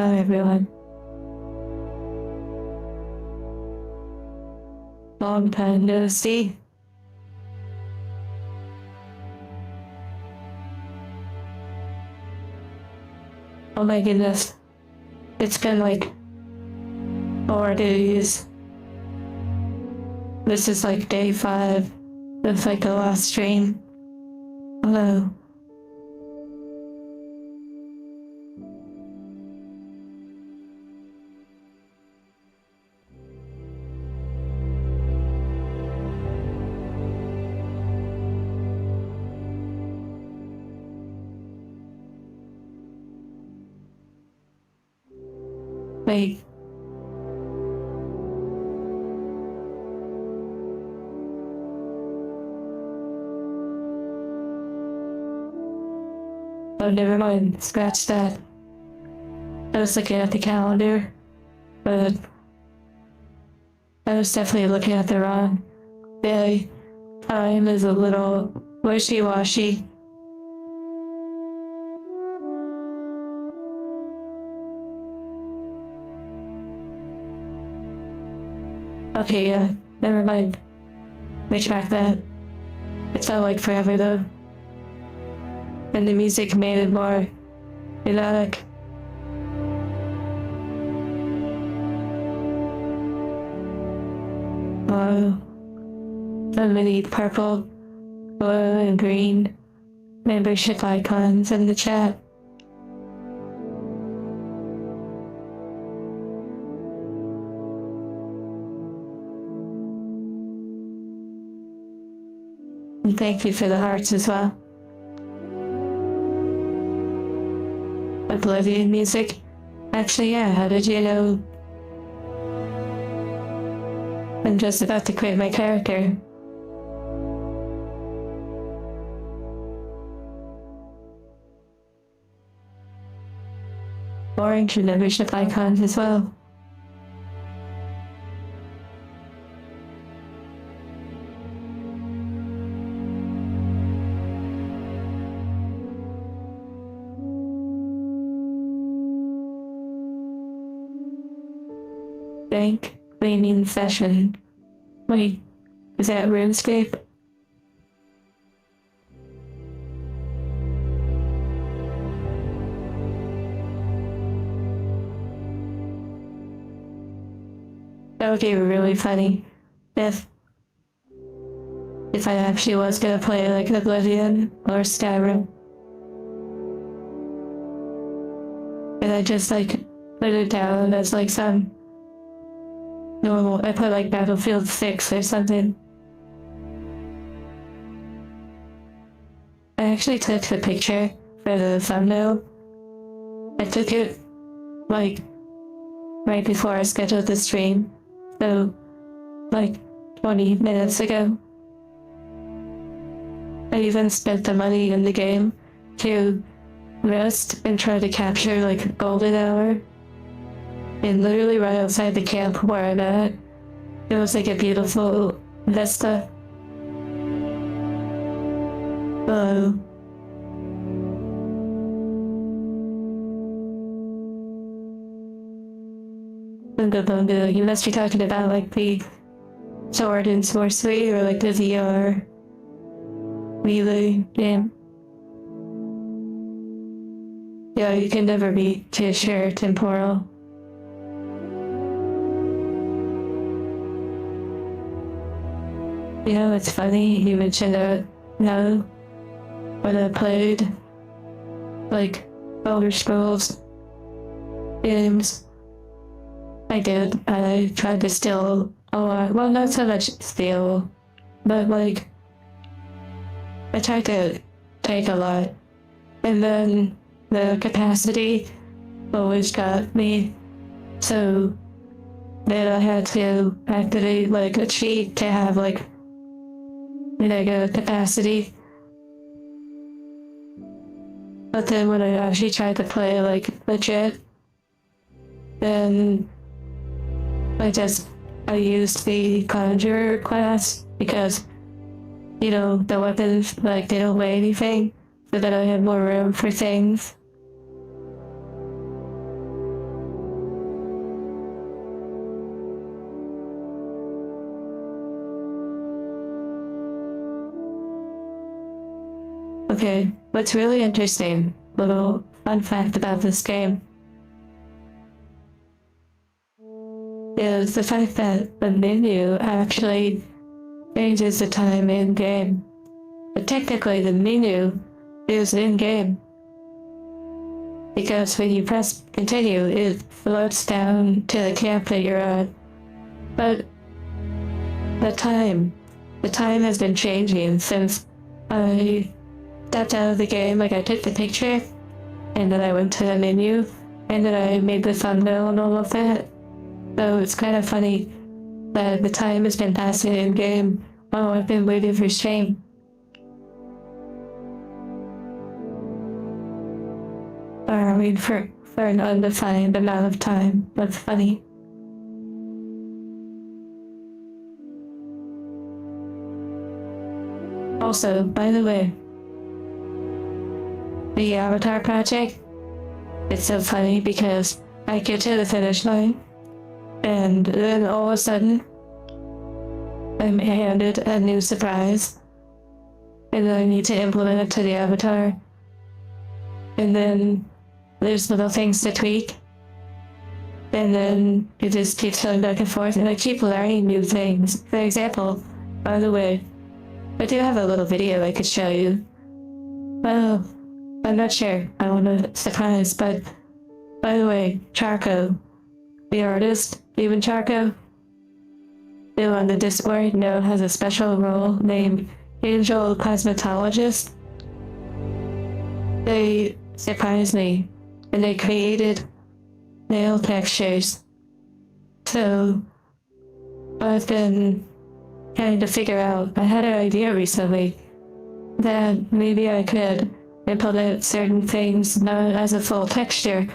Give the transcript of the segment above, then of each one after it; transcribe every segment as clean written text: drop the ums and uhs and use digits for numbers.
Hi everyone. Long time no see. Oh my goodness. It's been like 4 days. This is like day 5 of like the last stream. Hello. Wait. Oh, never mind. Scratch that. I was looking at the calendar, but I was definitely looking at the wrong day. Time is a little wishy-washy. Okay, yeah, never mind. Retract that. It felt like forever though. And the music made it more melodic. Oh, so many purple, blue, and green membership icons in the chat. And thank you for the hearts as well. Oblivion music. Actually, yeah, how did you know? I'm just about to create my character. Orange membership icons as well. Bank cleaning session. Wait, is that RuneScape? That would be really funny if I actually was gonna play like Oblivion or Skyrim. And I just like put it down as like some normal, I put like Battlefield 6 or something. I actually took the picture for the thumbnail. I took it like right before I scheduled the stream, so like 20 minutes ago. I even spent the money in the game to rest and try to capture like a golden hour. And literally right outside the camp where I'm at, it was like a beautiful vista. You must be talking about like the sword and sorcery or like the VR Melee game. Yeah, you can never be too sure temporal. You know, it's funny you mentioned that now when I played like Elder Scrolls games. I did. I tried to steal a lot. Well, not so much steal, but like I tried to take a lot. And then the capacity always got me. So then I had to activate like a cheat to have like mega capacity. But then when I actually tried to play like legit, then I used the conjurer class because, you know, the weapons like they don't weigh anything, so that I had more room for things. Okay, what's really interesting, little fun fact about this game, is the fact that the menu actually changes the time in game. But technically the menu is in game. Because when you press continue, it floats down to the camp that you're at. But the time has been changing since I stepped out of the game. Like I took the picture, and then I went to the menu, and then I made the thumbnail and all of that. So it's kind of funny that the time has been passing in game while I've been waiting for stream. Or I mean for an undefined amount of time. That's funny. Also, by the way, the Avatar project, it's so funny because I get to the finish line, and then all of a sudden, I'm handed a new surprise, and then I need to implement it to the Avatar, and then there's little things to tweak, and then it just keeps going back and forth, and I keep learning new things. For example, by the way, I do have a little video I could show you. Well, I'm not sure. I want to surprise, but by the way, Charco, the artist, even Charco, who on the Discord now has a special role named Angel Cosmetologist. They surprised me, and they created nail textures. So I've been trying to figure out, I had an idea recently that maybe I could implement certain things not as a full texture,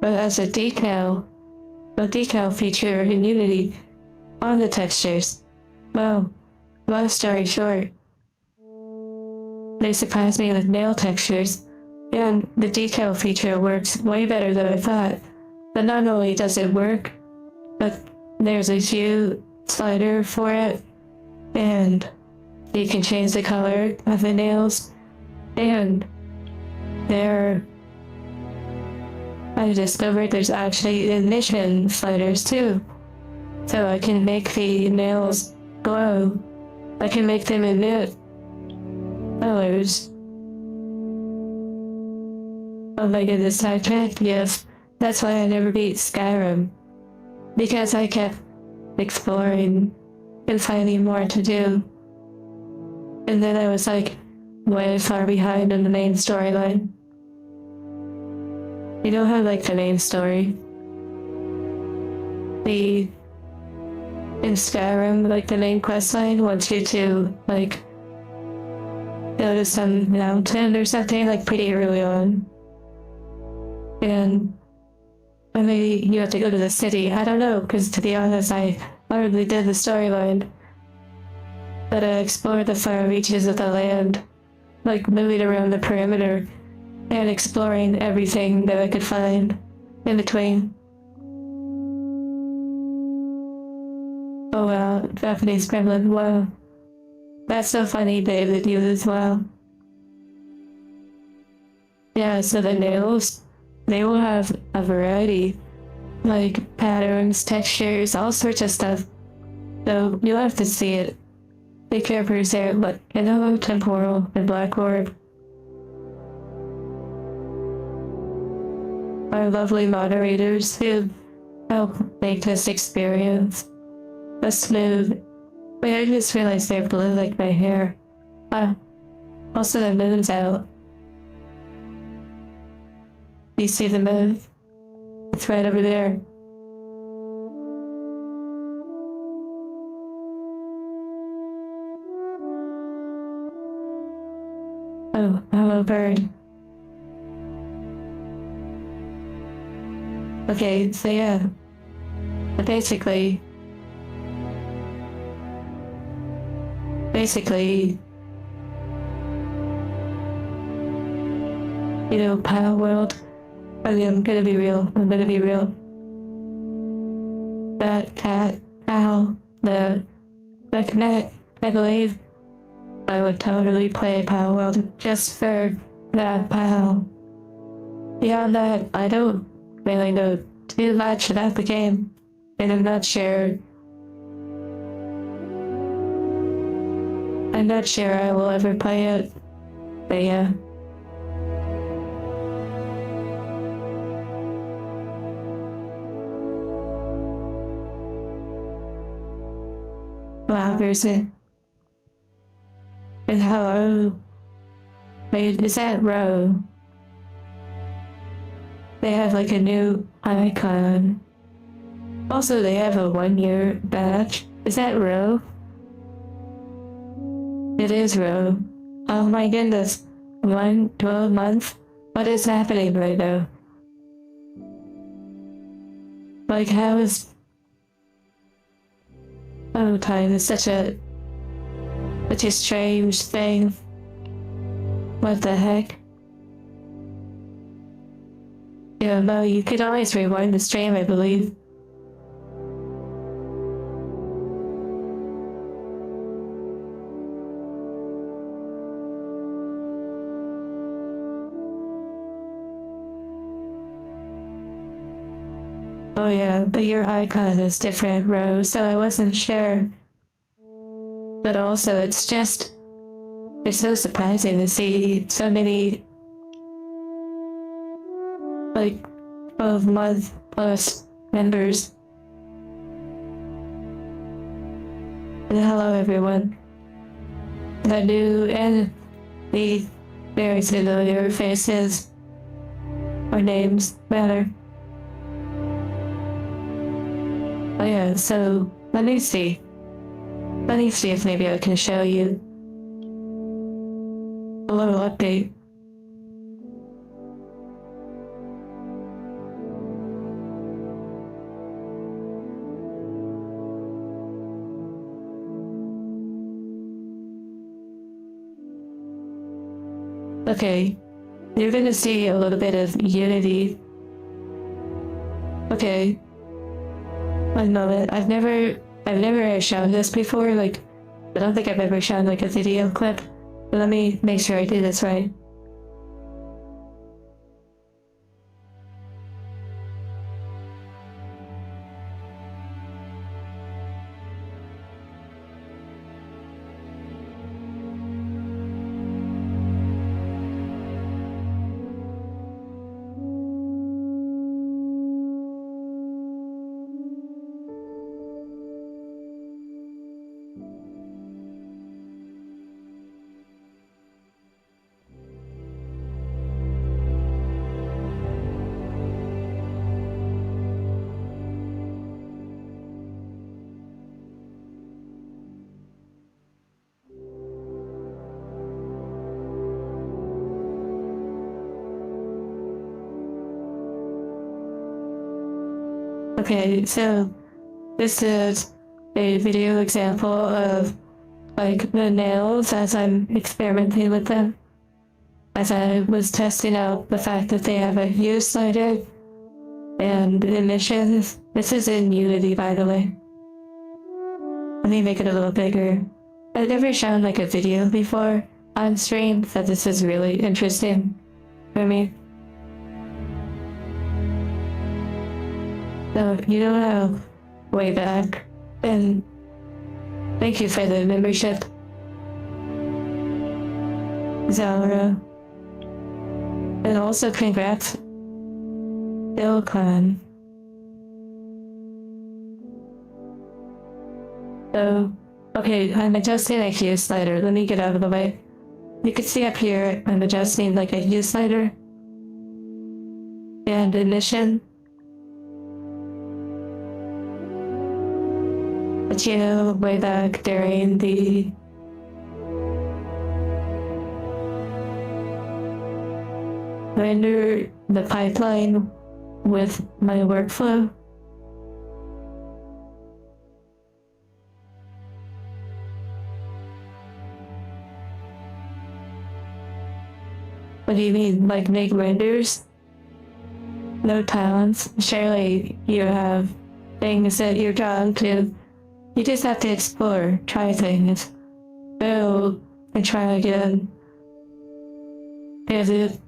but as a decal feature in Unity on the textures. Well, long story short, they surprised me with nail textures, and the decal feature works way better than I thought. But not only does it work, but there's a hue slider for it, and you can change the color of the nails, and I discovered there's actually emission sliders too. So I can make the nails glow. I can make them emit colors. Oh my goodness, sidetracked? Yes. That's why I never beat Skyrim. Because I kept exploring and finding more to do. And then I was like way far behind in the main storyline. You know how like the main story? In Skyrim, like the main questline wants you to like go to some mountain or something like pretty early on. And maybe you have to go to the city. I don't know, because to be honest, I hardly did the storyline. But I explored the far reaches of the land, like moving around the perimeter and exploring everything that I could find in between. Oh wow, Japanese gremlin, wow. That's so funny, David, you as well. Yeah, so the nails, they will have a variety, like patterns, textures, all sorts of stuff. So you'll have to see it. The characters there, but Inno, Temporal, and Black Orb. Our lovely moderators who help make this experience a smooth. Wait, I just realized they're blue like my hair. Also the moon's out. You see the moon? It's right over there. Oh, hello bird. Okay, so yeah. Basically, you know, Pile World. I mean, I'm gonna be real. That cat, owl, the cat, I believe, I would totally play Power World just for that pal. Beyond that, I don't really know too much about the game, and I'm not sure I will ever play it, but yeah. Wow, there's it. And hello. Wait, is that Row? They have like a new icon. Also, they have a 1-year badge. Is that Row? It is Row. Oh my goodness. 12 months? What is happening right now? Like, how is... Oh, time is such a strange thing. What the heck? Yeah, no, you could always rewind the stream, I believe. Oh yeah, but your icon is different, Rose, so I wasn't sure. But also, it's so surprising to see so many, like, 12-month plus members. And hello everyone. The new and the very familiar faces or names, rather. Oh yeah, so let me see. Let me see if maybe I can show you a little update. Okay, you're gonna see a little bit of Unity. Okay. One moment. I've never shown this before, like, I don't think I've ever shown like a video clip, but let me make sure I do this right. Okay, so this is a video example of like the nails as I'm experimenting with them. As I was testing out the fact that they have a hue slider and emissions. This is in Unity, by the way. Let me make it a little bigger. I've never shown like a video before on stream, so this is really interesting for me. So if you don't know way back, then thank you for the membership, Zara. And also congrats, Bill Clan. So, okay, I'm adjusting a hue slider. Let me get out of the way. You can see up here, I'm adjusting like a hue slider. And emission. But you know, way back during the render the pipeline with my workflow. What do you mean, like make renders? No talents. Surely you have things that you're drawn to. You just have to explore, try things. So, and try again. Pivot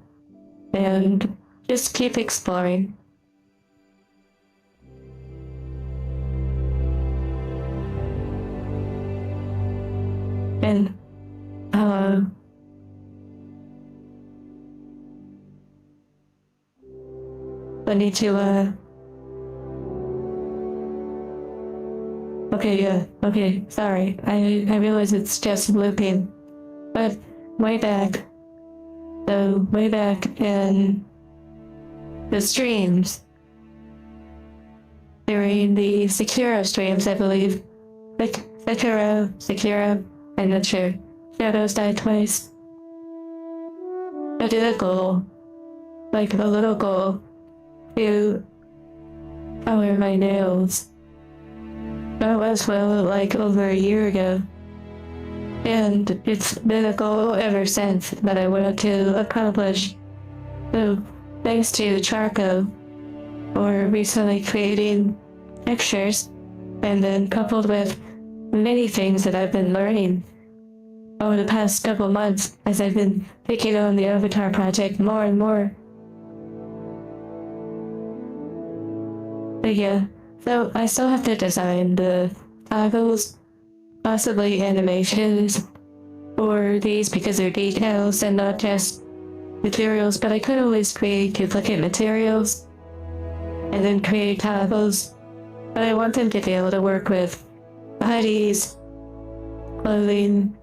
and just keep exploring. And I need to okay, yeah, okay, sorry. I realize it's just looping. But way back in the streams, during the Sekiro streams, I believe. Like Sekiro, I'm not sure. Shadows died twice. I did a goal, like a little goal, to color my nails. That was like over a year ago. And it's been a goal ever since that I wanted to accomplish. So thanks to Charco for recently creating textures, and then coupled with many things that I've been learning over the past couple months as I've been taking on the Avatar project more and more. But yeah, so I still have to design the toggles, possibly animations for these because they're details and not just materials, but I could always create duplicate materials and then create toggles. But I want them to be able to work with hoodies, clothing,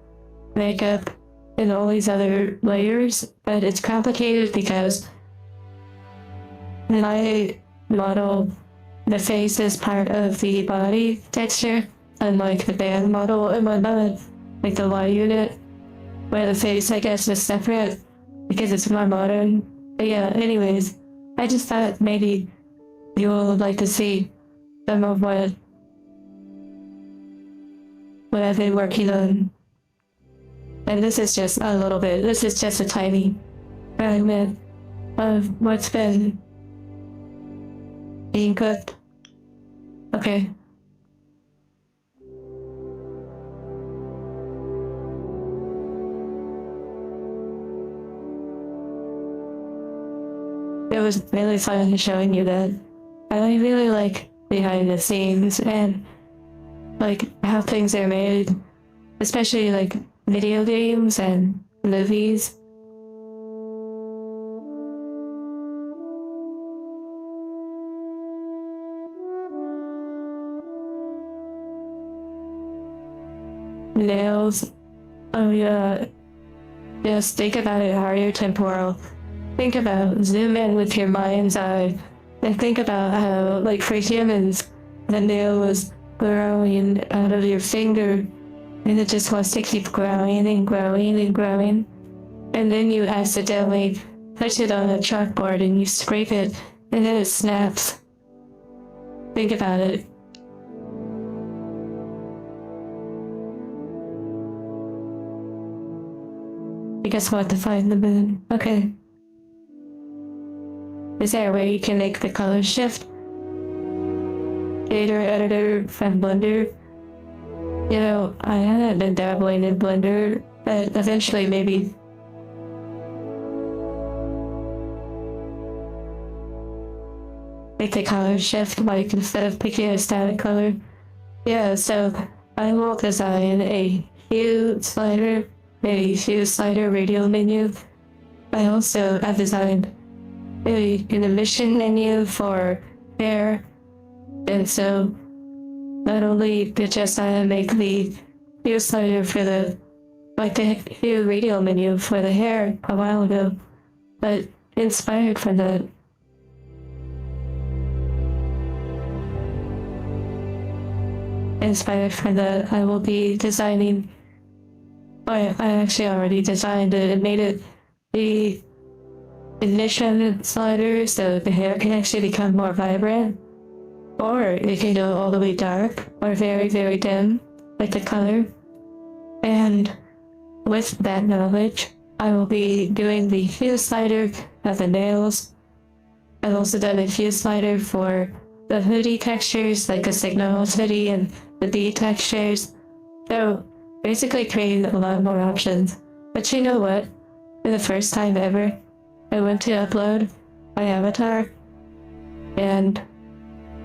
makeup, and all these other layers. But it's complicated because my model, the face is part of the body texture, unlike the band model in my mind, like the Y unit, where the face, I guess, is separate because it's more modern. But yeah, anyways, I just thought maybe you all would like to see some of what I've been working on. And this is just a little bit, this is just a tiny fragment of what's been being cooked. Okay. It was really fun showing you that. I really like behind the scenes and like how things are made, especially like video games and movies. Nails. Oh yeah. Just think about it how you're temporal. Think about zoom in with your mind's eye and think about how, like for humans, the nail was growing out of your finger and it just wants to keep growing and growing and growing. And then you accidentally touch it on a chalkboard and you scrape it and then it snaps. Think about it. I guess we'll have to find the moon. Okay. Is there a way you can make the color shift? Shader editor from Blender. You know, I haven't been dabbling in Blender, but eventually maybe. Make the color shift, like instead of picking a static color. Yeah, so I will design a hue slider, radial menu. I also have designed an emission menu for hair, and so not only did Josiah make the hue slider for the hue radial menu for the hair a while ago, but inspired from that. I will be designing. I actually already designed it and made it the ignition slider so the hair can actually become more vibrant, or it can go all the way dark or very, very dim, like the color. And with that knowledge, I will be doing the hue slider of the nails. I've also done a hue slider for the hoodie textures, like the Signals hoodie and the bee textures. So basically created a lot more options. But you know what? For the first time ever, I went to upload my avatar, and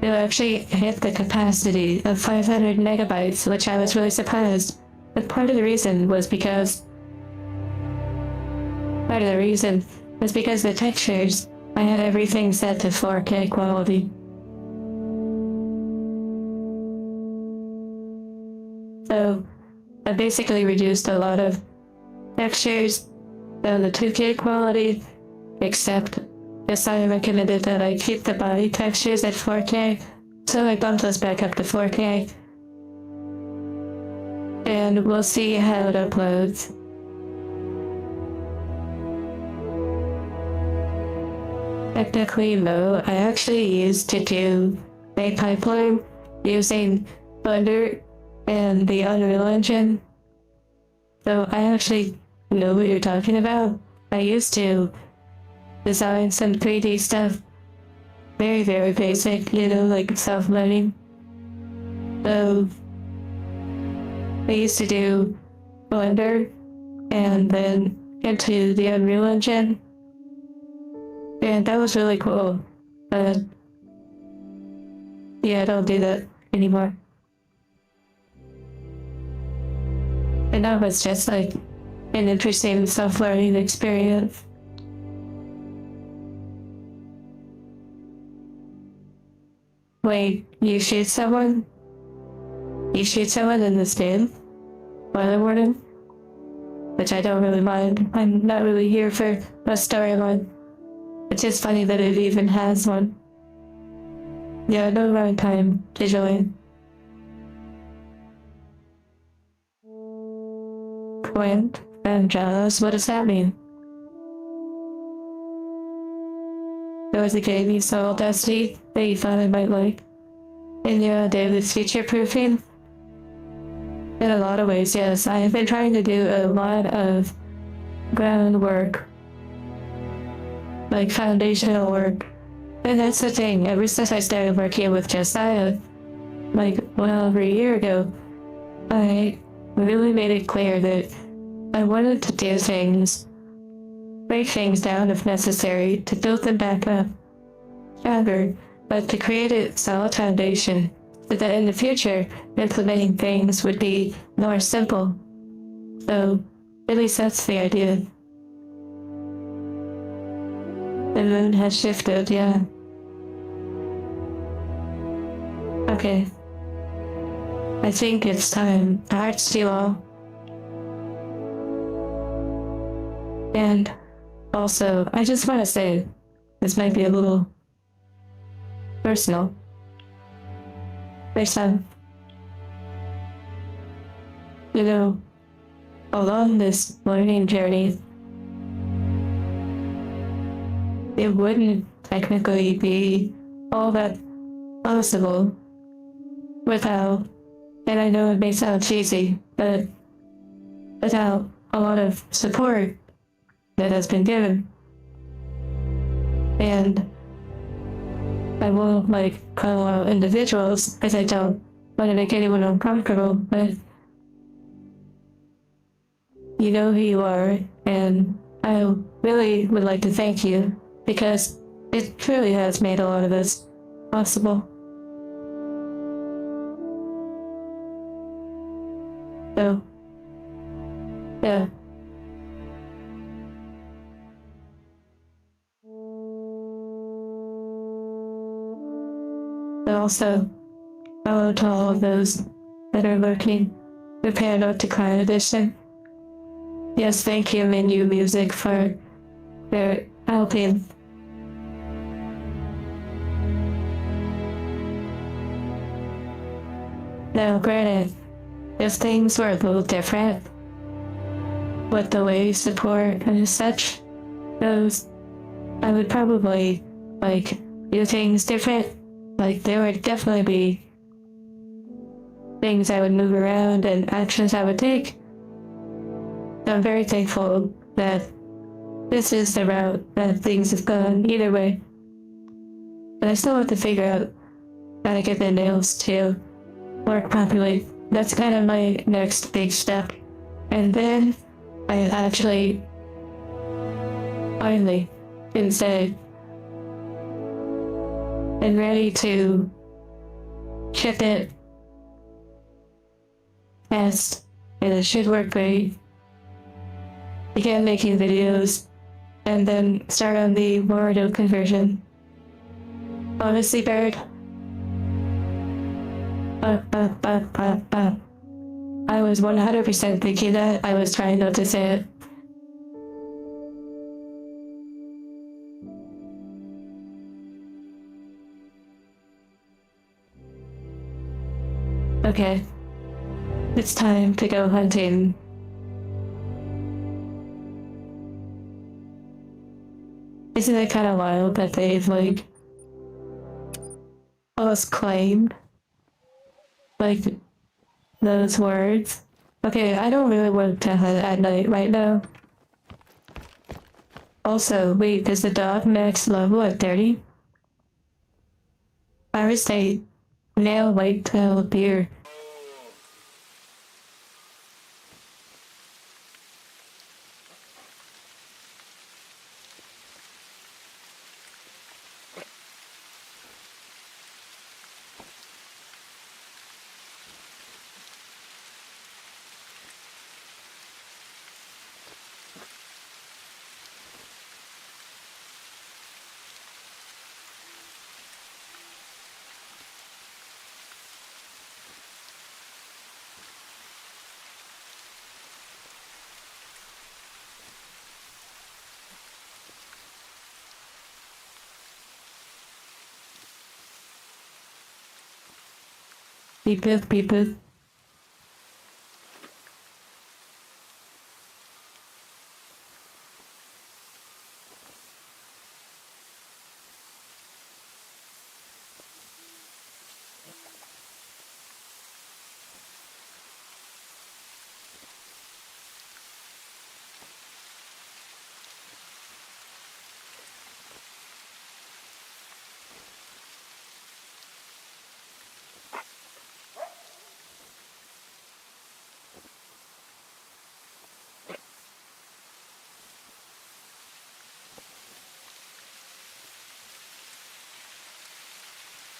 it actually hit the capacity of 500 megabytes, which I was really surprised. But part of the reason was because the textures, I had everything set to 4K quality. So I basically reduced a lot of textures down to 2K quality, except this time I committed that I keep the body textures at 4K, so I bumped those back up to 4K. And we'll see how it uploads. Technically though, I actually used to do a pipeline using Thunder and the Unreal Engine. So I actually know what you're talking about. I used to design some 3D stuff. Very, very basic, like self-learning. So I used to do Blender and then into the Unreal Engine. And that was really cool. But yeah, I don't do that anymore. And that was just like an interesting self-learning experience. Wait, you shoot someone? You shoot someone in this game? Spoiler warning? Which I don't really mind. I'm not really here for a storyline. It's just funny that it even has one. Yeah, no runtime to join. Quint and Jaws, what does that mean? There was a game you saw, Dusty, that you thought I might like. And David's future proofing. In a lot of ways, yes. I have been trying to do a lot of groundwork, like foundational work. And that's the thing, ever since I started working with Josiah, over a year ago, I really made it clear that I wanted to do things, break things down if necessary, to build them back up stronger, but to create a solid foundation so that in the future, implementing things would be more simple. So, at least that's the idea. The moon has shifted, yeah. Okay. I think it's time. Hearts to you all. And also, I just want to say, this might be a little personal. Based on, along this learning journey, it wouldn't technically be all that possible without, and I know it may sound cheesy, but without a lot of support that has been given. And I won't call out individuals because I don't want to make anyone uncomfortable, but you know who you are, and I really would like to thank you because it truly has made a lot of this possible. So, yeah. But also, hello to all of those that are lurking. Prepare Not to Cry edition. Yes, thank you, Menu Music, for their helping. Now, granted, if things were a little different with the way support and such goes, I would probably do things different. There would definitely be things I would move around and actions I would take. So I'm very thankful that this is the route that things have gone either way. But I still have to figure out how to get the nails to work properly that's kind of my next big step. And then I actually finally been said and ready to ship it, test, and it should work great. Begin making videos, and then start on the Morado conversion. Honestly, Bird, I was 100% thinking that. I was trying not to say it. Okay, it's time to go hunting. Isn't it kind of wild that they've, like, almost claimed, like, those words? Okay, I don't really want to hunt at night right now. Also, wait, is the dog max level at 30? Irish State, nail whitetail deer. Beep boop, beep boop.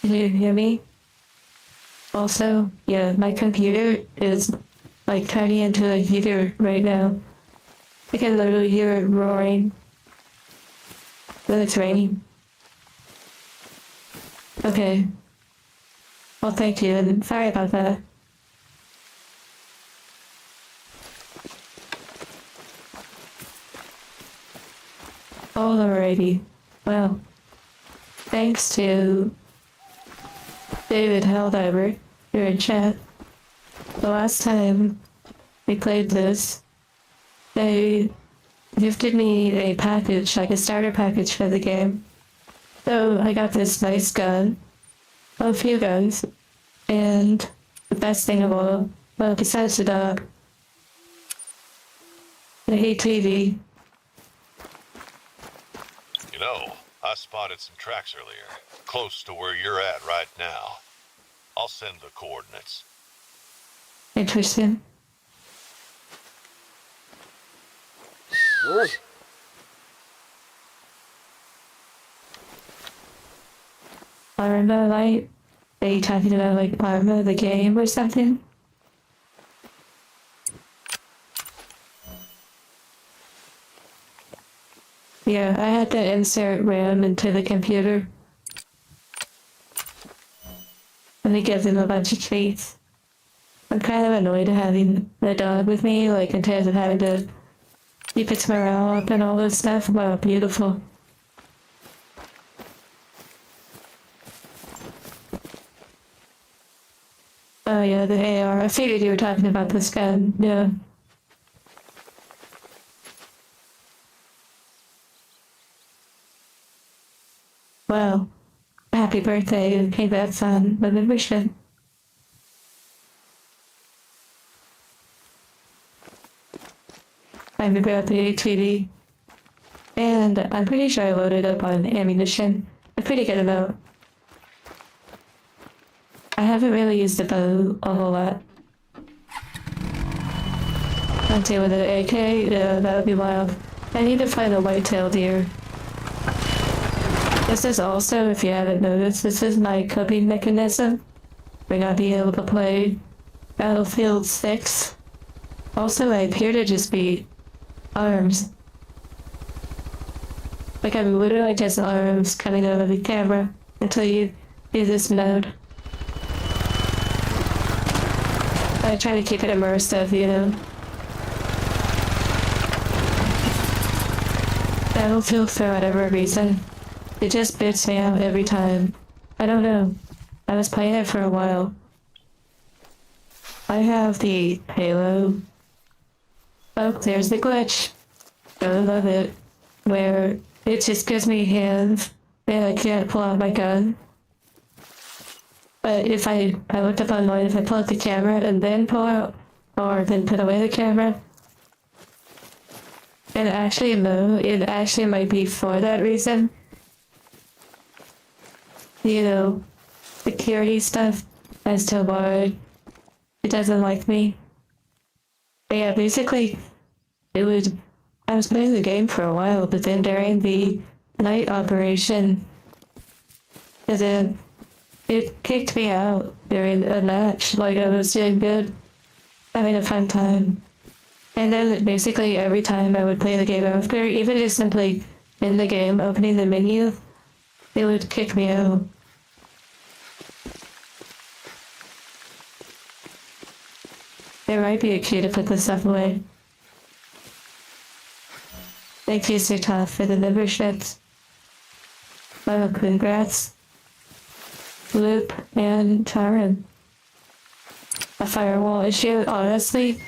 Can you hear me? Also, yeah, my computer is like turning into a heater right now. I can literally hear it roaring when it's raining. Okay. Well, thank you, and sorry about that. Alrighty. Well, thanks to David Helldiver here in chat. The last time we played this, they gifted me a package, like a starter package for the game. So I got this nice gun, well, a few guns, and the best thing of all, well, besides the dog, the ATV. You know, I spotted some tracks earlier, close to where you're at right now. I'll send the coordinates. Interesting. Arma light? Are you talking about like Arma the game or something? Yeah, I had to insert RAM into the computer. And it gives him a bunch of treats. I'm kind of annoyed having the dog with me, like in terms of having to keep its morale up and all this stuff. Wow, beautiful. Oh yeah, the AR. I figured you were talking about this gun. Yeah. Well, happy birthday and congrats on the membership. I'm about the ATV. And I'm pretty sure I loaded up on ammunition. A pretty good amount. I haven't really used the bow a whole lot. hunting with an AK, yeah, that would be wild. I need to find a white-tailed deer. This is also, if you haven't noticed, this is my coping mechanism for not being able to play Battlefield 6. Also, I appear to just be arms. Like I'm literally just arms coming out of the camera until you do this mode. I try to keep it immersive, you know. Battlefield, for whatever reason, it just bits me out every time. I don't know. I was playing it for a while. I have the Halo. Oh, there's the glitch. I love it. Where it just gives me hands and I can't pull out my gun. But if I looked up online, if I pull out the camera and then pull out, or then put away the camera, and actually no, it actually might be for that reason. You know, security stuff as to why it doesn't like me. But yeah, basically, I was playing the game for a while, but then during the night operation, and then it kicked me out during a match. Like I was doing good, having a fun time. And then basically every time I would play the game after, even just simply in the game, opening the menu, it would kick me out. There might be a key to put this stuff away. Thank you, Sir Tough, for the memberships. Well, congrats. Loop and Taran. A firewall issue, honestly,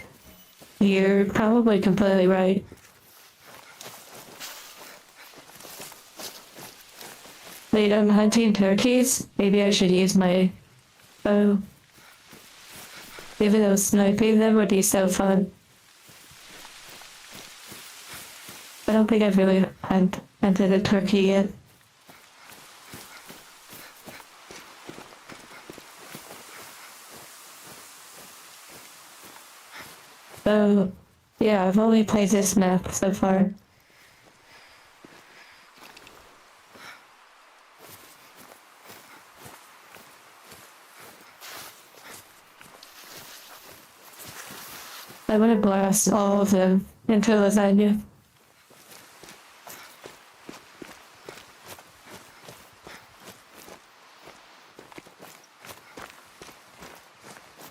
you're probably completely right. Wait, I'm hunting turkeys? Maybe I should use my bow. Even though sniping them would be so fun. I don't think I've really hunted a turkey yet. So, yeah, I've only played this map so far. I want to blast all of them into lasagna.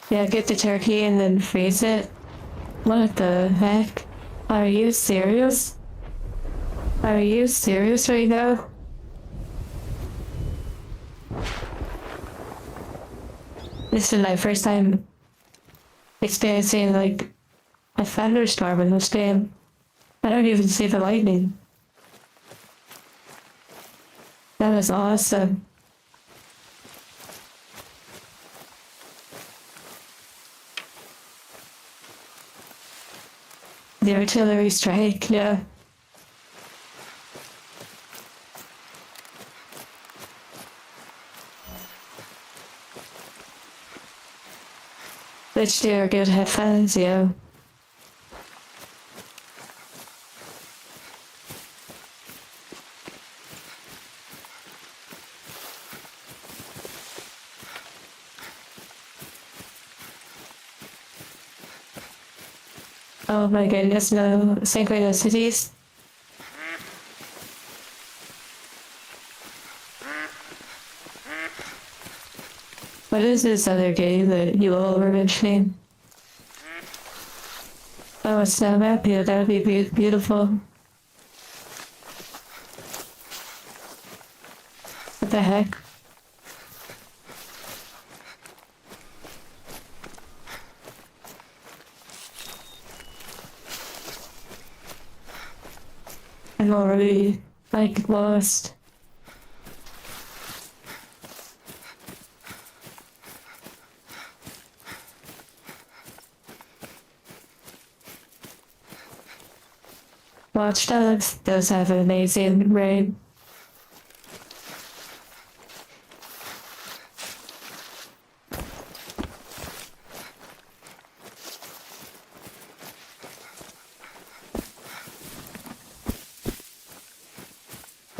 Yeah, get the turkey and then freeze it. What the heck? Are you serious? Are you serious right now? This is my first time experiencing like a thunderstorm in this game. I don't even see the lightning. That was awesome. The artillery strike, yeah. Which they are good headphones, yeah. Oh my goodness, no synchronicities. What is this other game that you all were mentioning? Oh, a snow map? Yeah, that would be beautiful. What the heck? I'm already, like, lost. Watch Dogs does have an amazing raid.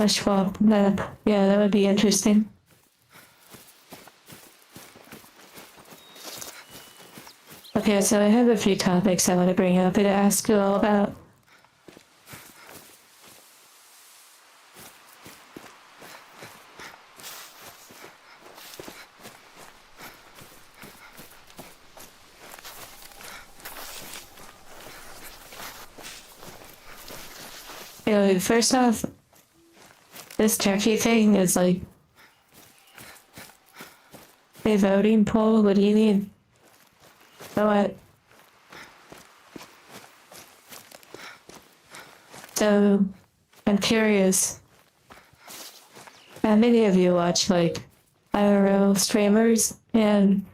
a swap map. Yeah, that would be interesting. Okay, so I have a few topics I want to bring up and ask you all about. You know, first off, this turkey thing is like a voting poll. What do you mean? So what? So I'm curious. How many of you watch like IRL streamers? And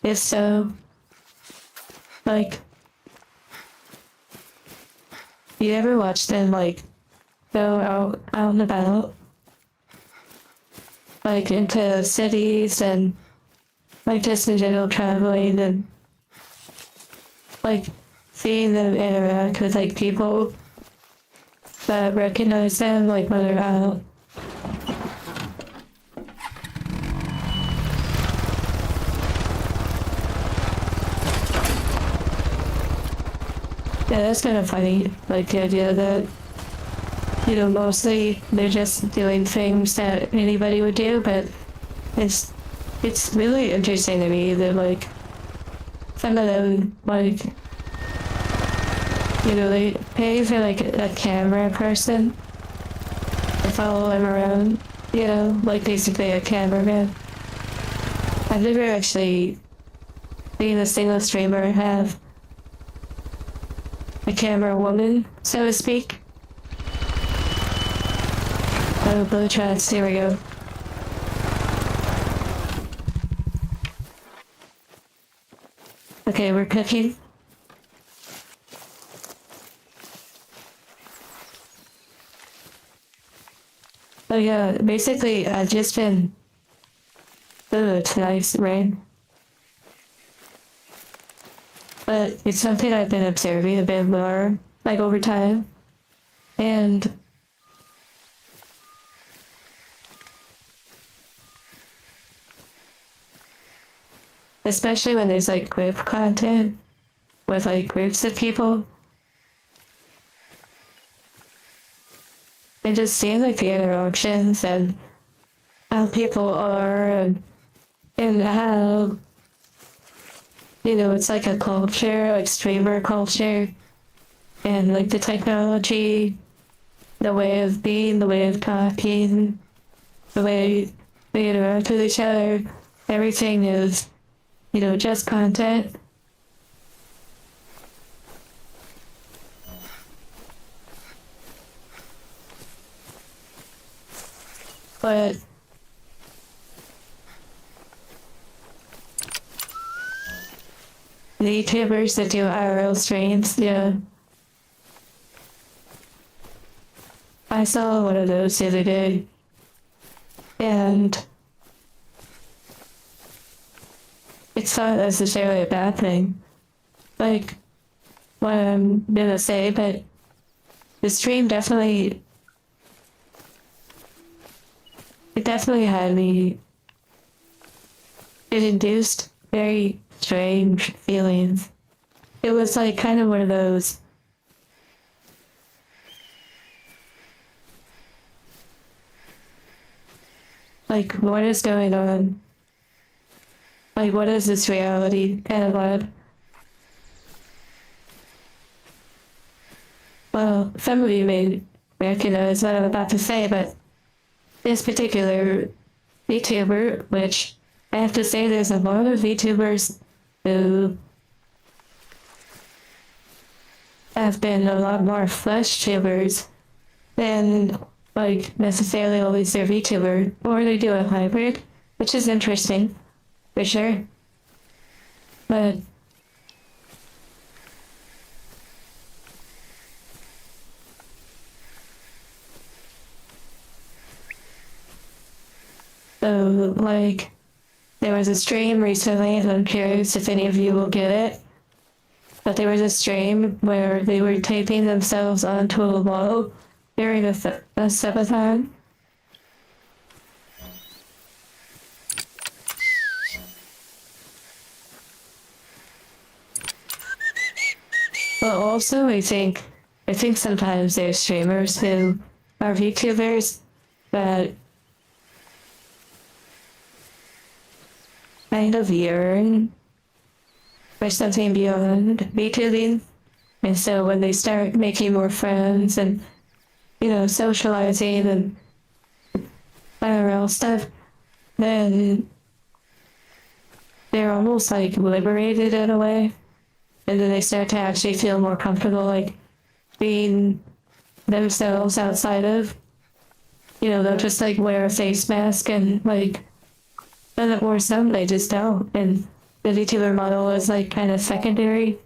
if so, like, you ever watch them like go out and about, like into cities and like just in general traveling and like seeing them interact with like people that recognize them like when they're out? Yeah, that's kind of funny. Like the idea that, you know, mostly they're just doing things that anybody would do, but it's it's really interesting to me that like some of them like, you know, they pay for like a camera person to follow them around, you know, like basically a cameraman. I've never actually seen a single streamer have a camera woman, so to speak. Oh, blue tracks, here we go. Okay, we're cooking. Oh yeah, basically I've just been, oh, it's nice rain. But it's something I've been observing a bit more, like over time. And especially when there's like group content with like groups of people, and just seeing like the interactions and how people are and how, you know, it's like a culture, like streamer culture, and like the technology, the way of being, the way of talking, the way they interact with each other, everything is, you know, just content. But the YouTubers that do IRL streams, yeah. I saw one of those the other day, and it's not necessarily a bad thing. Like, what I'm gonna say, but the stream definitely, it definitely had me, it induced very strange feelings. It was like kind of one of those, like, what is going on? Like, what is this reality kind of vibe? Well, some of you may recognize what I'm about to say, but this particular VTuber, which I have to say there's a lot of VTubers who have been a lot more flesh tubers than like necessarily always their VTuber, or they do a hybrid, which is interesting, for sure. But so like there was a stream recently, and I'm curious if any of you will get it. But there was a stream where they were taping themselves onto a wall during the subathon. But also, I think sometimes there's streamers who are VTubers that kind of yearn for something beyond VTubing. And so when they start making more friends and, socializing and IRL stuff, then they're almost like liberated in a way. And then they start to actually feel more comfortable, like being themselves outside of, they'll just like wear a face mask and like, or some they just don't. And the VTuber model is like kind of secondary.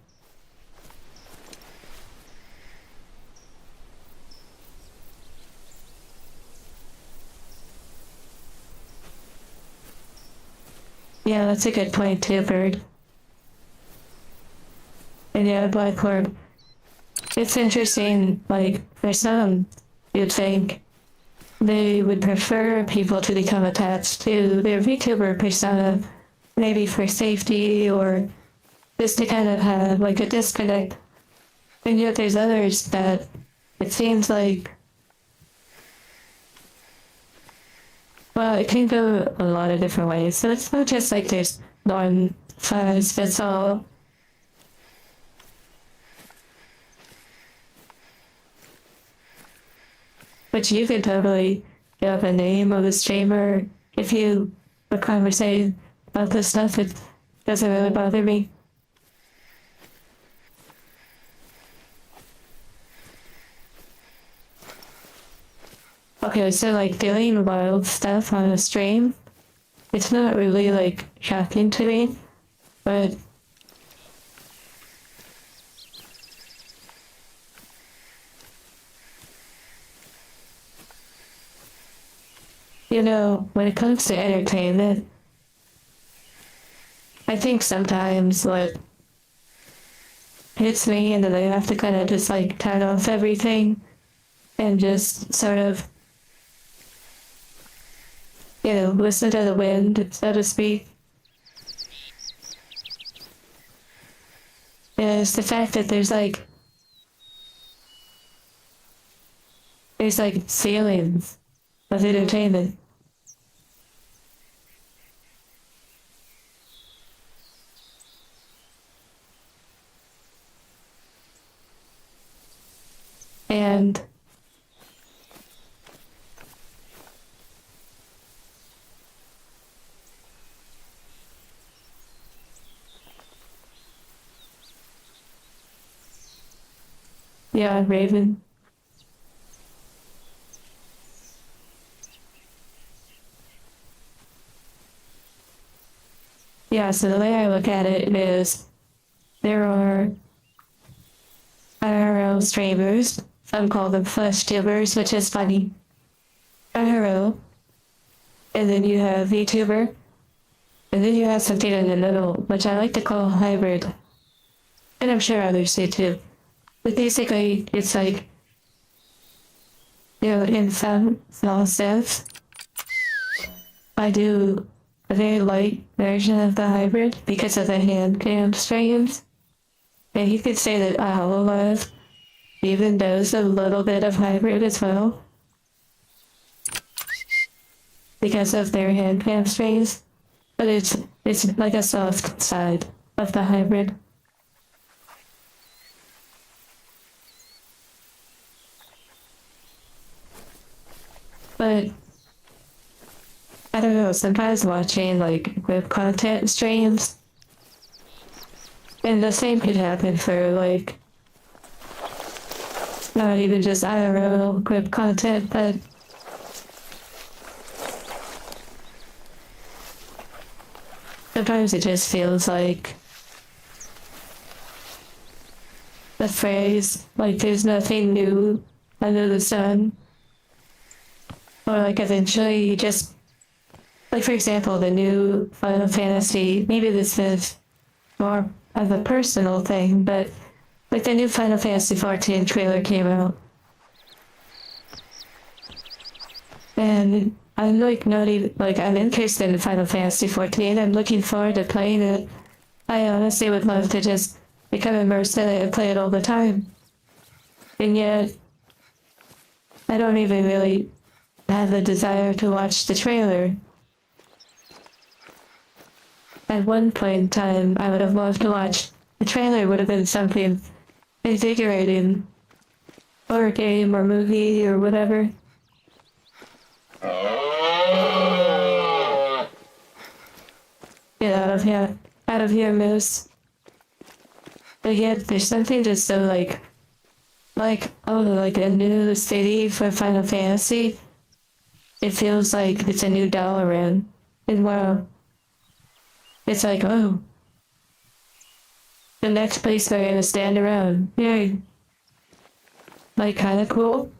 Yeah, that's a good point too, Bird. And yeah, Black Orb. It's interesting, like, for some, you'd think they would prefer people to become attached to their VTuber persona, maybe for safety or just to kind of have like a disconnect. And yet there's others that it seems like, well, it can go a lot of different ways. So it's not just like there's one size fits all. But you could totally give a name of the streamer if you were conversating about this stuff. It doesn't really bother me. Okay, so like doing wild stuff on a stream, it's not really like shocking to me, but when it comes to entertainment, I think sometimes what hits me and then I have to kind of just like turn off everything and just sort of, listen to the wind, so to speak. Is the fact that there's like ceilings of entertainment. And yeah, Raven. Yeah, so the way I look at it is there are IRL streamers, some call them flesh tubers, which is funny. IRL, and then you have VTuber, and then you have something in the middle, which I like to call hybrid. And I'm sure others do too. But basically, it's like, in some small sense, I do a very light version of the hybrid because of the hand cam streams. And you could say that Hololive even does a little bit of hybrid as well because of their hand cam streams. But it's like a soft side of the hybrid. But I don't know, sometimes watching like web content streams, and the same could happen for like not even just IRL web content, but sometimes it just feels like the phrase, like there's nothing new under the sun. Or like eventually you just, like for example, the new Final Fantasy, maybe this is more of a personal thing, but like the new Final Fantasy 14 trailer came out. And I'm like not even, like I'm interested in Final Fantasy 14. I'm looking forward to playing it. I honestly would love to just become immersed in it and play it all the time. And yet, I don't even really have the desire to watch the trailer. At one point in time, I would have loved to watch the trailer. Would have been something invigorating, or a game or movie or whatever. Get out of here, out of here, Moose. But yet, there's something just so oh, like a new city for Final Fantasy. It feels like it's a new Dalaran. And wow, it's like, oh, the next place they're gonna stand around. Yay. Like, kinda cool.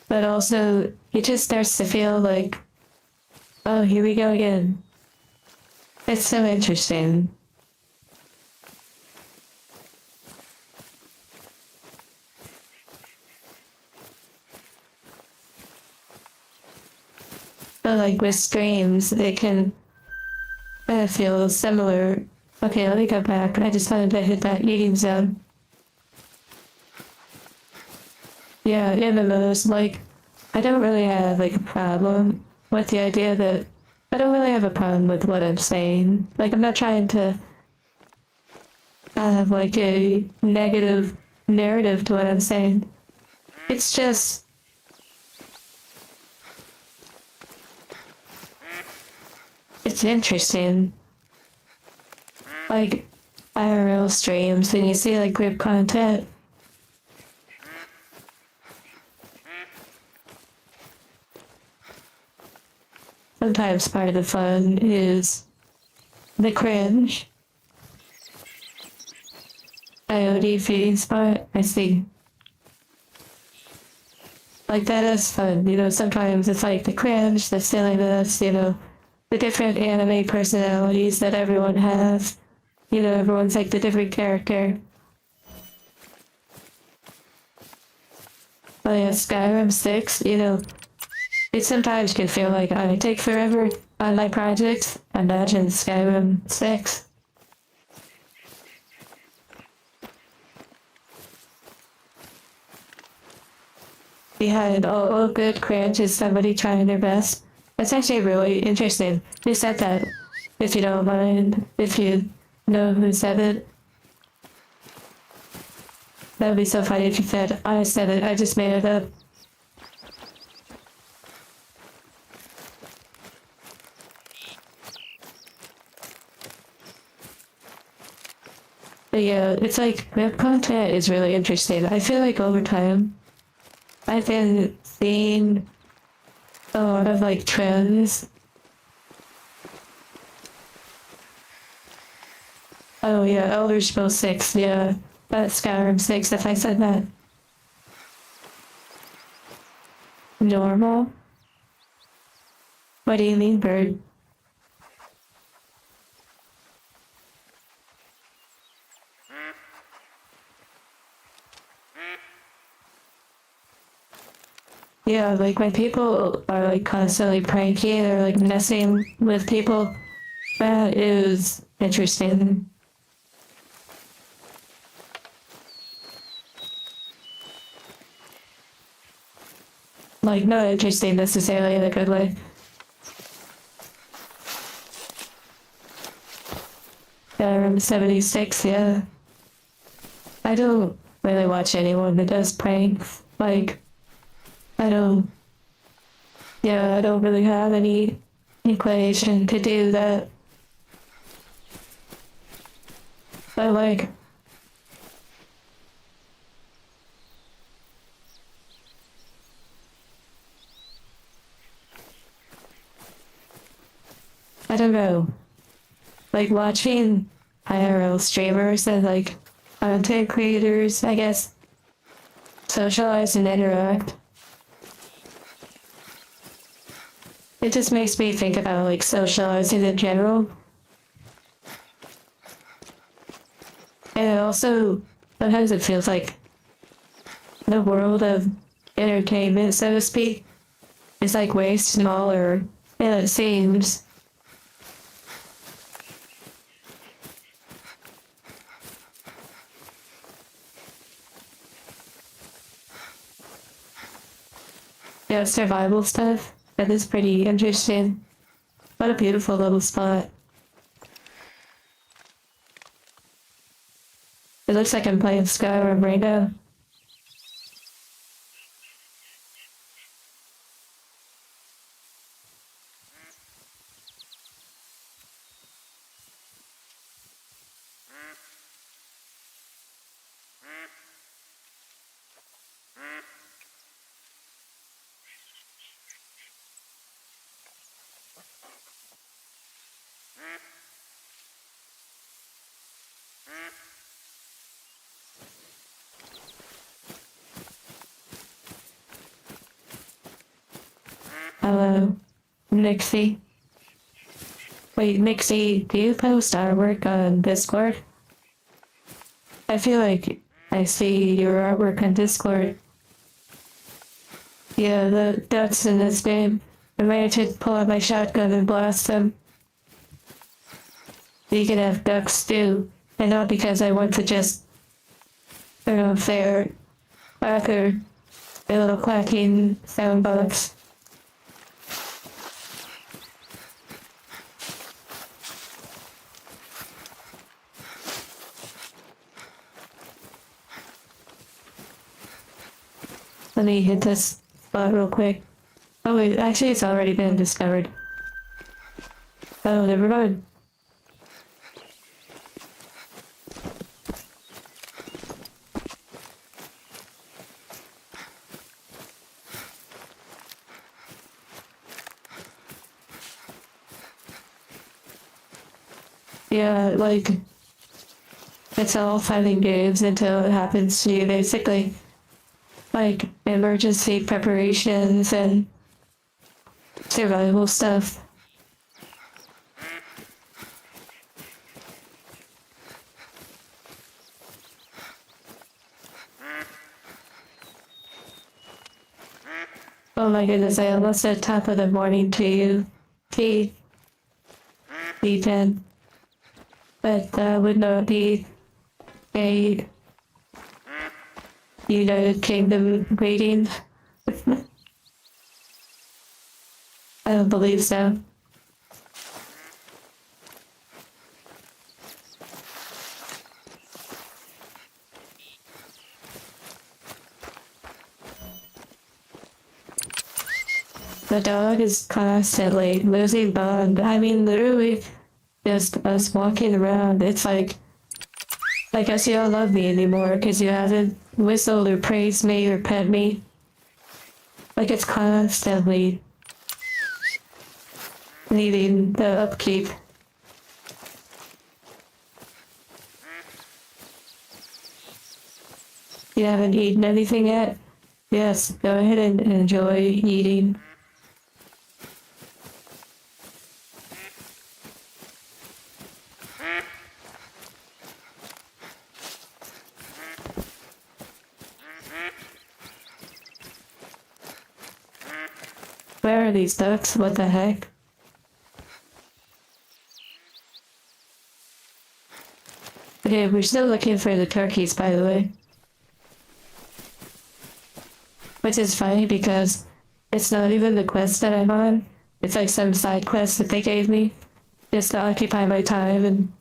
But also, it just starts to feel like, oh, here we go again. It's so interesting. But like with streams, it can feel similar. Okay, let me go back. I just wanted to hit that eating zone. Yeah, MMOs, like, I don't really have like a problem with the idea that I don't really have a problem with what I'm saying. Like, I'm not trying to have like a negative narrative to what I'm saying. It's just, it's interesting. Like, IRL streams, and you see like group content. Sometimes part of the fun is the cringe. IoT feeding spot, I see. Like that is fun, you know, sometimes it's like the cringe, the silliness, you know, the different anime personalities that everyone has. You know, everyone's like the different character. But yeah, Skyrim 6, you know, it sometimes can feel like I take forever on my projects. Imagine Skyrim 6. Behind all good cringe is somebody trying their best. That's actually really interesting. Who said that? If you don't mind, if you know who said it. That would be so funny if you said, I said it, I just made it up. But yeah, it's like, web content is really interesting. I feel like over time, I've been seeing a lot of like trends. Oh yeah, Elder Scrolls 6, yeah. That's Skyrim 6, if I said that. Normal? What do you mean, bird? Yeah, like when people are like constantly pranking or like messing with people, that is interesting. Like not interesting necessarily in a good way. Room 76, yeah. I don't really watch anyone that does pranks. Like, I don't, yeah, I don't really have any inclination to do that. But like, I don't know. Like watching IRL streamers and like content creators, I guess, socialize and interact. It just makes me think about like socializing in general. And it also, sometimes it feels like the world of entertainment, so to speak, is like way smaller than it seems. Yeah, survival stuff. That is pretty interesting. What a beautiful little spot. It looks like I'm playing Skyrim right now. Hello, Nixie. Wait, Nixie, do you post artwork on Discord? I feel like I see your artwork on Discord. Yeah, the ducks in this game. I might have to pull out my shotgun and blast them. You can have ducks too, and not because I want to just turn off their quacker, their little quacking sound box. Let me hit this spot real quick. Oh wait, actually it's already been discovered. Oh, never mind. Yeah, like, it's all fun and games until it happens to you, basically. Like, emergency preparations and survival stuff. Oh my goodness, I almost said top of the morning to you. T. D10. But that would not be a United Kingdom greeting. I don't believe so. The dog is constantly losing bond. I mean, literally, just us walking around. It's like, I guess you don't love me anymore because you haven't whistled or praised me or pet me. Like, it's constantly needing the upkeep. You haven't eaten anything yet? Yes, go ahead and enjoy eating. Where are these ducks? What the heck? Okay, we're still looking for the turkeys, by the way. Which is funny because it's not even the quest that I'm on. It's like some side quest that they gave me just to occupy my time and,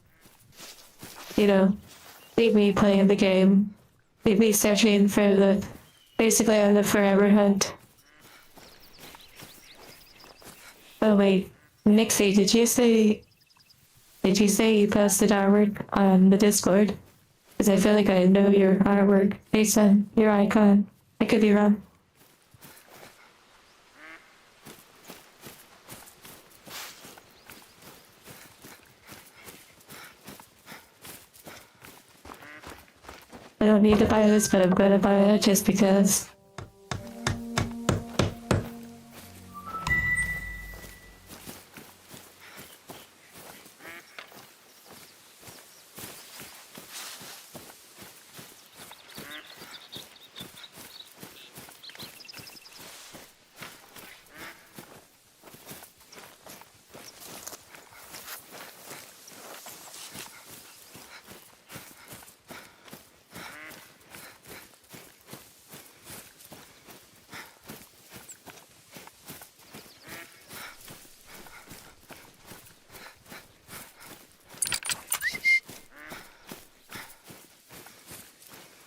you know, leave me playing the game. Leave me searching for the, basically on the forever hunt. Oh wait, Nixie, did you say you posted artwork on the Discord? Because I feel like I know your artwork based on your icon. I could be wrong. I don't need to buy this, but I'm gonna buy it just because.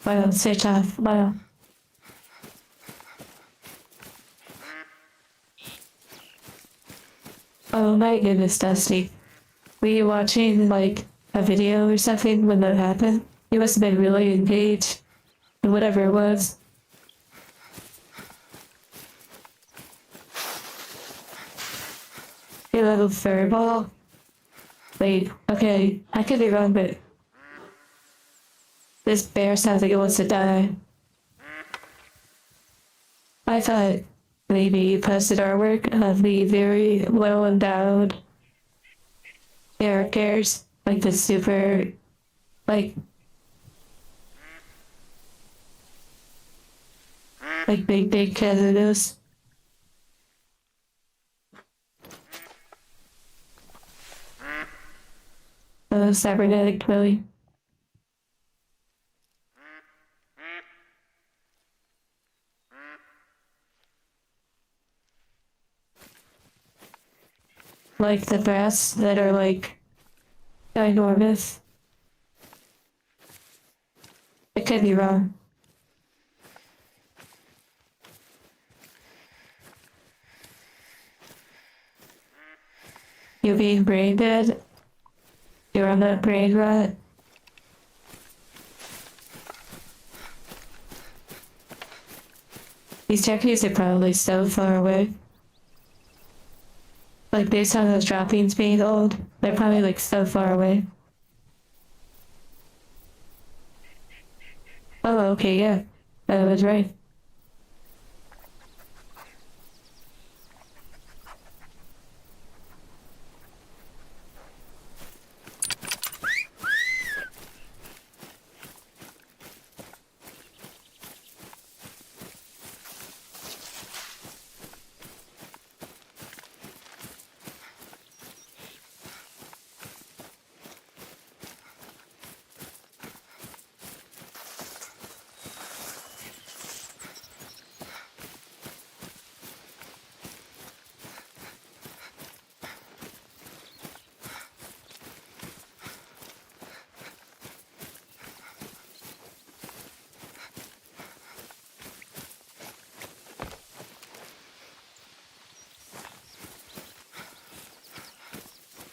Wow, switch off. Wow. Oh my goodness, Dusty. Were you watching, like, a video or something when that happened? You must have been really engaged in whatever it was. Your little fur ball? Wait, okay, I could be wrong, but this bear sounds like it wants to die. I thought maybe you posted artwork of the very well endowed characters, like the super, like, big candidates. Cybernetic Billy. Like the breasts that are like ginormous. I could be wrong. You being brain dead? You're on that brain rot? These turkeys are probably so far away. Like based on those droppings being old, they're probably like so far away. Oh, okay, yeah. That was right.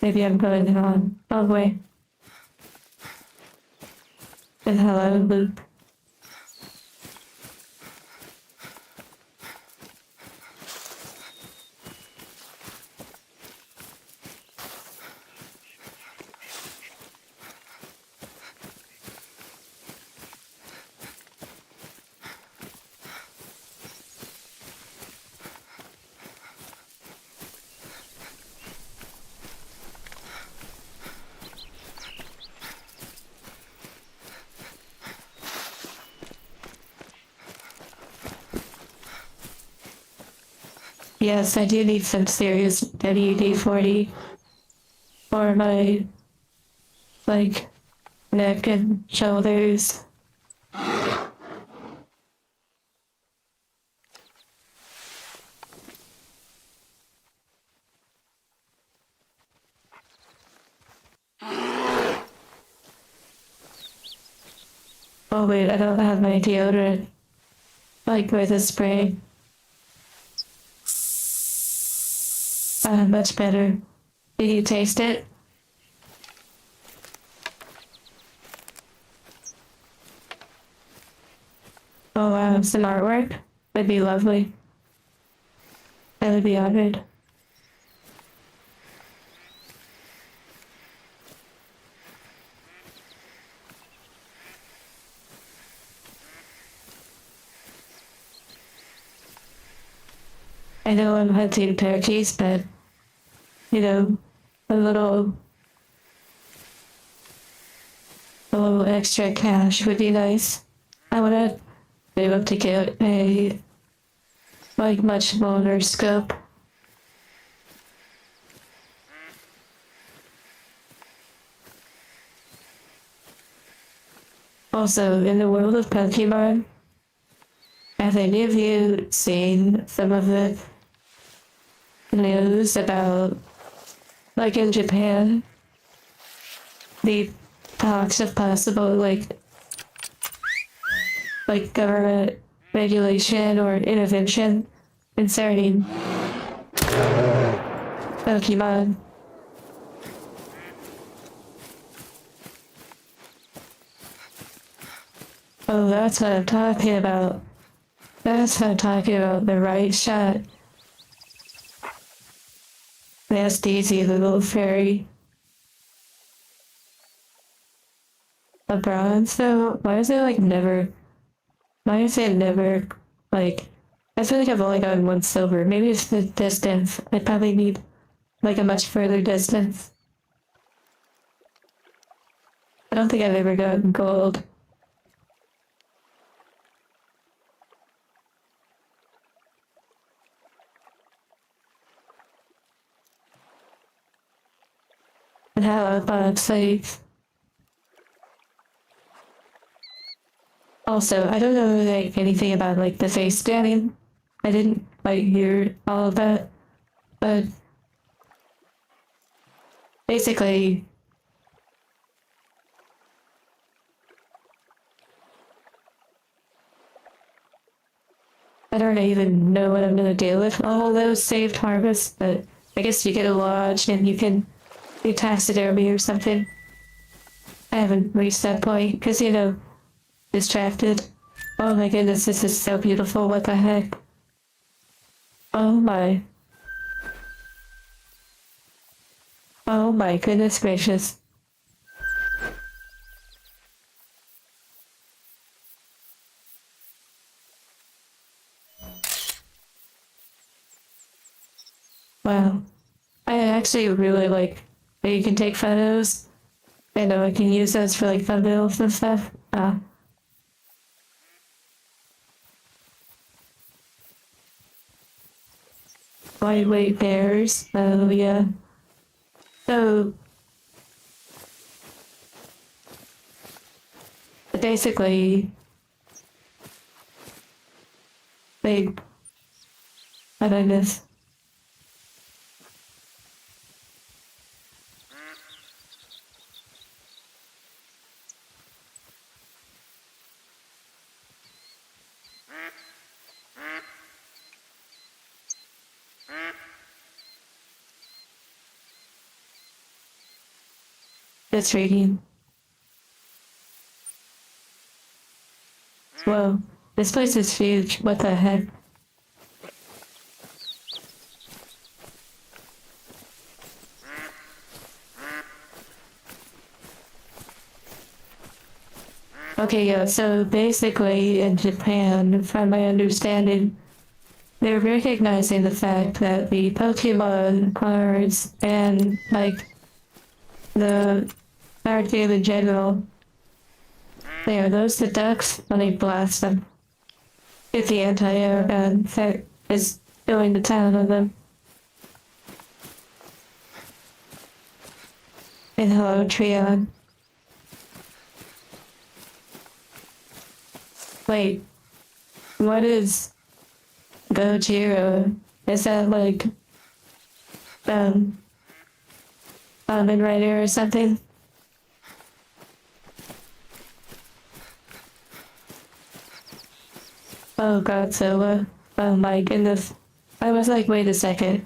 Maybe I'm going on all the way. And hello, Luke. Yes, I do need some serious WD-40 for my, like, neck and shoulders. Oh wait, I don't have my deodorant. Like with a spray. Much better. Did you taste it? Oh wow, some artwork? That'd be lovely. I would be honored. I know I'm hunting turkeys, but, you know, a little extra cash would be nice. I wanna be able to get a, like, much smaller scope. Also, in the world of Pokemon, have any of you seen some of the news about, like in Japan, the talks of possible, like, like government regulation or intervention concerning Pokemon. Oh, that's what I'm talking about. That's what I'm talking about, the right shot. That's Daisy, the little fairy. A bronze, though? Why is it like never? Why is it never, like, I feel like I've only gotten one silver. Maybe it's the distance. I probably need, like, a much further distance. I don't think I've ever gotten gold. And how about safe? Also, I don't know, like, anything about, like, the face scanning. I didn't, like, hear all of that. But basically, I don't even know what I'm gonna do with all those saved harvests, but I guess you get a lodge and you can do taxidermy or something. I haven't reached that point, because, you know, distracted. Oh my goodness, this is so beautiful, what the heck? Oh my. Oh my goodness gracious. Wow. I actually really like that you can take photos. I know I can use those for like thumbnails and stuff. Lightweight bears. Oh yeah. So basically, they. I don't know. It's reading. Whoa. This place is huge. What the heck? Okay, yeah, so basically in Japan, from my understanding, they're recognizing the fact that the Pokemon cards and like the card game in general, they are those the ducks when they blast them. If the anti-air gun that is going to town on them. And hello, Trion. Wait, what is Gojira? Is that like Kamen Rider or something? Oh Godzilla. Oh my goodness. I was like, wait a second.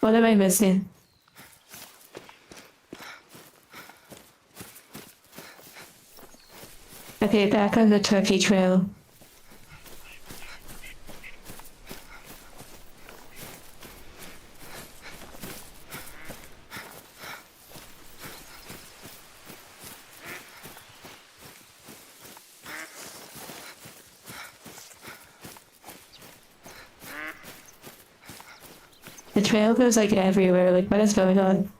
What am I missing? Okay, back on the turkey trail. The trail goes like everywhere, like what is going on?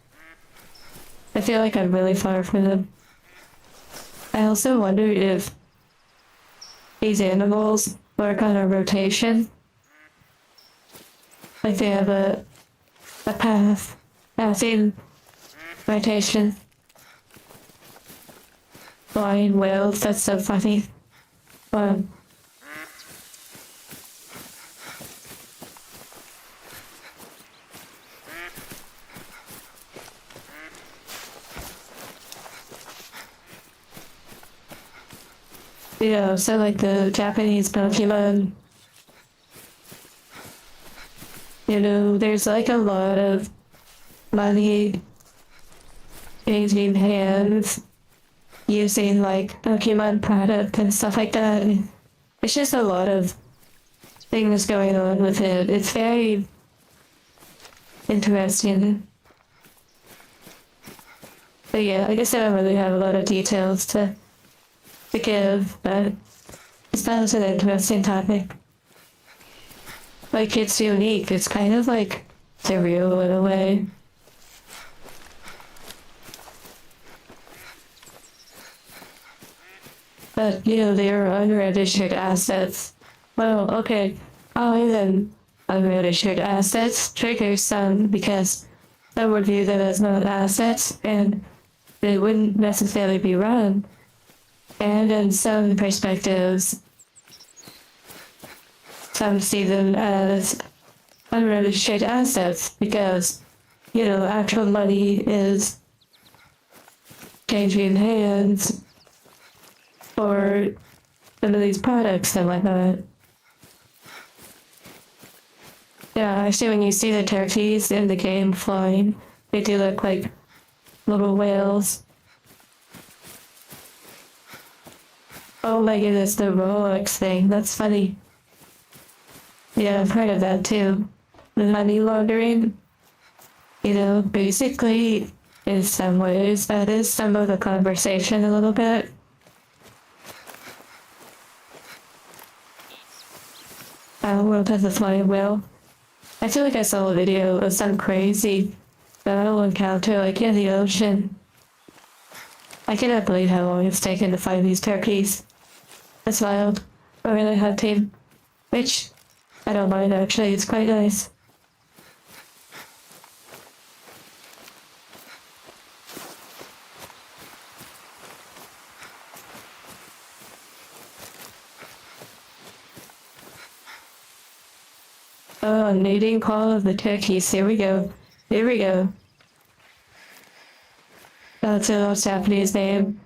I feel like I'm really far from them. I also wonder if these animals work on a rotation. Like they have a passing rotation. Flying whales, that's so funny. Um, So like the Japanese Pokemon, there's like a lot of money changing hands using like Pokemon product and stuff like that. It's just a lot of things going on with it. It's very interesting. But yeah, I guess I don't really have a lot of details to give, but it sounds an interesting topic. Like, it's unique. It's kind of like surreal in a way. But, they are unregistered assets. Well, okay. Oh, then unregistered assets trigger some because some would view them as not assets and they wouldn't necessarily be run. And in some perspectives, some see them as unregistered assets because, actual money is changing hands for some of these products and whatnot. Yeah, actually when you see the turkeys in the game flying, they do look like little whales. Oh my goodness, the Rolex thing, that's funny. Yeah, I've heard of that too. The money laundering, basically, in some ways, that is some of the conversation a little bit. Our world has a flying whale. I feel like I saw a video of some crazy battle encounter like in the ocean. I cannot believe how long it's taken to find these turkeys. That's wild. We're really hunting. Which, I don't mind actually, it's quite nice. Oh, mating call of the turkeys. Here we go. Here we go. That's a Japanese name.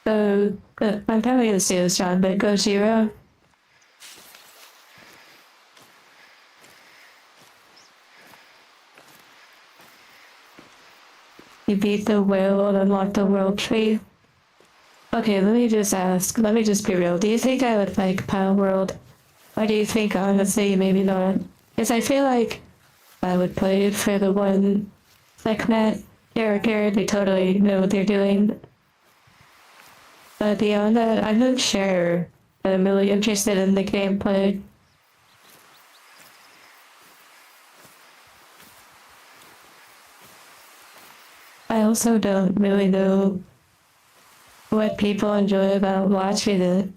So, I'm probably gonna say this wrong, but Gojira. You beat the whale and unlock the world tree. Okay, let me just ask. Let me just be real. Do you think I would like Power World? Or do you think honestly maybe not? Because I feel like I would play it for the one segment character. They totally know what they're doing. But beyond that, I'm not sure that I'm really interested in the gameplay. I also don't really know what people enjoy about watching it.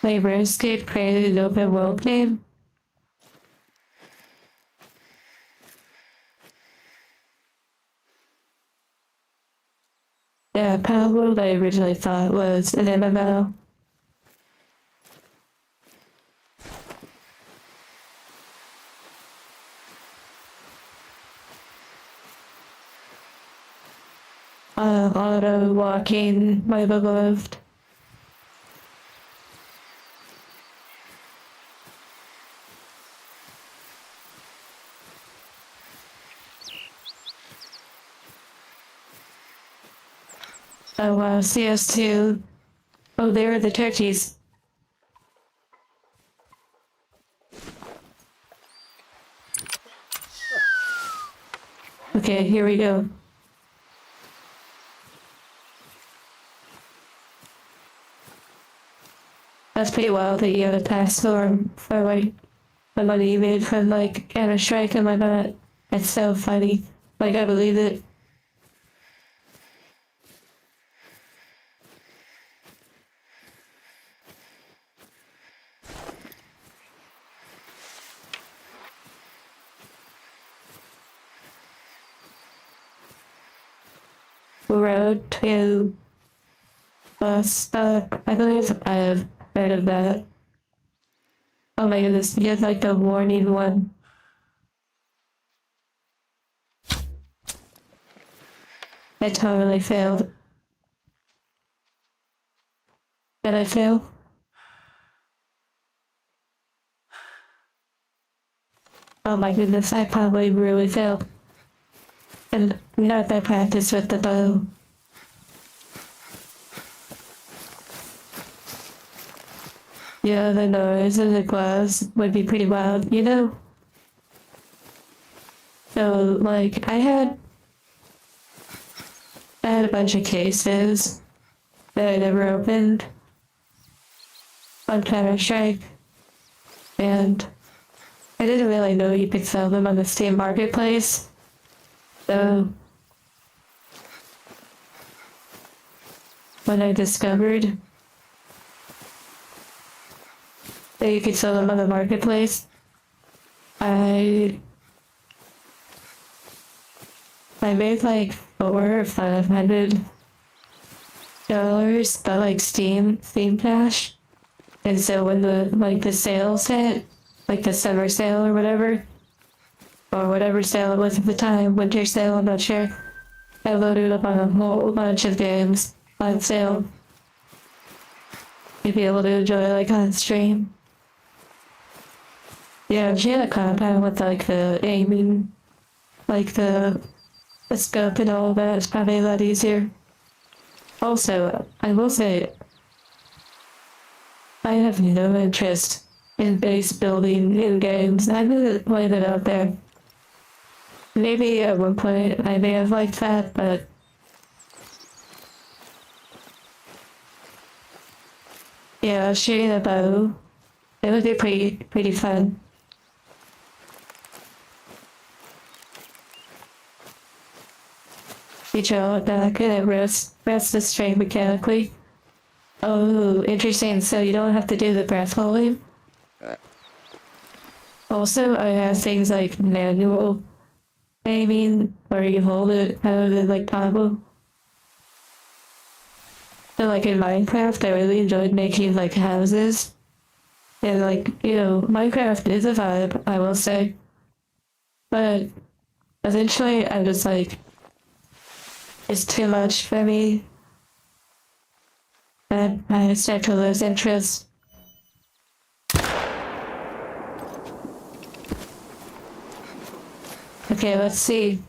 My RuneScape created an open world game. Yeah, Power World I originally thought was an MMO. Auto walking, my beloved. Oh wow, CS2. Oh, there are the turkeys. Okay, here we go. That's pretty wild that you have a task for like the money you made from like Counter-Strike and whatnot. It's so funny. Like I believe it. Road to bus stop. I believe I've heard of that. Oh my goodness, you had like the warning one. I totally failed. Did I fail? Oh my goodness, I probably really failed. And not that practice with the bow. Yeah, the noise of the glass would be pretty loud, you know? So, like, I had a bunch of cases that I never opened on Counter-Strike, and I didn't really know you could sell them on the Steam Marketplace. So, when I discovered that you could sell them on the marketplace, I I made like $400 or $500 by like Steam Cash. And so when the sales hit, like the summer sale or whatever sale it was at the time, winter sale, I'm not sure, I loaded up on a whole bunch of games on sale. You'd be able to enjoy like on stream. Yeah, she had a compound with like the aiming, like the scope and all that is probably a lot easier. Also, I will say, I have no interest in base building in games. I haven't played it out there. Maybe at one point I may have liked that, but yeah, shooting a bow, it would be pretty fun. You draw it back and it rests the string mechanically. Oh, interesting. So you don't have to do the breath holding. Also, I have things like manual aiming, where you hold it out of the like combo. So like in Minecraft, I really enjoyed making like houses. And like, Minecraft is a vibe, I will say. But eventually I was like, it's too much for me. And I start to lose interest. Okay, let's see.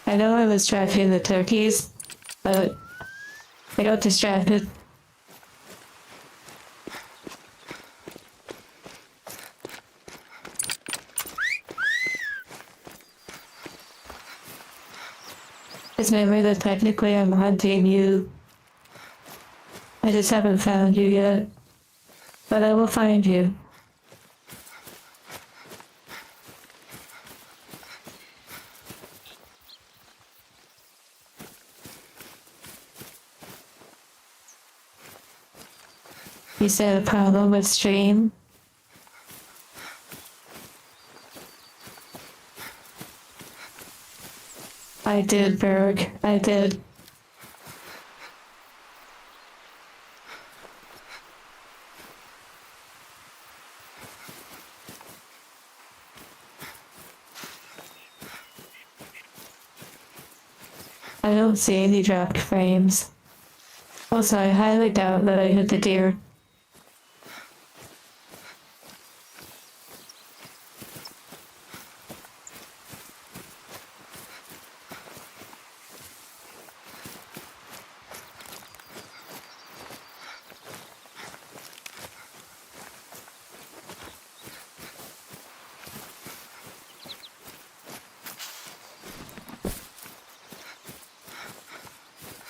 I know I was tracking the turkeys, but I got distracted. Just remember that technically I'm hunting you. I just haven't found you yet. But I will find you. You said a problem with stream? I did, Berg. I did. I don't see any dropped frames. Also, I highly doubt that I hit the deer.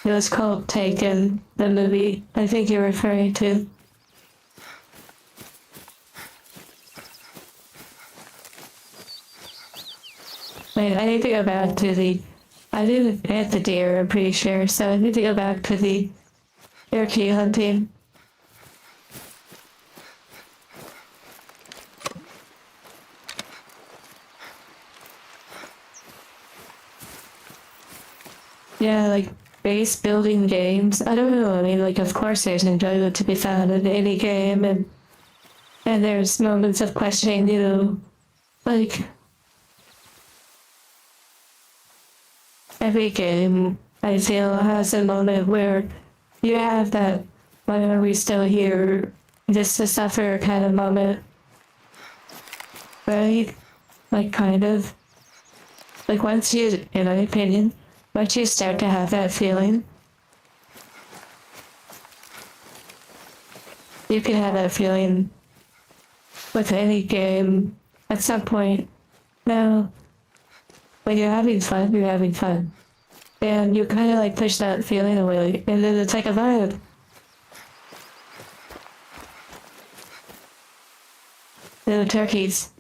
It was called Taken, the movie I think you're referring to. Wait, I need to go back to I didn't hit the deer, I'm pretty sure, so I need to go back to the turkey hunting. Yeah, like base building games. I don't know. I mean, like, of course, there's enjoyment to be found in any game, and And there's moments of questioning, like every game I feel has a moment where you have that why are we still here just to suffer kind of moment, right? Like kind of. Like once you, in my opinion, once you start to have that feeling, you can have that feeling with any game at some point. Now, when you're having fun, you're having fun. And you kind of like push that feeling away, and then it's like a vibe. Little turkeys.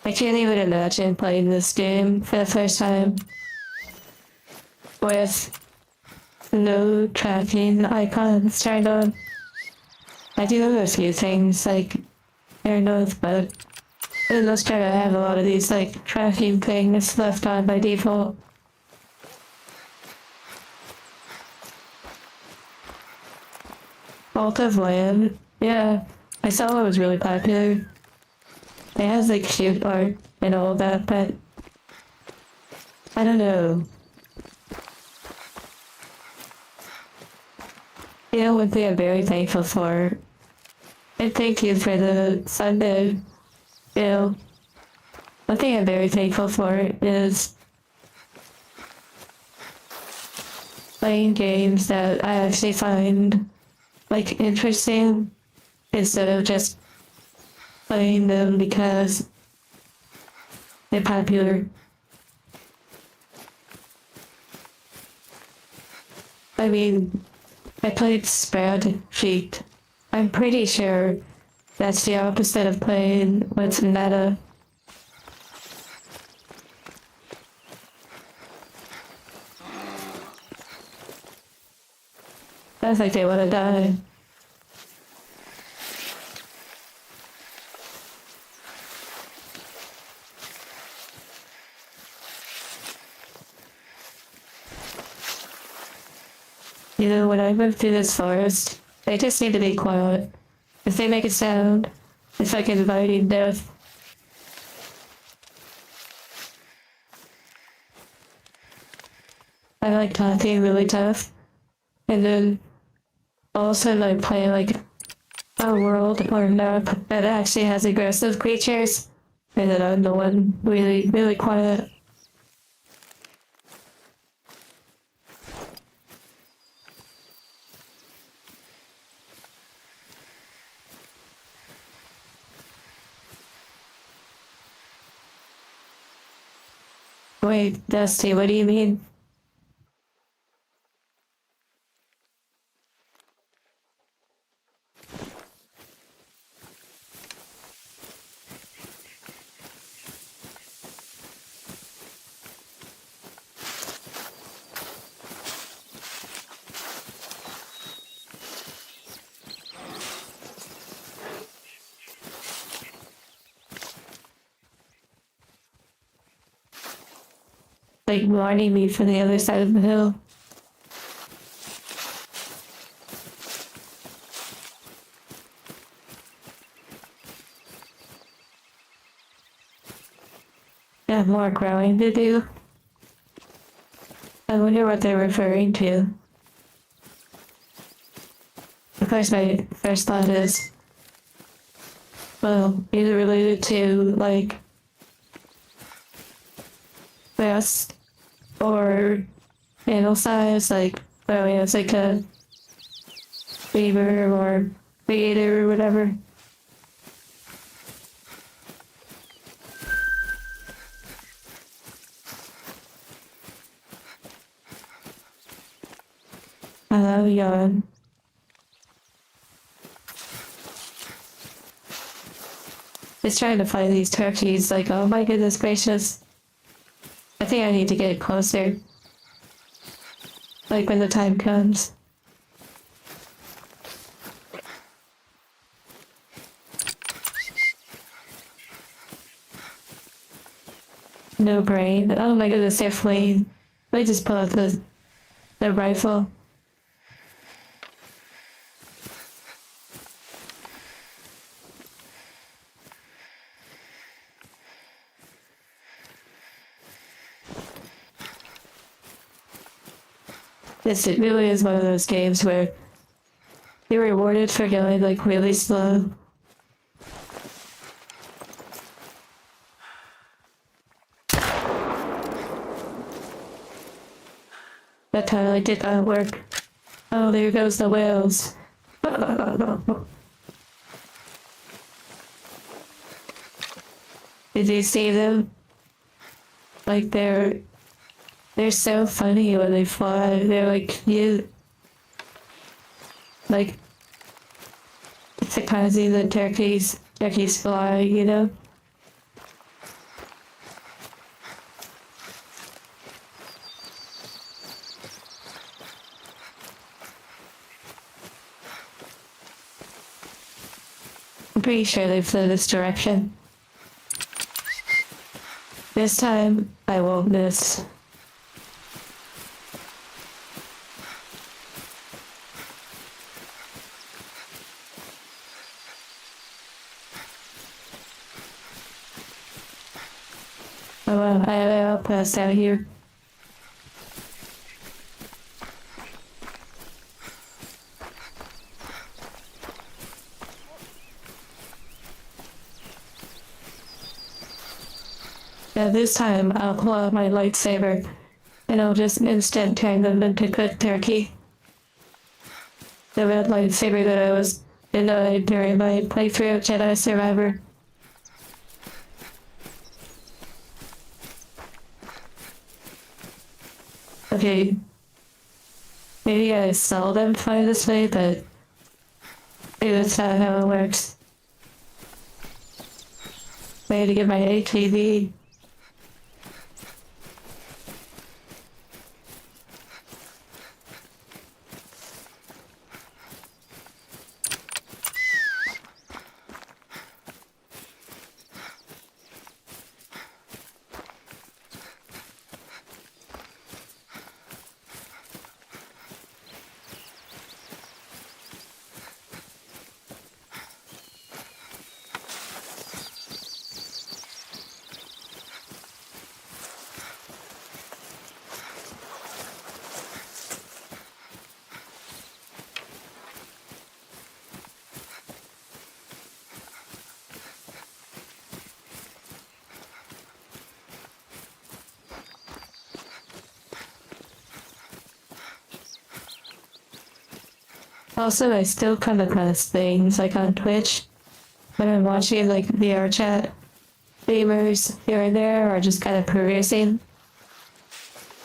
I can't even imagine playing this game for the first time with no tracking icons turned on. I do have a few things like air notes, but for the most part I have a lot of these like tracking things left on by default. Vault of Land, yeah, I saw it was really popular. It has like cute art and all that, but I don't know. You know, one thing I'm very thankful for, and thank you for the Sunday, you know, one thing I'm very thankful for is playing games that I actually find like interesting instead of just playing them because they're popular. I mean, I played Spreadsheet. I'm pretty sure that's the opposite of playing what's meta. That's like they wanna die. You know, when I move through this forest, they just need to be quiet. If they make a sound, it's like inviting death. I like talking really tough, and then all of a sudden I play like a world or a map that actually has aggressive creatures, and then I'm the one really, really quiet. Wait, Dusty, what do you mean? Like warning me from the other side of the hill. I have more growing to do. I wonder what they're referring to. Of course, my first thought is, well, either related to like breast or animal size, like well, it's like a beaver or gator or whatever. I love yawn. Just trying to find these turkeys, like, oh my goodness gracious. I think I need to get closer. Like when the time comes. No brain. Oh my goodness, they're fleeing. Let me just pull out the rifle. This it really is one of those games where you're rewarded for going like really slow. That totally did not work. Oh, there goes the whales. Did you see them? Like they're so funny when they fly. They're like cute. Like it's the kind of thing that turkeys fly, you know? I'm pretty sure they flew this direction. This time, I won't miss. Oh wow, I have an outpost out here. Yeah, this time I'll pull out my lightsaber and I'll just instant turn them into cooked turkey. The red lightsaber that I was denied during my playthrough of Jedi Survivor. Okay, maybe I seldom fly this way, but maybe that's not how it works. I had to get my ATV. Also, I still come across things like on Twitch when I'm watching like VR chat streamers here and there or just kind of perusing.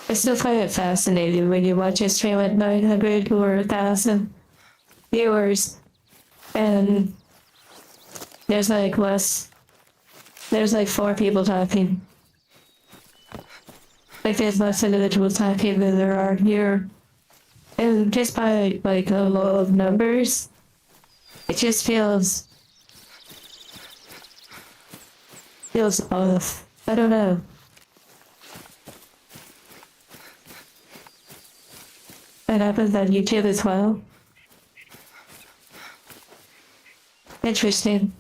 I still find it fascinating when you watch a stream at 900 or 1,000 viewers and there's like there's like 4 people talking. Like there's less individuals talking than there are here. And just by like the law of numbers, it just feels off. I don't know. That happens on YouTube as well. Interesting.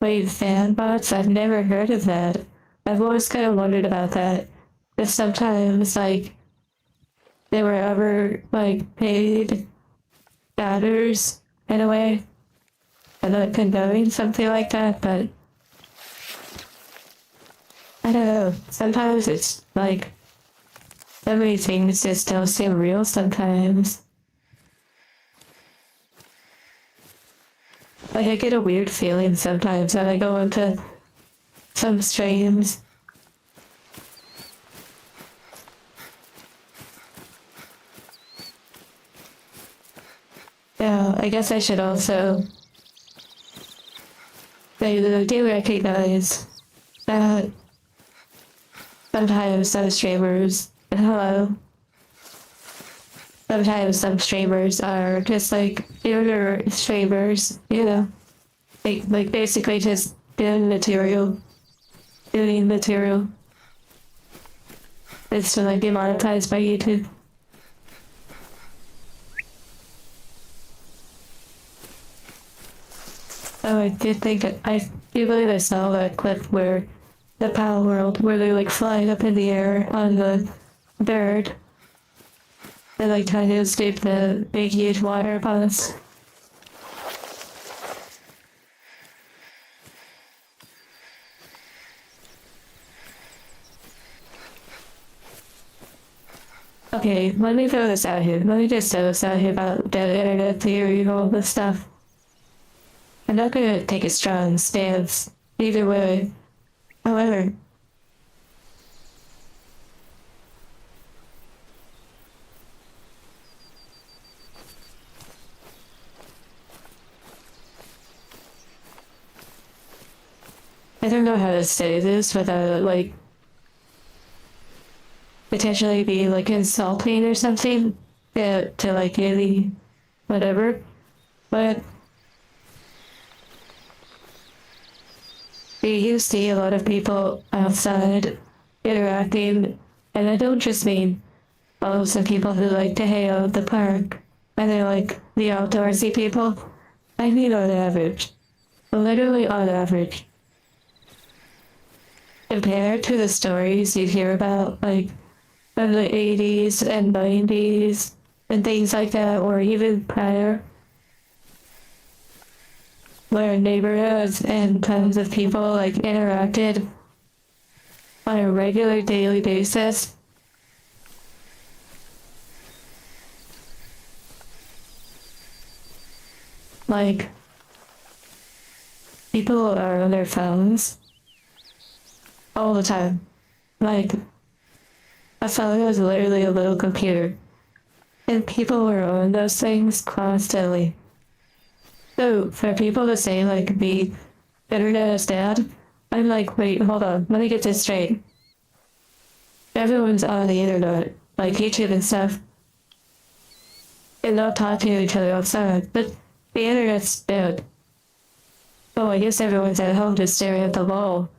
Wait, fan bots? I've never heard of that. I've always kind of wondered about that. Because sometimes, like, they were ever, like, paid batters in a way. I'm not condoning something like that, but I don't know. Sometimes it's, like, so many things just don't seem real sometimes. Like, I get a weird feeling sometimes when I go into some streams. Yeah, I guess I should also say that I do recognize that sometimes some streamers, hello, sometimes some streamers are just like younger streamers, you know, like basically just doing material. It's to like be monetized by YouTube. Oh, I did think I do believe I saw that clip where the Pal World where they're like flying up in the air on the bird. They like trying to escape the big huge water bus. Okay, let me throw this out here. Let me just throw this out here about the internet theory and all this stuff. I'm not gonna take a strong stance either way. However, I don't know how to say this without like potentially be like insulting or something to like really whatever. But you see a lot of people outside interacting, and I don't just mean some people who like to hang out at the park and they're like the outdoorsy people. I mean on average, literally on average. Compared to the stories you hear about like in the 80s and 90s and things like that, or even prior, where neighborhoods and tons of people like interacted on a regular daily basis. Like, people are on their phones all the time. Like, a phone is literally a little computer. And people are on those things constantly. So, for people to say, like, the internet is dead, I'm like, wait, hold on, let me get this straight. Everyone's on the internet, like YouTube and stuff, and not talking to each other outside, but the internet's dead. Oh, I guess everyone's at home just staring at the wall.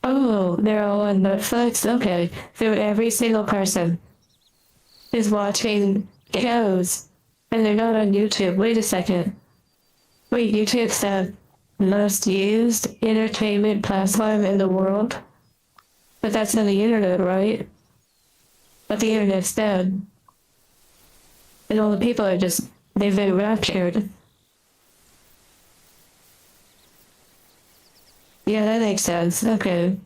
Oh, they're all on Netflix? Okay. So every single person is watching shows, and they're not on YouTube. Wait a second. Wait, YouTube's the most used entertainment platform in the world? But that's on the internet, right? But the internet's dead. And all the people are just, they've been raptured. Yeah, that makes sense. Okay.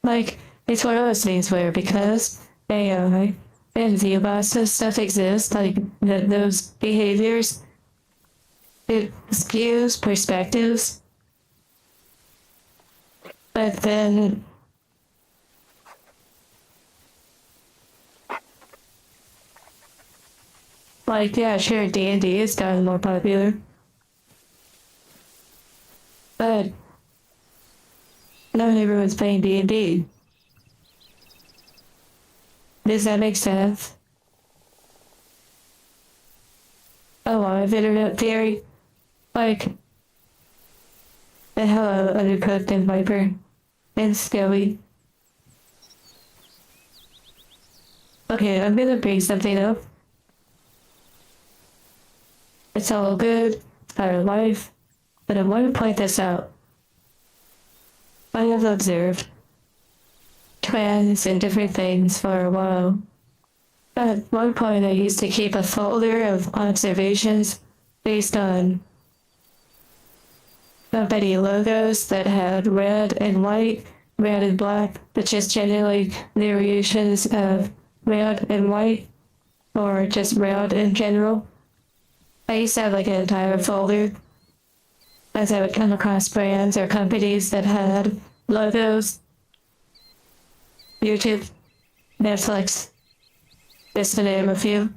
Like, it's one of those things where because AI and VBOS and stuff exist, like, those behaviors, it skews perspectives. But then, like, yeah, sure, D&D has gotten more popular. But not everyone's playing D&D. Does that make sense? A lot of internet theory. Like, the hello, Undercooked and Viper. And Skelly. Okay, I'm gonna bring something up. It's all good. It's part of life. But I want to point this out. I have observed trends and different things for a while. At one point, I used to keep a folder of observations based on company logos that had red and white, red and black, but just generally variations of red and white, or just red in general. I used to have like an entire folder as I would come across brands or companies that had logos, YouTube, Netflix, just to name a few,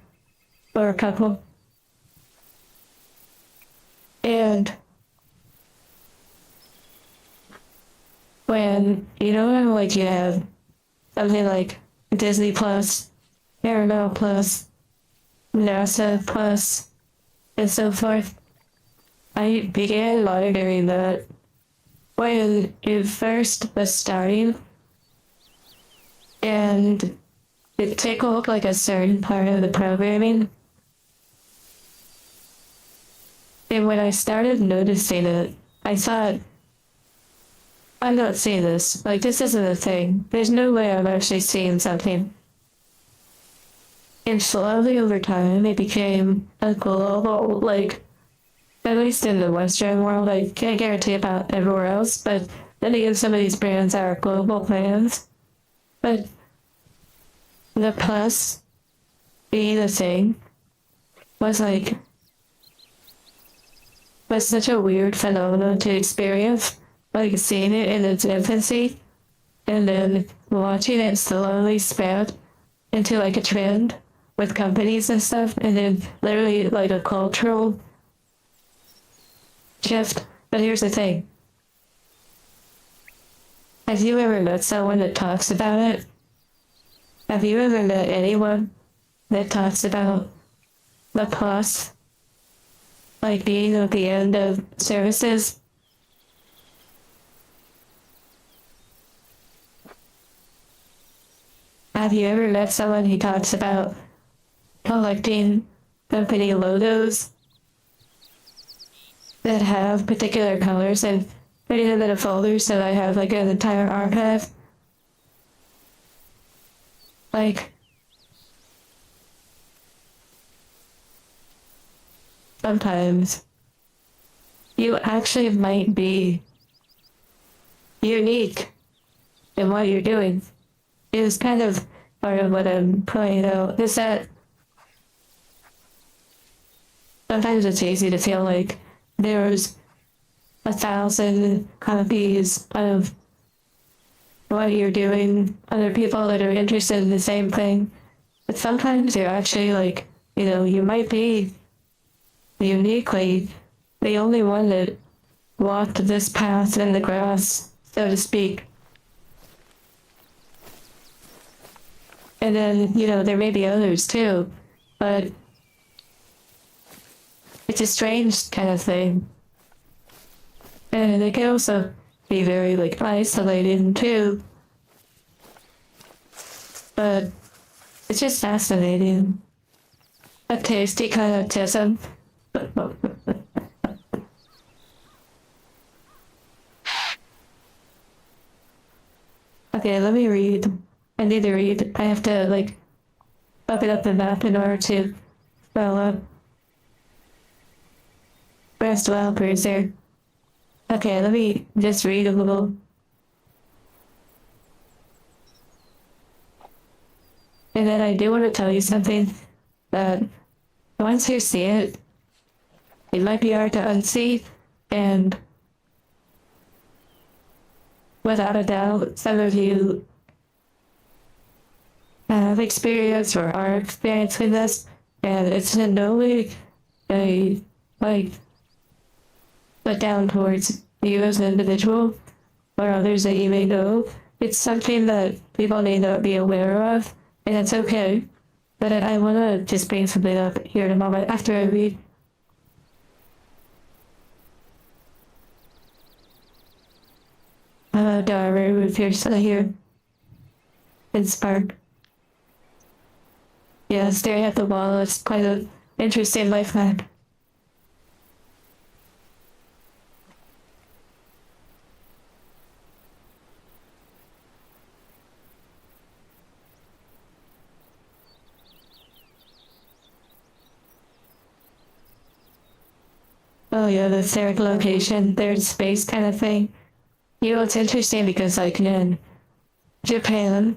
or a couple. And when, like you have something like Disney Plus, Paramount Plus, NASA Plus, and so forth, I began monitoring that when it first was starting, and it tickled like a certain part of the programming. And when I started noticing it, I thought, I'm not seeing this. Like, this isn't a thing. There's no way I'm actually seeing something. And slowly over time, it became a global, like, at least in the Western world, I can't guarantee about everywhere else, but then again, some of these brands are global brands. But the plus being a thing was such a weird phenomenon to experience, like seeing it in its infancy and then watching it slowly spread into like a trend with companies and stuff, and then literally like a cultural shift. But here's the thing. Have you ever met someone that talks about it? Have you ever met anyone that talks about the plus, like being at the end of services? Have you ever met someone who talks about collecting company logos that have particular colors and putting them in a folder so I have like an entire archive? Like, sometimes you actually might be unique in what you're doing. Is kind of part of what I'm pointing out, is that sometimes it's easy to feel like there's 1,000 copies of what you're doing, other people that are interested in the same thing. But sometimes you're actually like, you might be uniquely the only one that walked this path in the grass, so to speak. And then, there may be others too, but it's a strange kind of thing. And it can also be very like isolating too. But it's just fascinating. A tasty kind of tism. Okay, let me read. I need to read. I have to like open up the map in order to spell up. Best developers there. Okay, let me just read a little. And then I do want to tell you something that once you see it, it might be hard to unsee, and without a doubt, some of you have experience or are experiencing this, and it's in no way a put down towards you as an individual or others that you may know. It's something that people may not be aware of, and it's okay. But I want to just bring something up here in a moment after I read. Diary with your son here. And Spark. Yeah, staring at the wall is quite an interesting life hack. Oh yeah, the third location, third space kind of thing. It's interesting because like in Japan,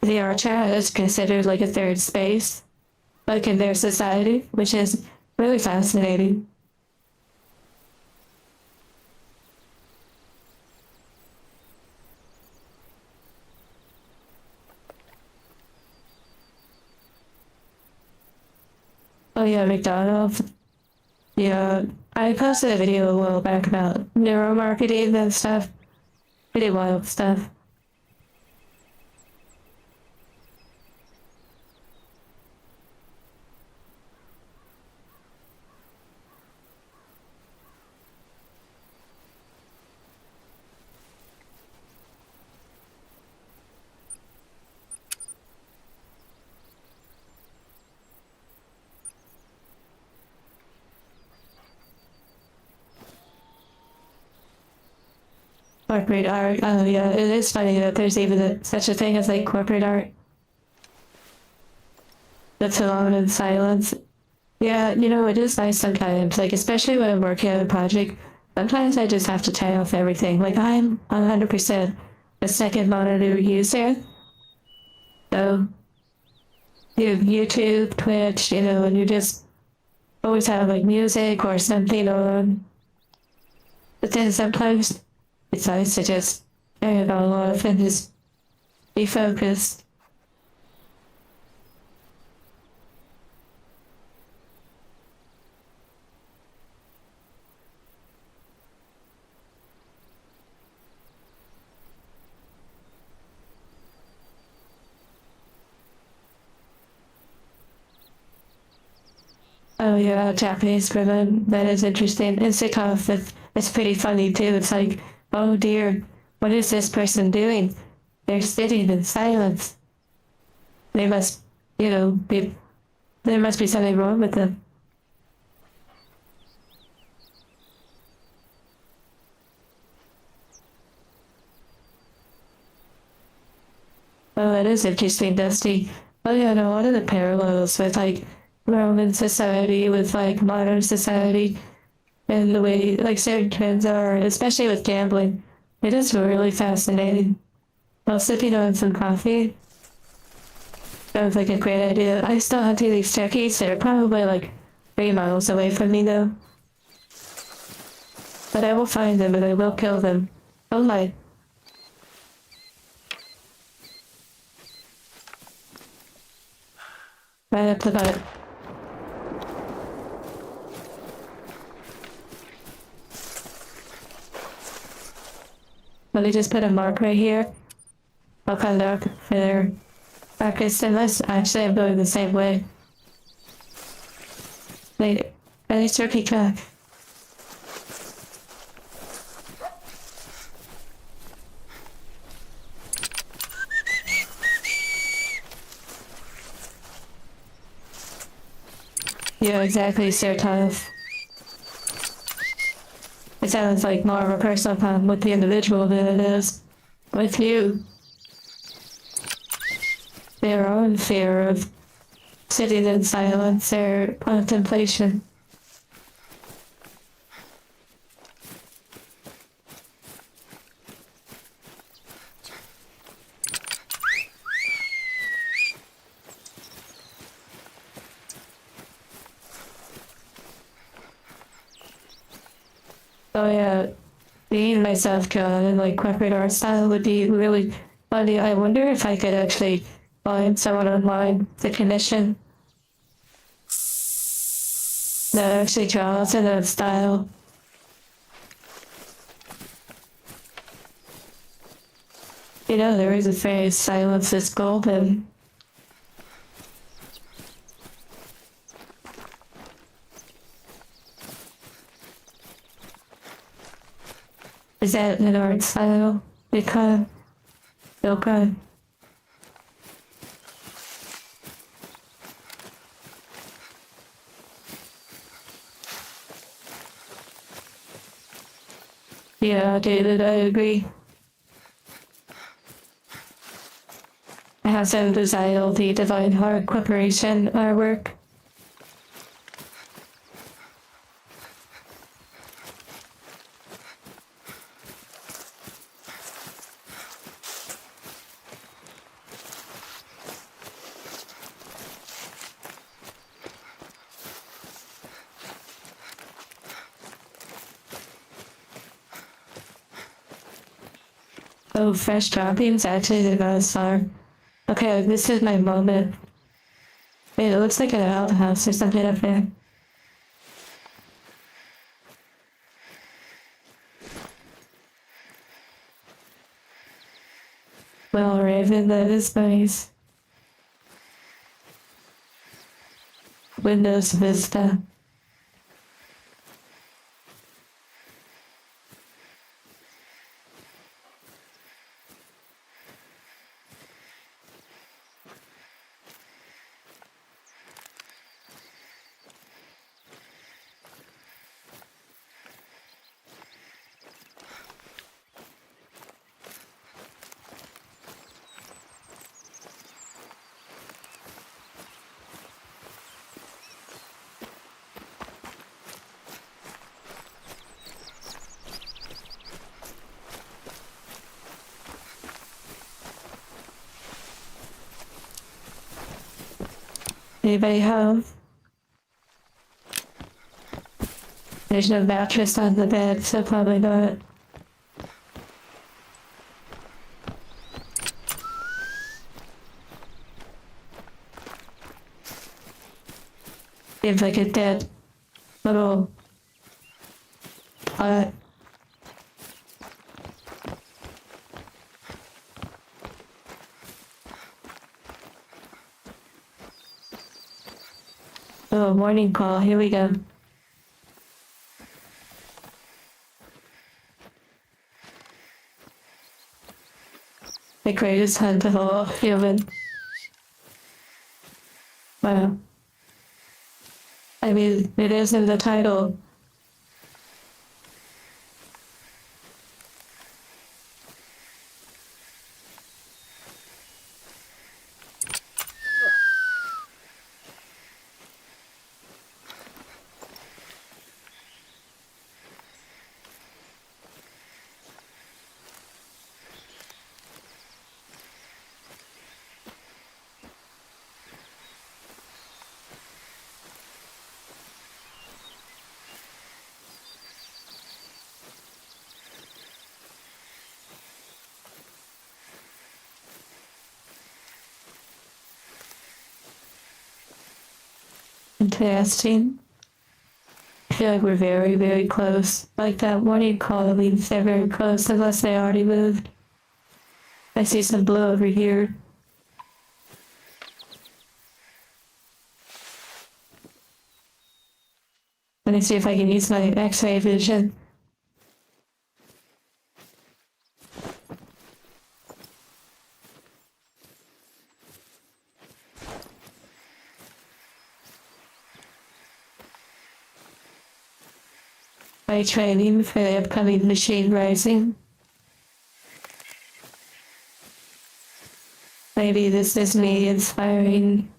the archer is considered like a third space, like in their society, which is really fascinating. Oh yeah, McDonald's. Yeah, I posted a video a while back about neuromarketing and stuff. Pretty wild stuff. Corporate art. Oh yeah, it is funny that there's even such a thing as like corporate art. That's alone in silence. Yeah, it is nice sometimes. Like especially when I'm working on a project, sometimes I just have to turn off everything. Like I'm 100% a second monitor user. So you have YouTube, Twitch, and you just always have like music or something on. But then sometimes it's nice to just turn it all off and just be focused. Oh yeah, Japanese women. That is interesting. In sitcoms, it's pretty funny too. It's like, oh dear, what is this person doing? They're sitting in silence. They must, be. There must be something wrong with them. Oh, it is interesting, Dusty. Oh yeah, no, what are the parallels with like Roman society with like modern society and the way like certain trends are, especially with gambling. It is really fascinating. While sipping on some coffee, sounds like a great idea. I still hunting these turkeys. They're probably like 3 miles away from me though. But I will find them and I will kill them. Oh my. Right up the butt. Let me just put a mark right here. I'll come back for their practice unless actually I'm going the same way. Later. Any turkey track. Yeah, exactly, Sir Thomas. It sounds like more of a personal problem with the individual than it is with you. Their own fear of sitting in silence or contemplation. Oh yeah, being myself drawn in like corporate art style would be really funny. I wonder if I could actually find someone online to commission that actually draws in that style. There is a phrase, silence is golden. Is that an art style? Because, okay. Yeah, David, I agree. I have some desire the Divine Heart Corporation artwork. Oh, fresh droppings? Actually, they're not as far. Okay, this is my moment. Wait, it looks like an outhouse or something up there. Well, Raven, that is nice. Windows Vista. Anybody home? There's no mattress on the bed, so probably not. Seems like a dead little pot. Oh, morning call. Here we go. The greatest hunt of all human. Wow. I mean, it is in the title. Interesting. I feel like we're very, very close. Like that morning call means they're very close unless they already moved. I see some blue over here. Let me see if I can use my X-ray vision. My training for the upcoming machine rising. Maybe this is me inspiring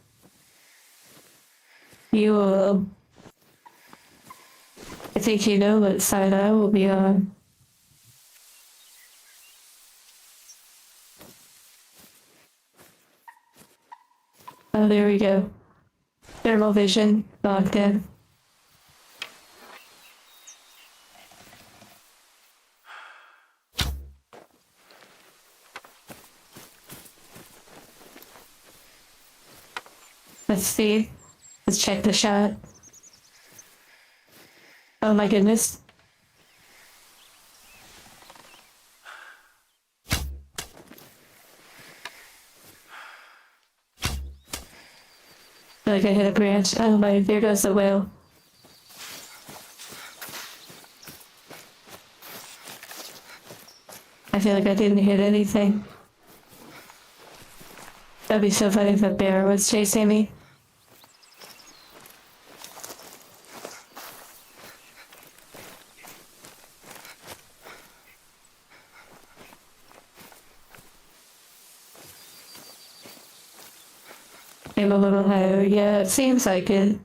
you all. I think you know what side I will be on. Oh, there we go. Thermal vision locked in. Let's see. Let's check the shot. Oh my goodness. Like I hit a branch. Oh my, there goes the whale. I feel like I didn't hit anything. That'd be so funny if a bear was chasing me. I'm a little higher. Yeah, it seems like it.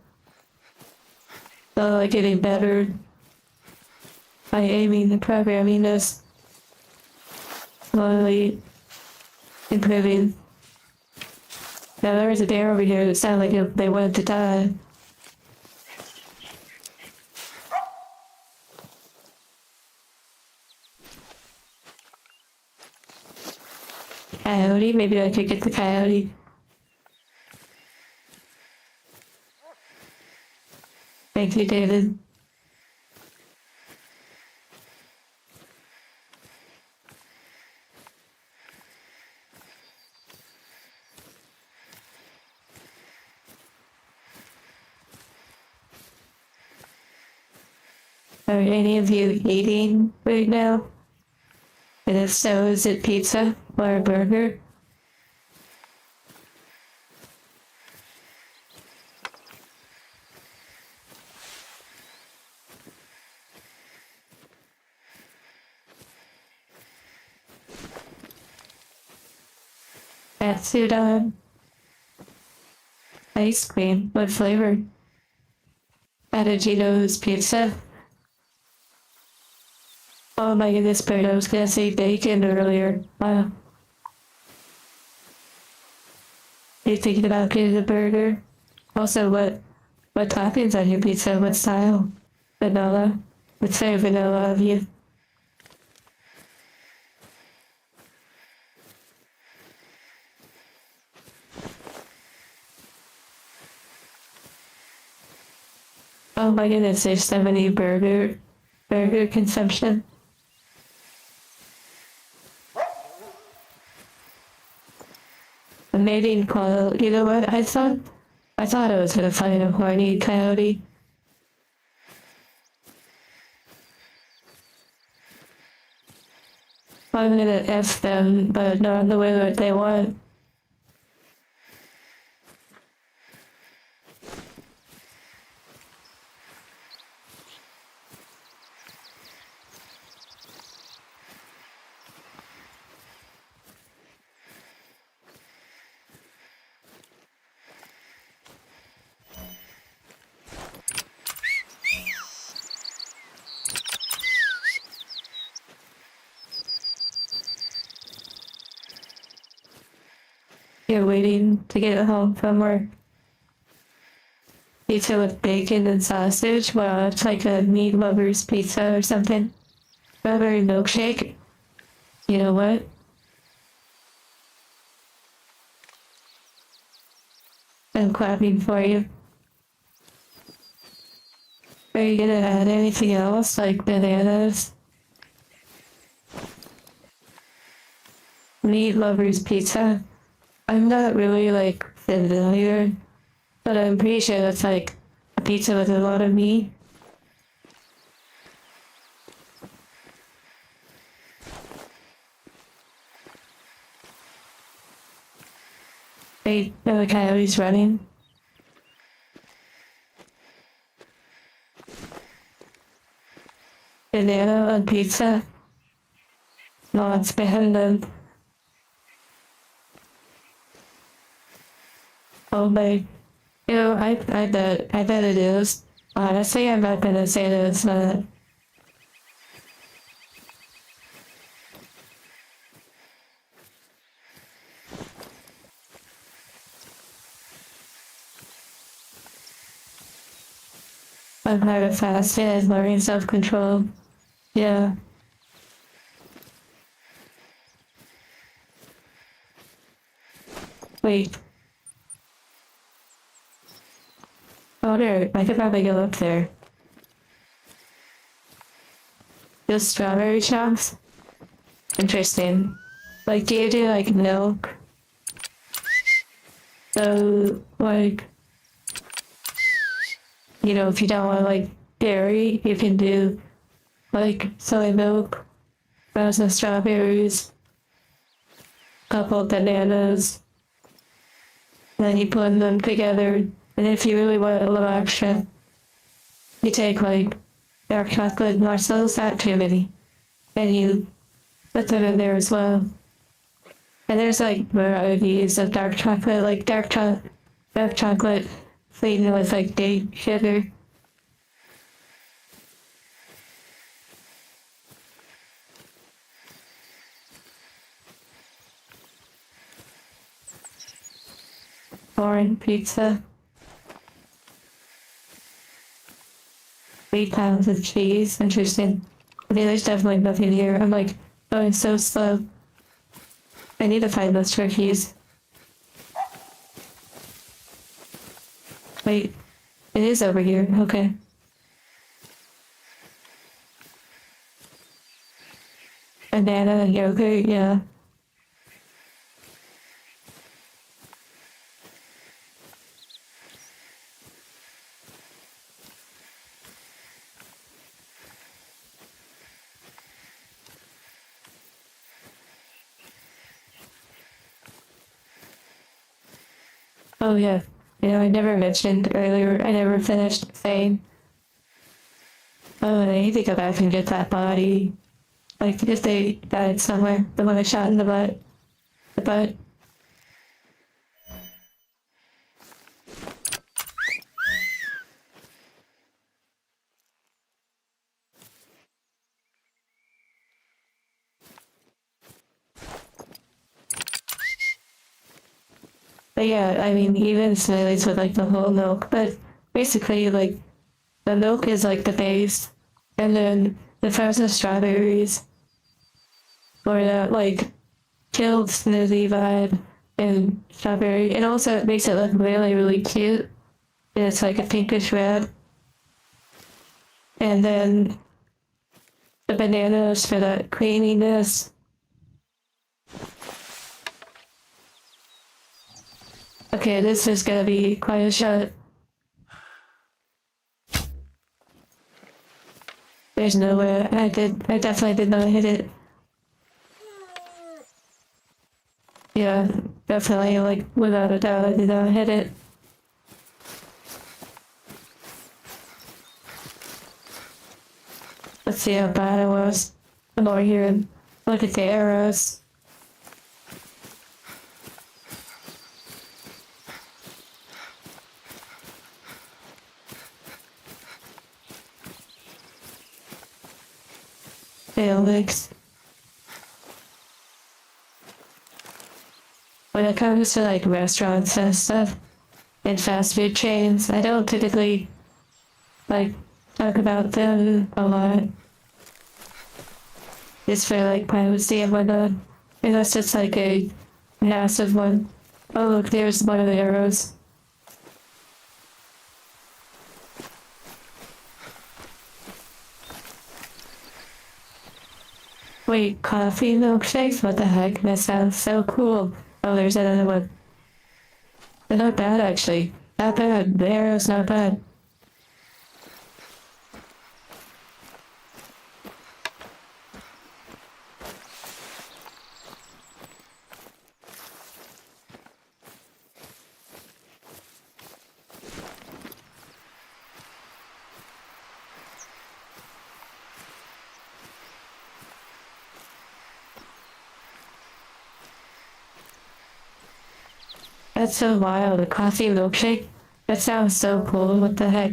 Like getting better by aiming the programming is slowly improving. Now there was a bear over here that sounded like they wanted to die. coyote. Maybe I could get the coyote. Thank you, David. Are any of you eating right now? And if so, is it pizza or a burger? Katsudon. Ice cream. What flavor? Fettuccino's pizza. Oh my goodness, Bird, I was gonna say bacon earlier. Wow. You're thinking about getting a burger? Also, what toppings on your pizza? What style? Vanilla? What's very vanilla of you? Oh my goodness, there's so many burger consumption. Amazing call. You know what? I thought I was gonna find a horny coyote. I'm gonna F them, but not the way that they want. You're waiting to get home from work. Pizza with bacon and sausage? Well, it's like a meat lover's pizza or something. Strawberry milkshake? You know what? I'm clapping for you. Are you gonna add anything else, like bananas? Meat lover's pizza? I'm not really like familiar, but I'm pretty sure that's like a pizza with a lot of meat. Wait, no, the coyote's running. Banana on pizza? No, it's behind them. Oh my, I bet it is. Honestly, I'm not gonna say that it's not. I'm kind of fast and learning self-control. Yeah. Wait. Oh, there. I could probably go up there. Those strawberry shops? Interesting. Like, do you do like milk? So, like, you know, if you don't want like dairy, you can do like soy milk, frozen strawberries, couple bananas, then you blend them together. And if you really want a little extra, you take like dark chocolate morsels, not too many, and you put them in there as well. And there's like varieties of dark chocolate, like dark chocolate sweetened with like date sugar. Foreign pizza. 3 pounds of cheese. Interesting. Okay, there's definitely nothing here. I'm like going so slow. I need to find those turkeys. Wait, it is over here. Okay. Banana and yogurt, yeah. Oh yeah. I never mentioned earlier, I never finished saying, oh, I need to go back and get that body. Like, if they died somewhere, the one I shot in the butt. The butt. But yeah, I mean, even smoothies with like the whole milk, but basically, like, the milk is like the base, and then the frozen strawberries, or that like chilled smoothie vibe, and strawberry. And also, it makes it look really, really cute. And it's like a pinkish red. And then the bananas for that creaminess. Okay, this is gonna be quite a shot. There's nowhere. I definitely did not hit it. Yeah, definitely, like, without a doubt, I did not hit it. Let's see how bad it was. I'm over here and look at the arrows. Fail licks. When it comes to like restaurants and stuff, and fast food chains, I don't typically like talk about them a lot. Just for like privacy and whatnot. Unless it's like a massive one. Oh look, there's one of the arrows. Wait, coffee milkshakes? What the heck? That sounds so cool. Oh, there's another one. They're not bad actually. Not bad. The arrow's not bad. That's so wild. A coffee milkshake? That sounds so cool. What the heck?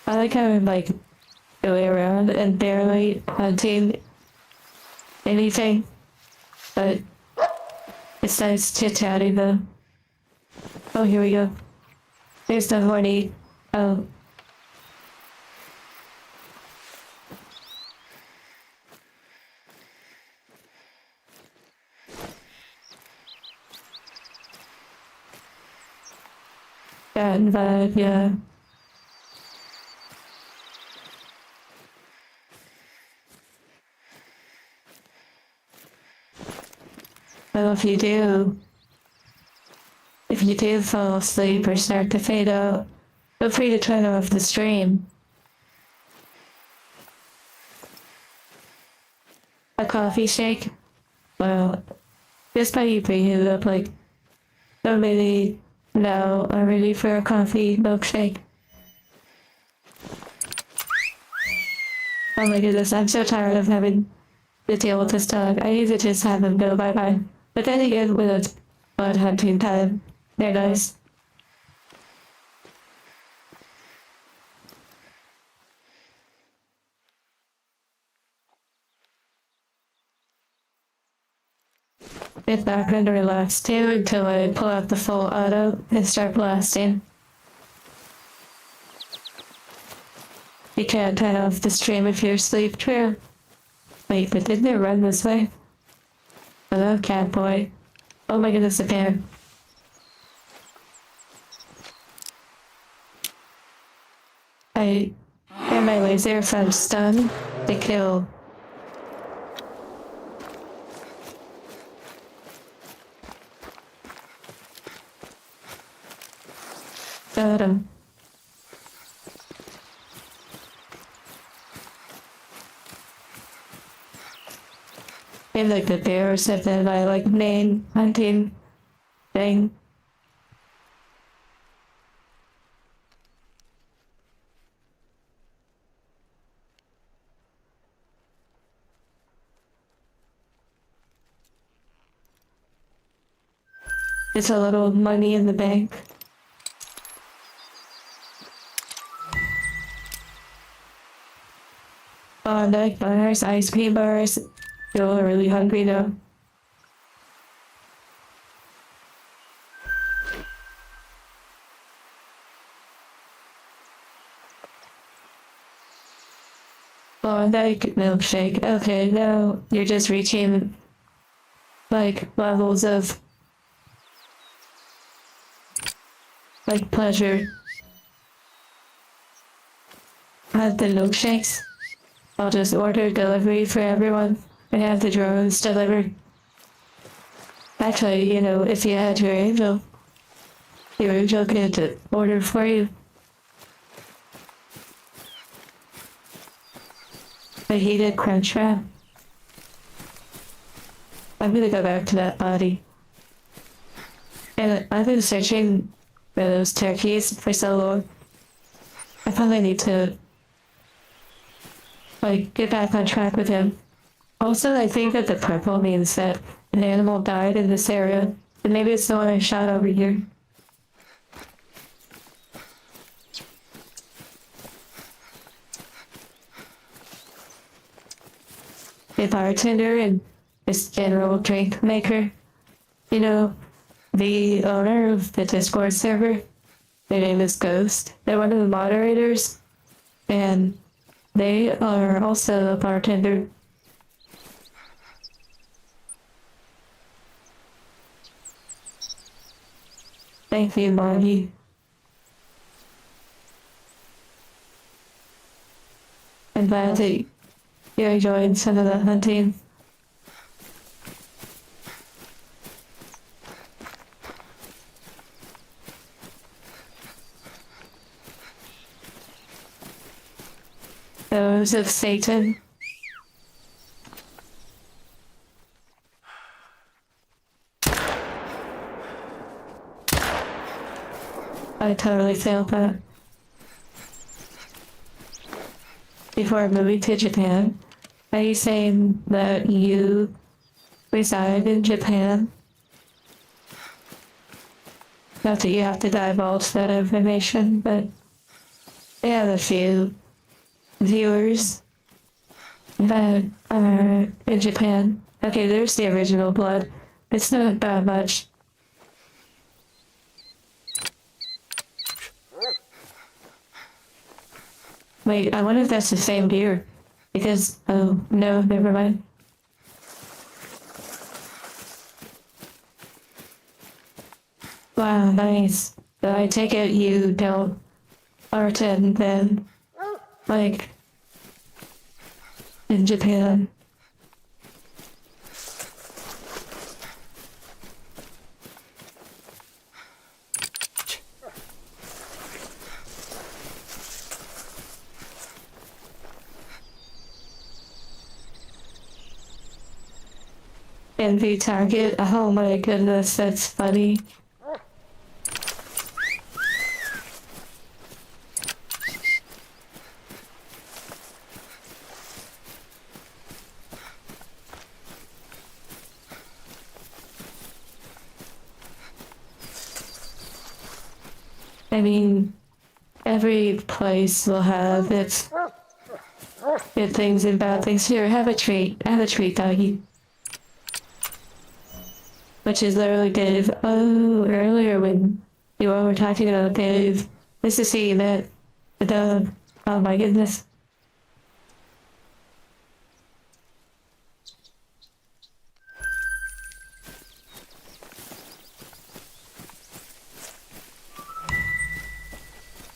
I like how I'm like going around and barely hunting anything, but it's nice chit-chatting though. Oh, here we go. There's the horny. Oh. That vibe, yeah. Well, if you do fall asleep or start to fade out, feel free to turn off the stream. A coffee shake? Well, this might bring it up like so many now are ready for a coffee milkshake. Oh my goodness, I'm so tired of having to deal with this dog. I need to just have him go bye-bye. But then again, when it's blood hunting time, they're nice. It's not going to relax too until I pull out the full auto and start blasting. You can't cut off the stream if you're asleep, true. Wait, but didn't it run this way? Hello, cat boy. Oh my goodness, a bear. I got my laser from stun to kill. Got him. Maybe like the bear or something, I like main hunting thing. It's a little money in the bank. Klondike bars, ice cream bars. Feel really hungry now. Klondike milkshake. Okay, now you're just reaching like levels of like pleasure. Have the milkshakes. I'll just order delivery for everyone and have the drones delivered. Actually, you know, if you had your angel could order for you. But he did crunch wrap. I'm gonna go back to that body. And I've been searching for those turkeys for so long. I probably need to like get back on track with him. Also, I think that the purple means that an animal died in this area, and maybe it's the one I shot over here. A bartender and this general drink maker. You know, the owner of the Discord server, their name is Ghost. They're one of the moderators, and they are also a bartender. Thank you, Marty. I'm glad that you enjoyed some of the hunting. Those of Satan. I totally failed that. Before moving to Japan, are you saying that you reside in Japan? Not that you have to divulge that information, but I have a few viewers that are in Japan. Okay, there's the original blood. It's not that much. Wait, I wonder if that's the same deer. Because, oh, no, never mind. Wow, nice. So I take it you don't bartend then, like, in Japan. Envy target. Oh my goodness, that's funny. I mean, every place will have its good things and bad things. Here, have a treat. Have a treat, doggy. Which is literally Dave. Oh, earlier when you all were talking about Dave, this is who you met. The dog. Oh my goodness.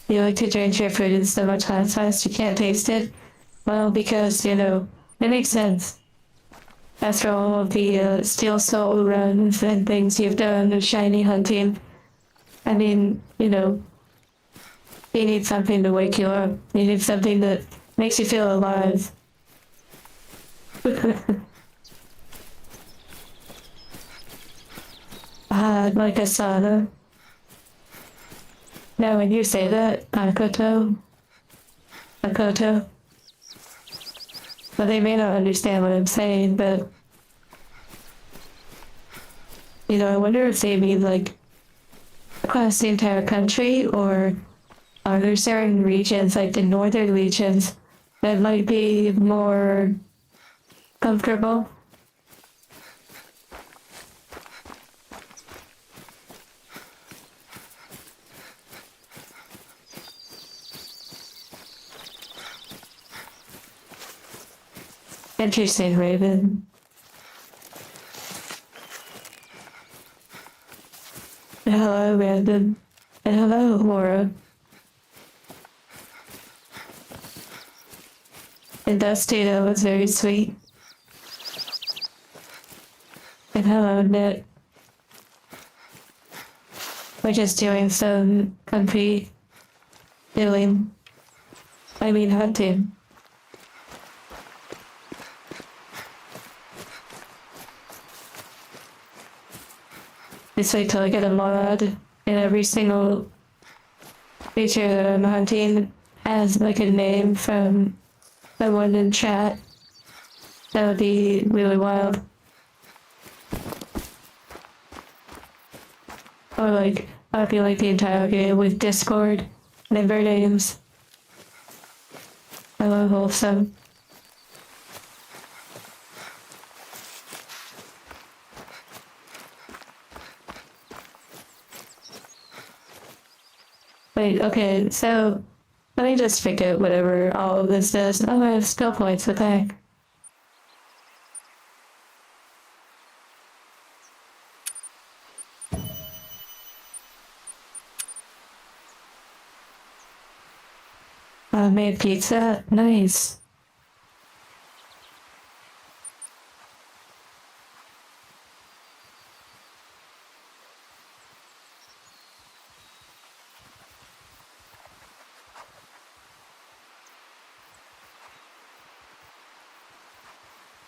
You like to drink your food in so much hot sauce you can't taste it? Well, because, it makes sense. After all of the steel soul runs and things you've done with shiny hunting, I mean, you need something to wake you up. You need something that makes you feel alive. Like a sauna. Now, when you say that, Makoto, but they may not understand what I'm saying, but, I wonder if they mean like across the entire country, or are there certain regions, like the northern regions, that might be more comfortable? Interesting, Raven. Hello, Brandon. And hello, Laura. And Dusty, that was very sweet. And hello, Nick. We're just doing some comfy hunting. Just wait till I get a mod, and every single creature that I'm hunting has like a name from someone in chat. That would be really wild. Or like, I feel like the entire game with Discord and their names. I love wholesome. Wait, okay, so let me just forget whatever all of this does. Oh, I have skill points, what the heck? I made pizza, nice.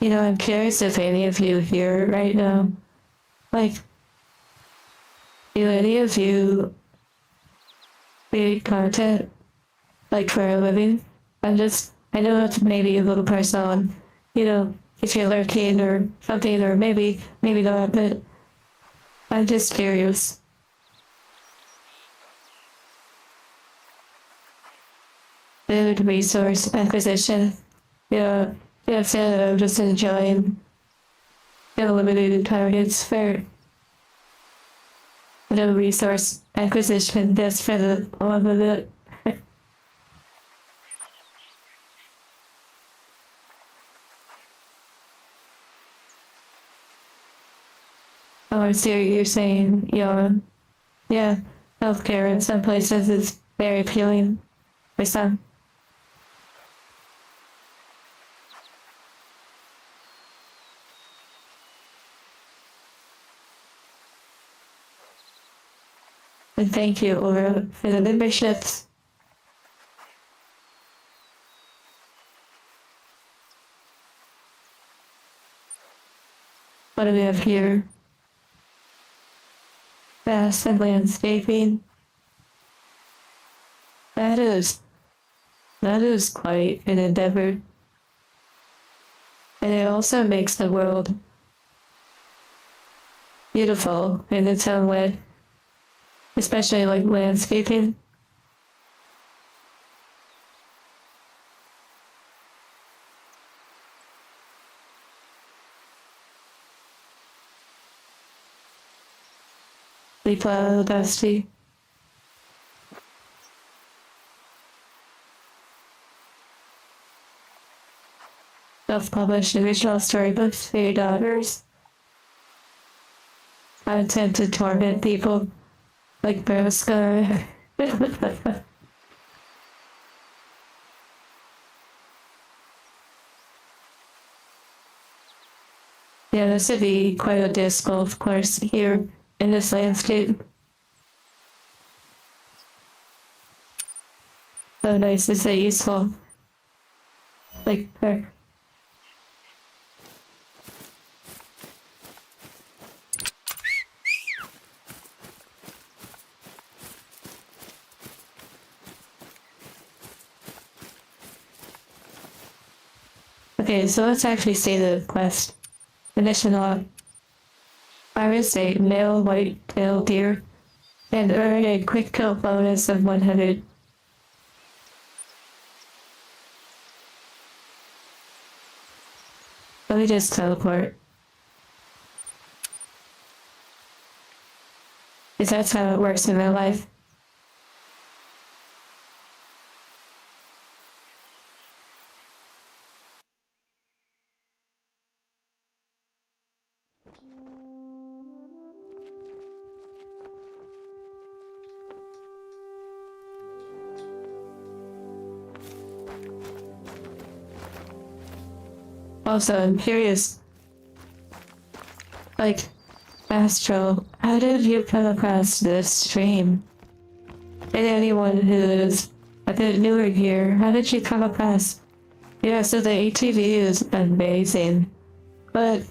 I'm curious if any of you here right now, like, do any of you create content, like, for a living? I know it's maybe a little personal, and, if you're lurking or something, or maybe not, but I'm just curious. Food resource acquisition. So I'm just enjoying eliminated targets for no resource acquisition just for the love of it. Oh, I see what you're saying, yeah, healthcare in some places is very appealing for some. And thank you, Laura, for the memberships. What do we have here? Vast and landscaping. That is quite an endeavor. And it also makes the world beautiful in its own way, especially like landscaping. We plow Dusty. self-published original storybooks for your daughters. I intend to torment people like Bosco. Yeah, this would be quite a disc golf course here in this landscape. So nice, is it useful? Like, okay, so let's actually say the quest. Mission log. Iris a male white-tailed deer and earn a quick kill bonus of 100. Let me just teleport. Is that how it works in real life? Also, I'm curious. Like, Astro, how did you come across this stream? And anyone who is a bit newer here, how did you come across? Yeah, so the ATV is amazing, but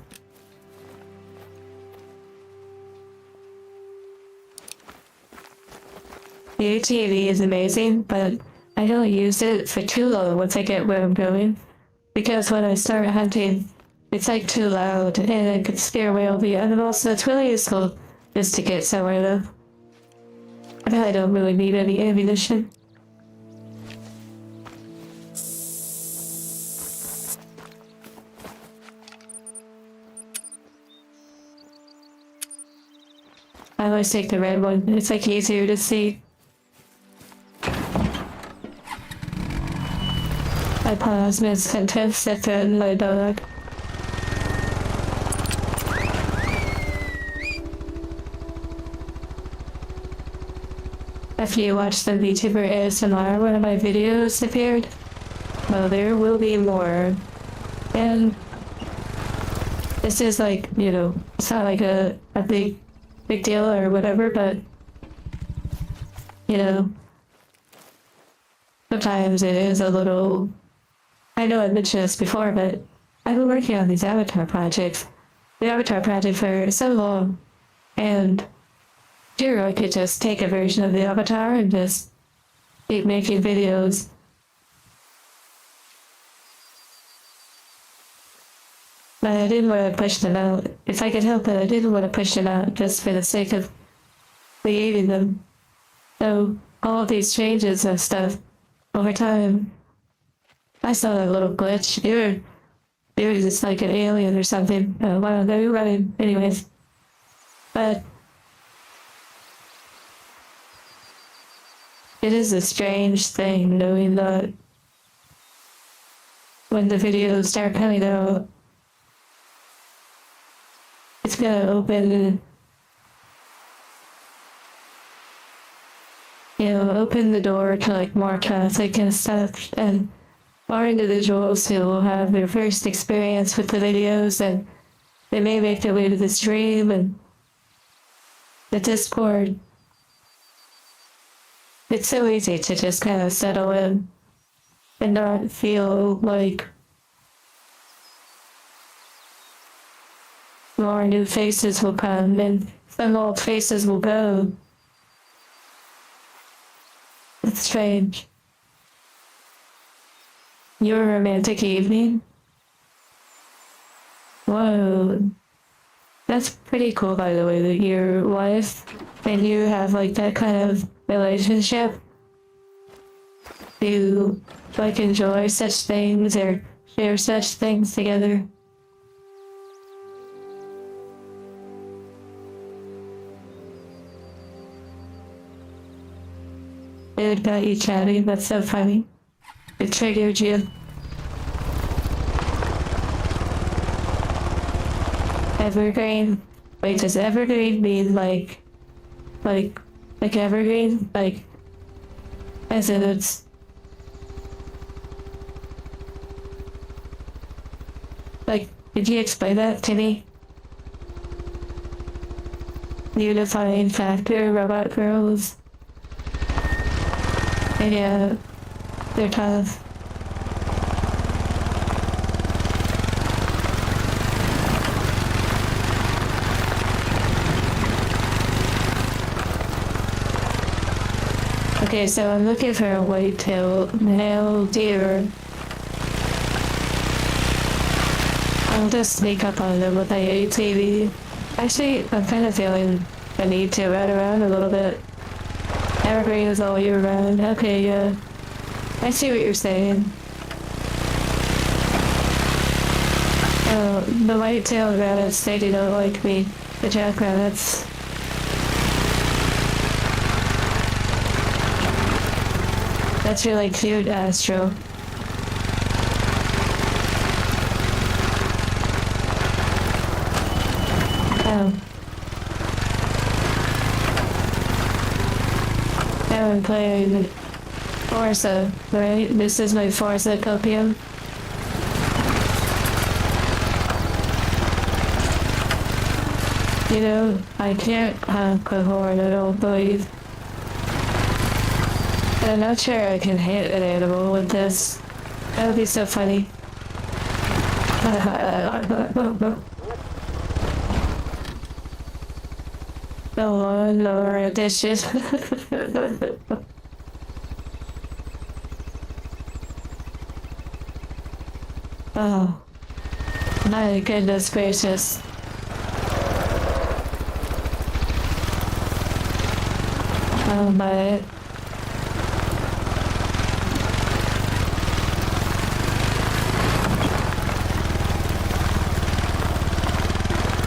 the ATV is amazing, but I don't use it for too long once I get where I'm going. Because when I start hunting, it's like too loud and it could scare away all the animals, so it's really useful just to get somewhere though. I don't really need any ammunition. I always take the red one, it's like easier to see. I pause mid-sentence to threaten my dog. After you watch the VTuber ASMR, one of my videos appeared. Well, there will be more. And this is like, you know, it's not like a big deal or whatever, but, you know, sometimes it is a little... I know I mentioned this before, but I've been working on these avatar projects. The avatar project for so long, and sure, I could just take a version of the avatar and just keep making videos. But I didn't want to push them out. If I could help it, I didn't want to push them out just for the sake of creating them. So, all of these changes and stuff, over time, I saw that little glitch. You're just like an alien or something. Wow, they're running. Anyways. But it is a strange thing knowing that when the videos start coming out, it's gonna open, you know, open the door to like more traffic and stuff, and more individuals who will have their first experience with the videos, and they may make their way to the stream and the Discord. It's so easy to just kind of settle in and not feel like more new faces will come and some old faces will go. It's strange. Your romantic evening? Whoa. That's pretty cool, by the way, that your wife and you have like that kind of relationship. Do you like enjoy such things or share such things together? It got you chatting, that's so funny. It triggered you. evergreen. Wait, does evergreen mean like evergreen? Like, as in it's... Like, did you explain that to me? Unifying factor, robot girls. And yeah, they're tough. Okay, so I'm looking for a white-tailed male deer. I'll just sneak up on them with my ATV. Actually, I'm kind of feeling I need to ride around a little bit. Evergreen is all year round. Okay, yeah. I see what you're saying. The white-tailed rabbits, they do not like me. The jackrabbits. That's really cute, Astro. Oh. Now I'm playing Forza, right? This is my Forza copium. You know, I can't honk a horn, I don't believe. And I'm not sure I can hit an animal with this. That would be so funny. The lawnmower edition. Oh, my goodness gracious. Oh my.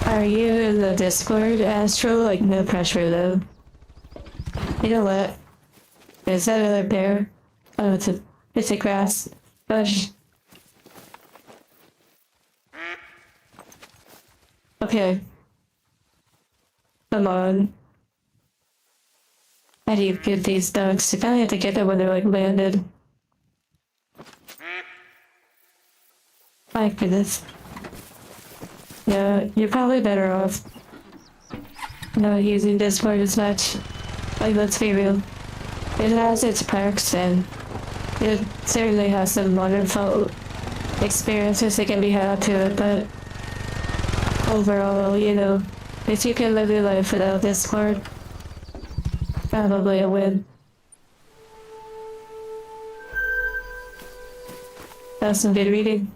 Are you in the Discord, Astro? Like, no pressure though. You know what? Is that another bear? Oh, it's a grass bush. Okay. Come on. How do you get these dogs? You kinda have to get them when they're like landed. My goodness. Yeah, you're probably better off not using Discord as much. Like, let's be real. It has its perks and it certainly has some wonderful experiences that can be had to it, but overall, you know, if you can live your life without Discord, probably a win. That's some good reading.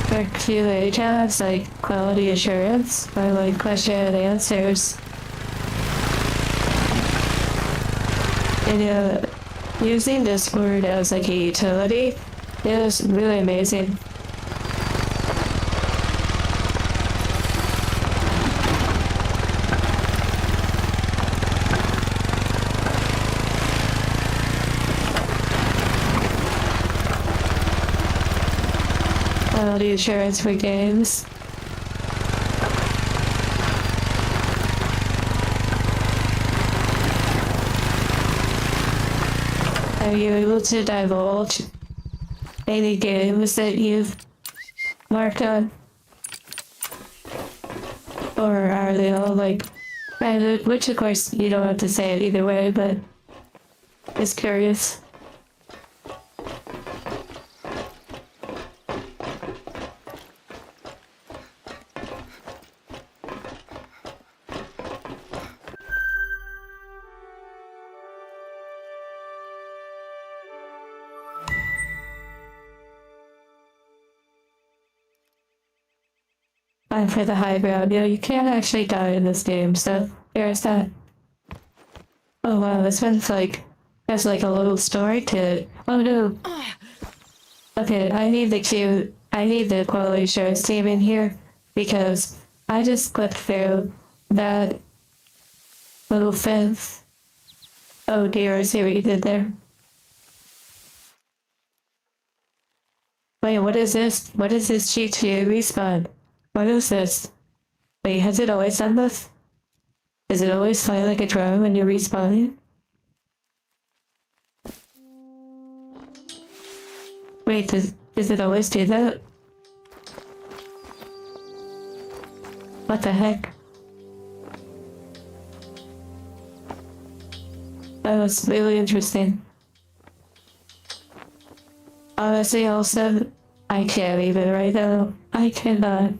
For QA tabs like quality assurance or like question and answers. And using Discord as like a utility is really amazing. Quality assurance for games. Are you able to divulge any games that you've marked on? Or are they all like private? Which of course you don't have to say it either way, but just curious. For the high ground, you know, you can't actually die in this game, so there's that. Oh wow, this one's like, has like a little story to it. Oh no. Okay, I need the quality assurance team in here, because I just clipped through that little fence, Oh dear, I see what you did there. Wait, what is this? What is this G2 respawn? What is this? Wait, has it always done this? Does it always fly like a drone when you're respawning? Wait, does it always do that? What the heck? That was really interesting. Honestly, also, I can't even right now. I cannot.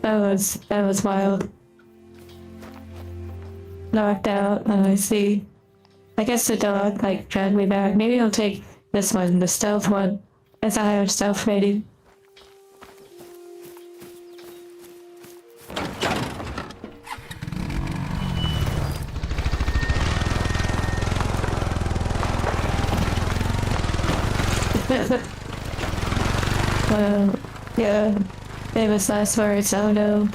That was wild. Knocked out. Oh, I see. I guess the dog like dragged me back. Maybe I'll take this one, the stealth one. It's a higher stealth rating. Well, yeah. Famous last words. Oh no.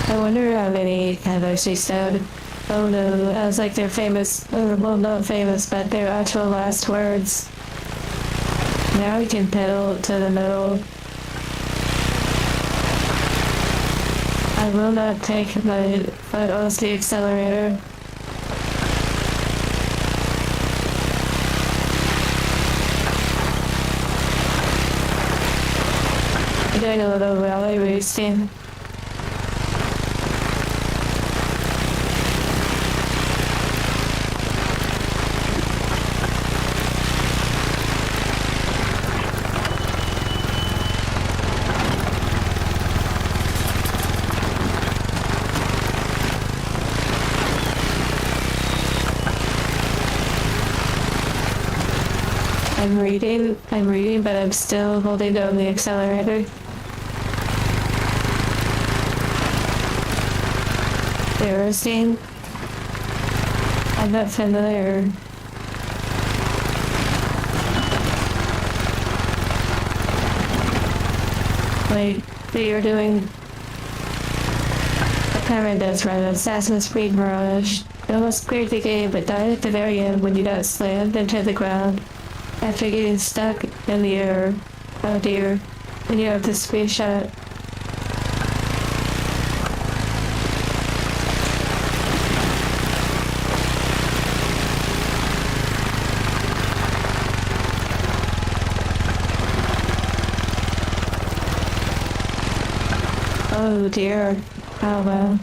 I wonder how many have actually said, oh no, as like their famous, or well, not famous, but their actual last words. Now we can pedal to the middle. I will not take my foot off the accelerator. I'm doing a little rally racing. I'm reading, but I'm still holding down the accelerator. Embarrassing. I'm not familiar. Like, you're doing a parent that's right, Assassin's Creed Mirage. You almost cleared the game, but died at the very end when you got slammed into the ground after getting stuck in the air. Oh dear. And you have the screenshot. Oh dear. Oh well.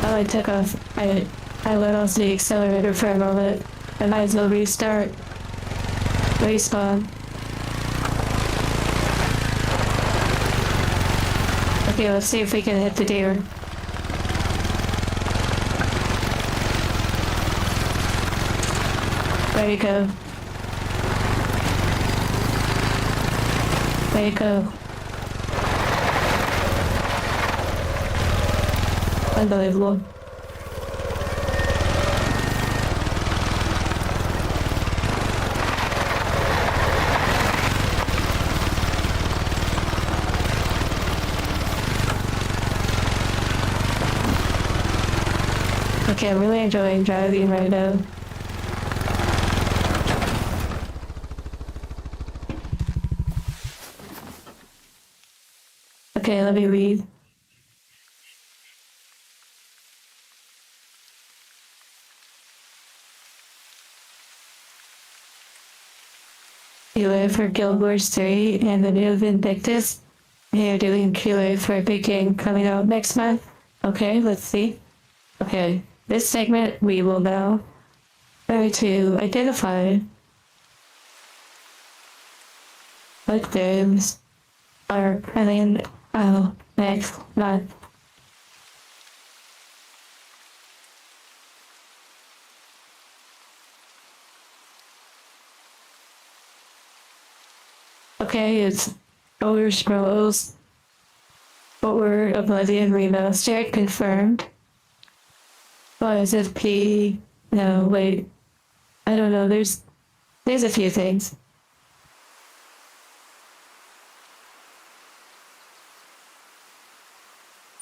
Oh, I took off. I let off the accelerator for a moment. I might as well restart. Respawn. Okay, let's see if we can hit the deer. There you go. There you go. Unbelievable. Okay, I'm really enjoying driving right now. Okay, let me read. QA for Guild Wars 3 and the new Vindictus. They are doing QA for a big game coming out next month. Okay, let's see. Okay, this segment we will now try to identify what games are coming out next month. Okay, it's Elder Scrolls 4 Oblivion Remastered confirmed. Why is it P? No, wait. I don't know. There's a few things.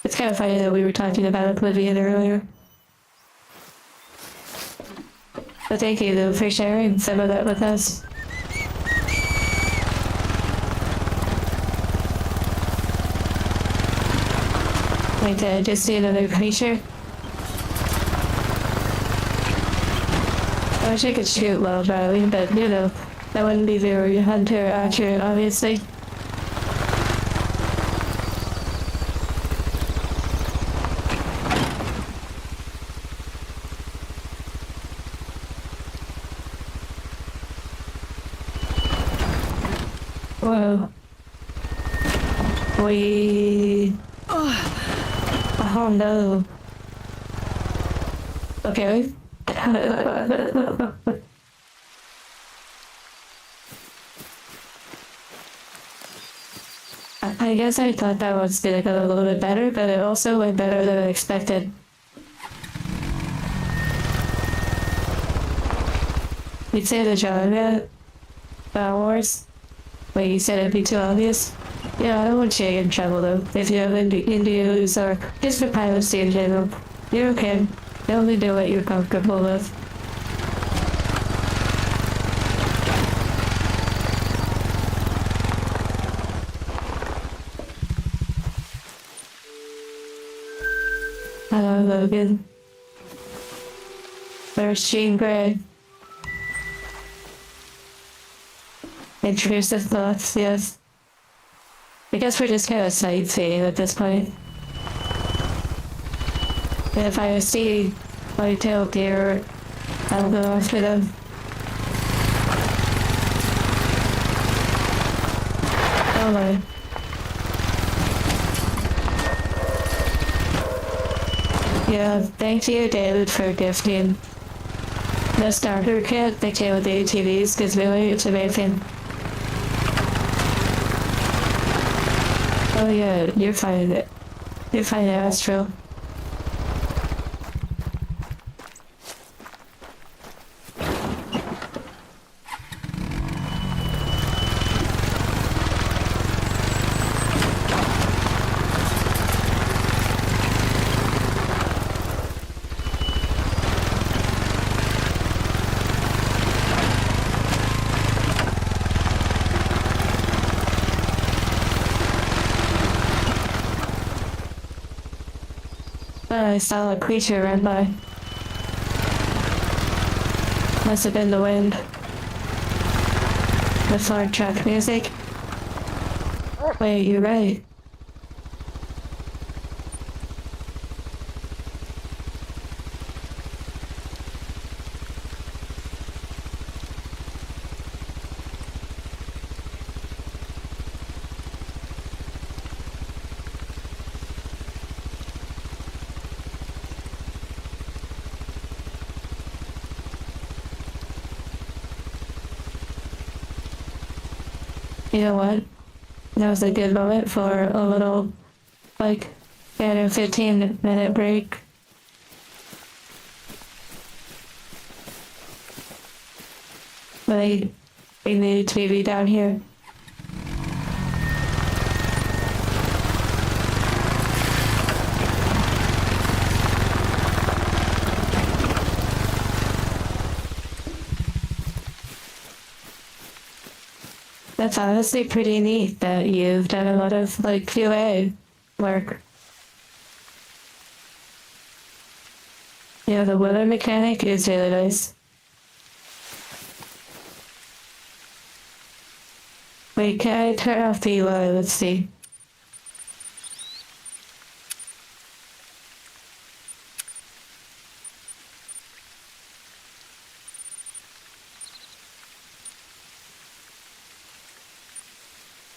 It's kind of funny that we were talking about Oblivion earlier. So thank you though for sharing some of that with us. Like just see another creature. I wish I could shoot while driving, but you know, that wouldn't be very hunter accurate, obviously. Whoa. Oh no. Okay. I guess I thought that was gonna go a little bit better, but it also went better than I expected. You'd say the genre, Star Wars. Wait, you said it'd be too obvious? Yeah, I don't want you to get in trouble though, if you have Indians or just for piracy in general. You're okay. You only do what you're comfortable with. Hello, Logan. Where's Jean Grey? Intrusive thoughts, yes. I guess we're just kind of sightseeing at this point. And if I see white-tailed deer, I'll go after them. Oh my. Yeah, thank you, David, for gifting the starter kit that came with the ATVs, because really, it's amazing. Oh yeah, you're fine. You're fine, Astro. I saw a creature run by. Must have been the wind. The far truck music. Wait, you're right. You know what? That was a good moment for a little, like, 10 or 15-minute break. Like, we need to be down here. That's honestly pretty neat that you've done a lot of like QA work. Yeah, the weather mechanic is really nice. Wait, can I turn off the UI? Let's see.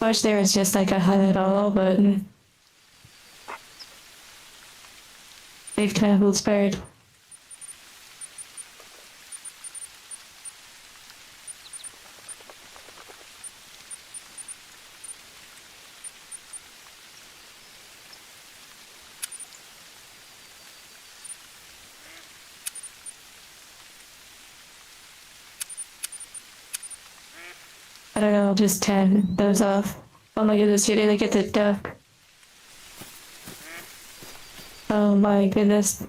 Wish there was just like a $100 button. They've traveled spared. I don't know, I'll just turn those off. Oh my goodness, you didn't get the duck. Oh my goodness.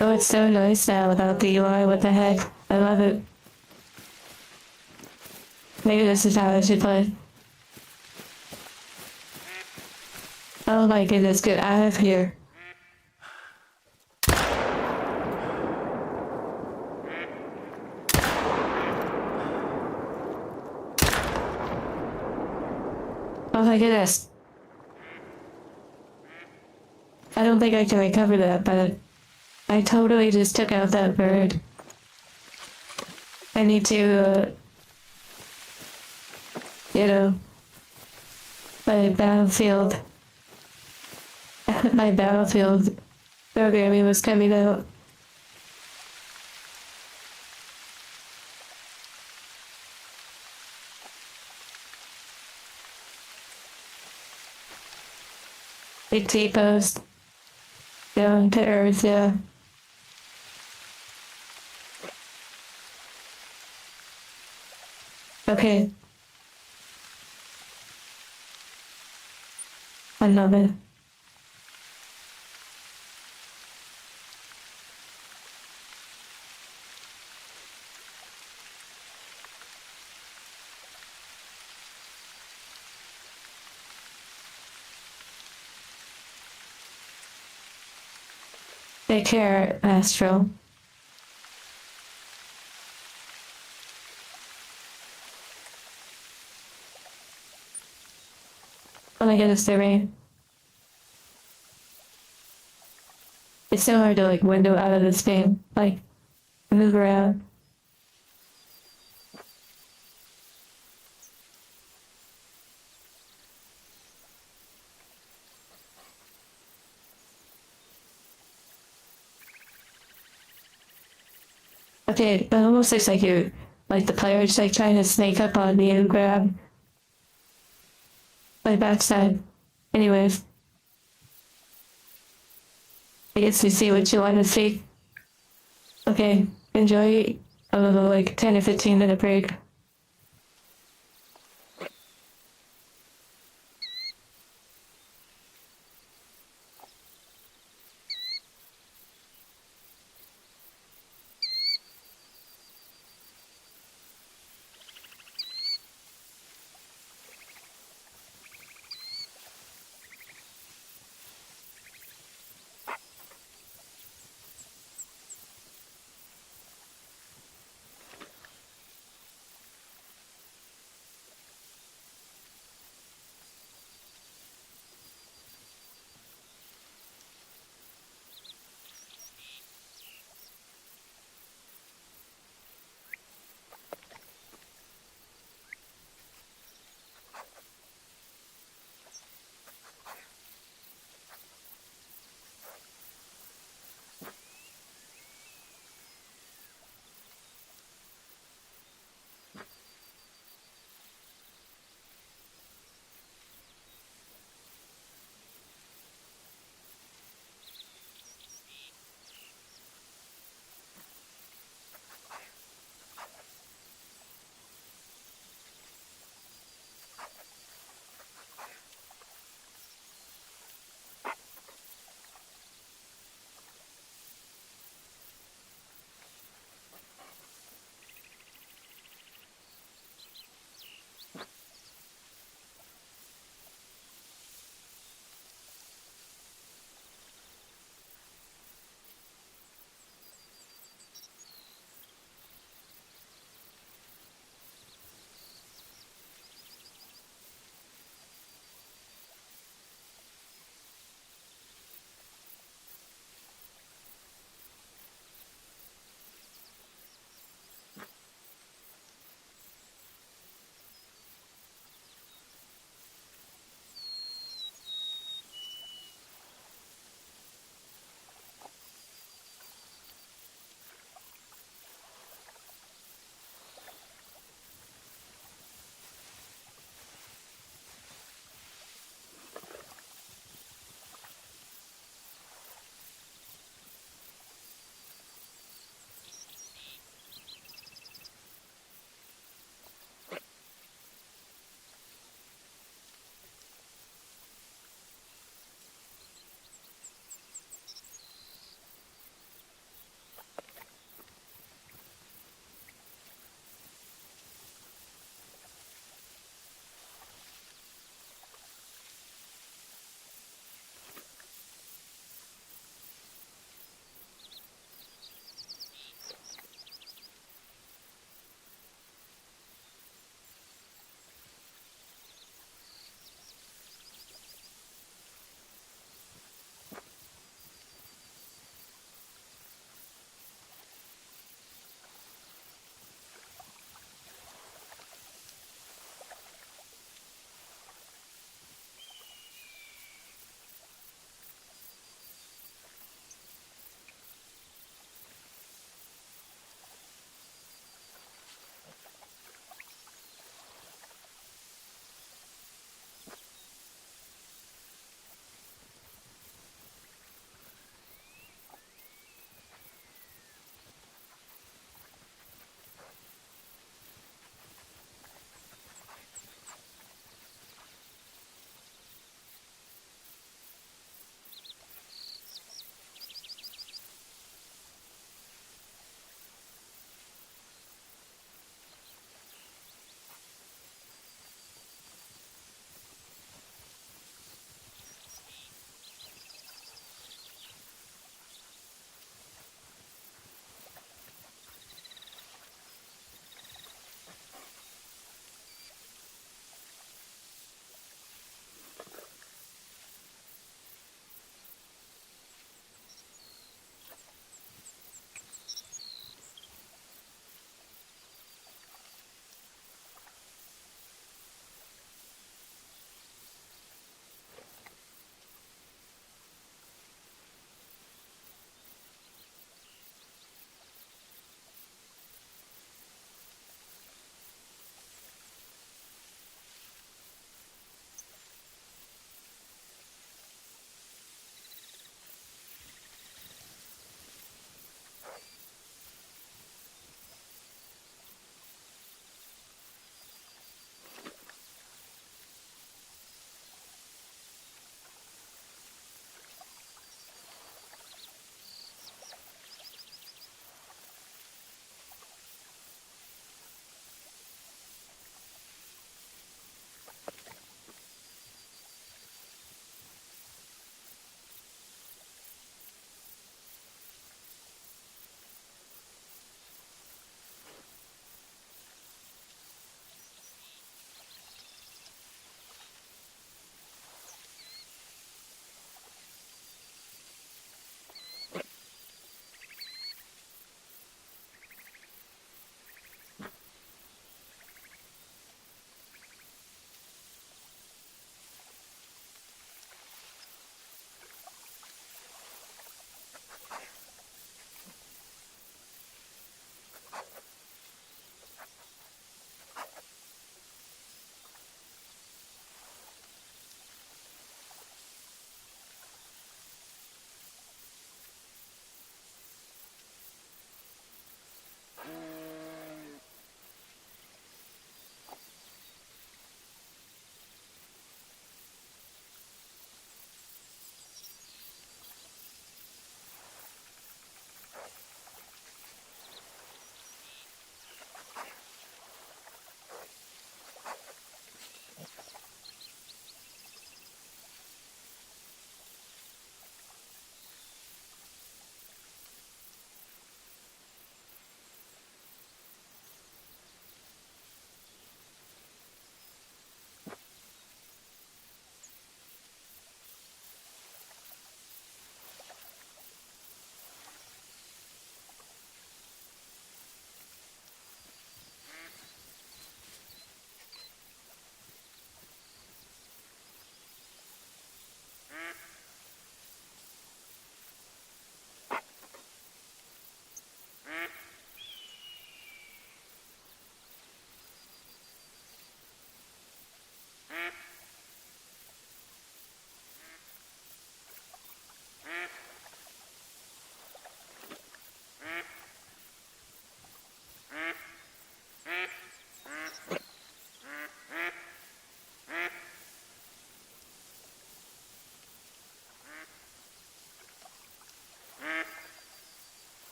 Oh, it's so nice now without the UI. What the heck? I love it. Maybe this is how I should play. Oh my goodness, get out of here. Oh my goodness. I don't think I can recover that, but I totally just took out that bird. I need to, you know, my battlefield, my battlefield programming was coming out. Big T-post down to earth, yeah. Okay. I love it. Take care, Astro. Oh my goodness, the rain. It's so hard to like window out of this game. Like, move around. Okay, it almost looks like you, like the player's like trying to snake up on me and grab my backside. Anyways, I guess we see what you want to see. Okay, enjoy a little like 10 or 15 minute break.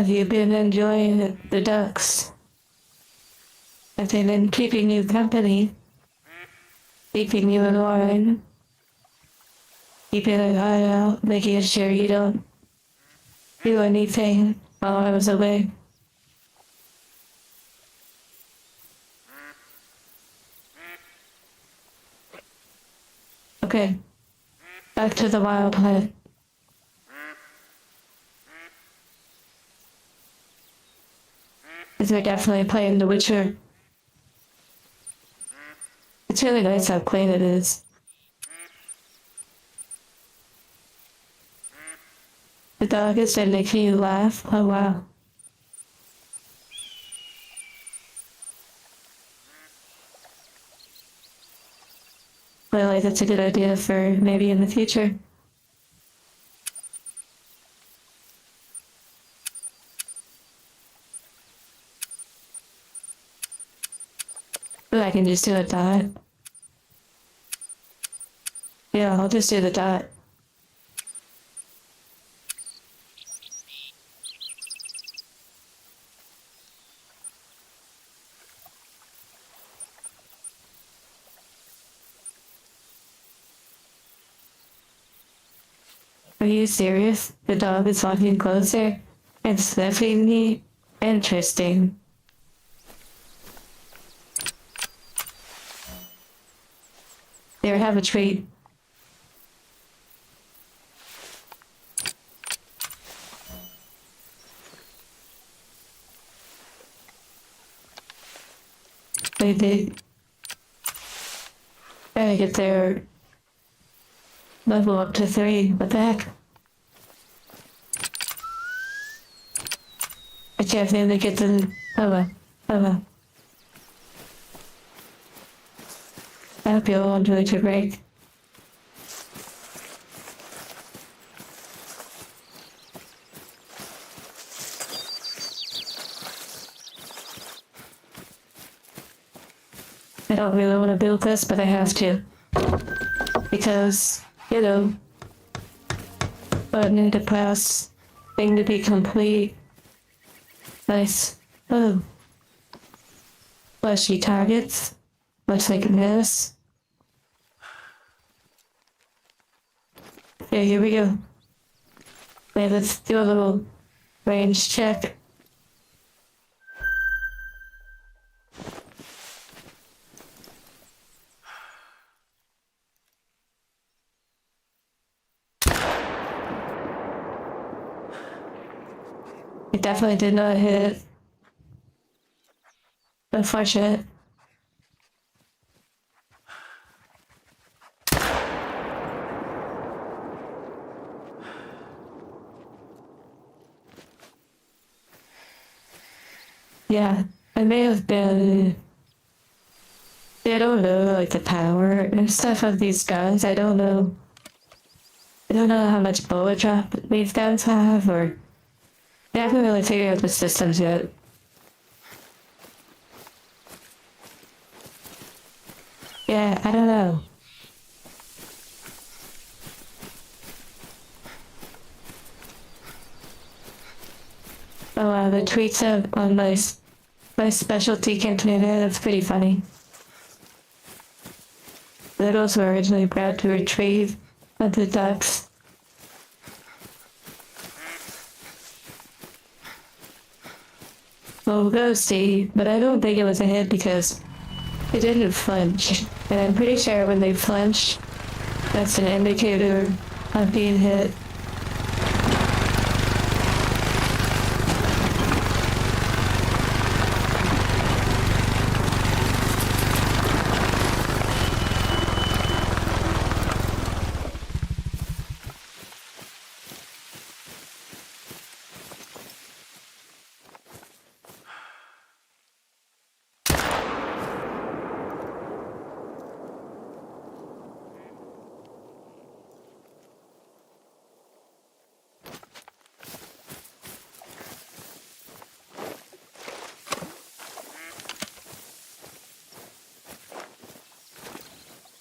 Have you been enjoying the ducks? Have they been keeping you company? Keeping you in line? Keeping an eye out, making sure you don't do anything while I was away? Okay, back to the wild hunt. Because we're definitely playing The Witcher. It's really nice how clean it is. The dog is there making you laugh. Oh wow. Well, that's a good idea for maybe in the future. But I can just do a dot. Yeah, I'll just do the dot. Are you serious? The dog is walking closer and sniffing me? Interesting. There, have a treat. They did. Gotta get their level up to 3. What the heck? I can't seem to get the... Oh well. Oh well. I hope you all enjoyed your break. I don't really want to build this, but I have to. Because, you know, button to press, thing to be complete. Nice. Oh. Fleshy targets. Looks like this. Okay, here we go. Okay, let's do a little range check. It definitely did not hit. Unfortunate. Yeah, I may have been. I don't know, like the power and stuff of these guns. I don't know. I don't know how much bullet drop these guns have, or I haven't really figured out the systems yet. Yeah, I don't know. Oh wow, the tweets on my specialty container, that's pretty funny. Those were originally bred to retrieve the ducks. Well, we'll go see, but I don't think it was a hit because it didn't flinch. And I'm pretty sure when they flinch, that's an indicator of being hit.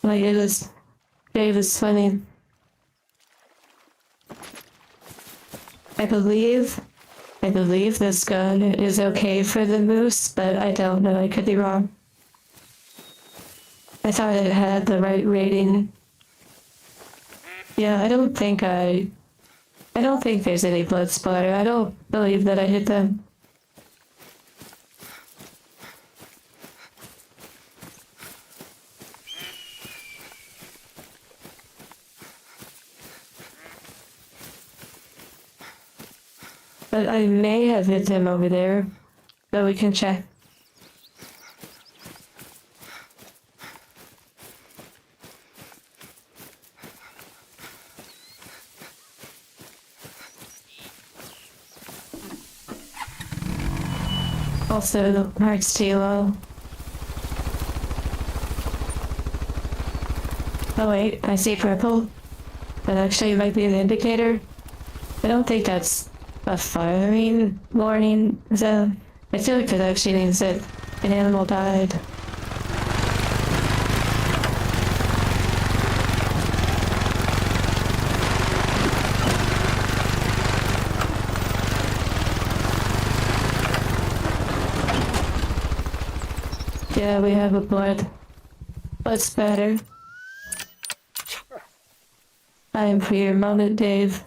Like it was funny. I believe I believe this gun is okay for the moose, but I don't know, I could be wrong. I thought it had the right rating. Yeah, I don't think there's any blood splatter. I don't believe that I hit them. But I may have hit him over there, but we can check. Also, the heart's too low. Oh wait, I see purple. That actually might be an indicator. I don't think that's a firing warning, so I feel like that actually means that an animal died. Yeah, we have a blood spatter. I am for your moment, Dave.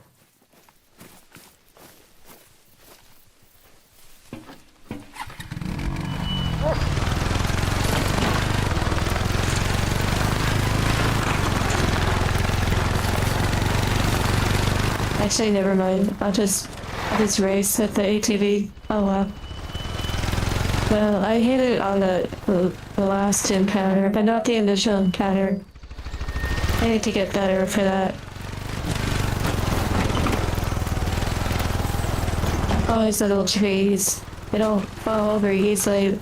Actually, never mind. I'll just race at the ATV. Oh wow. Well, I hit it on the last encounter, but not the initial encounter. I need to get better for that. All these little trees. They don't fall over easily.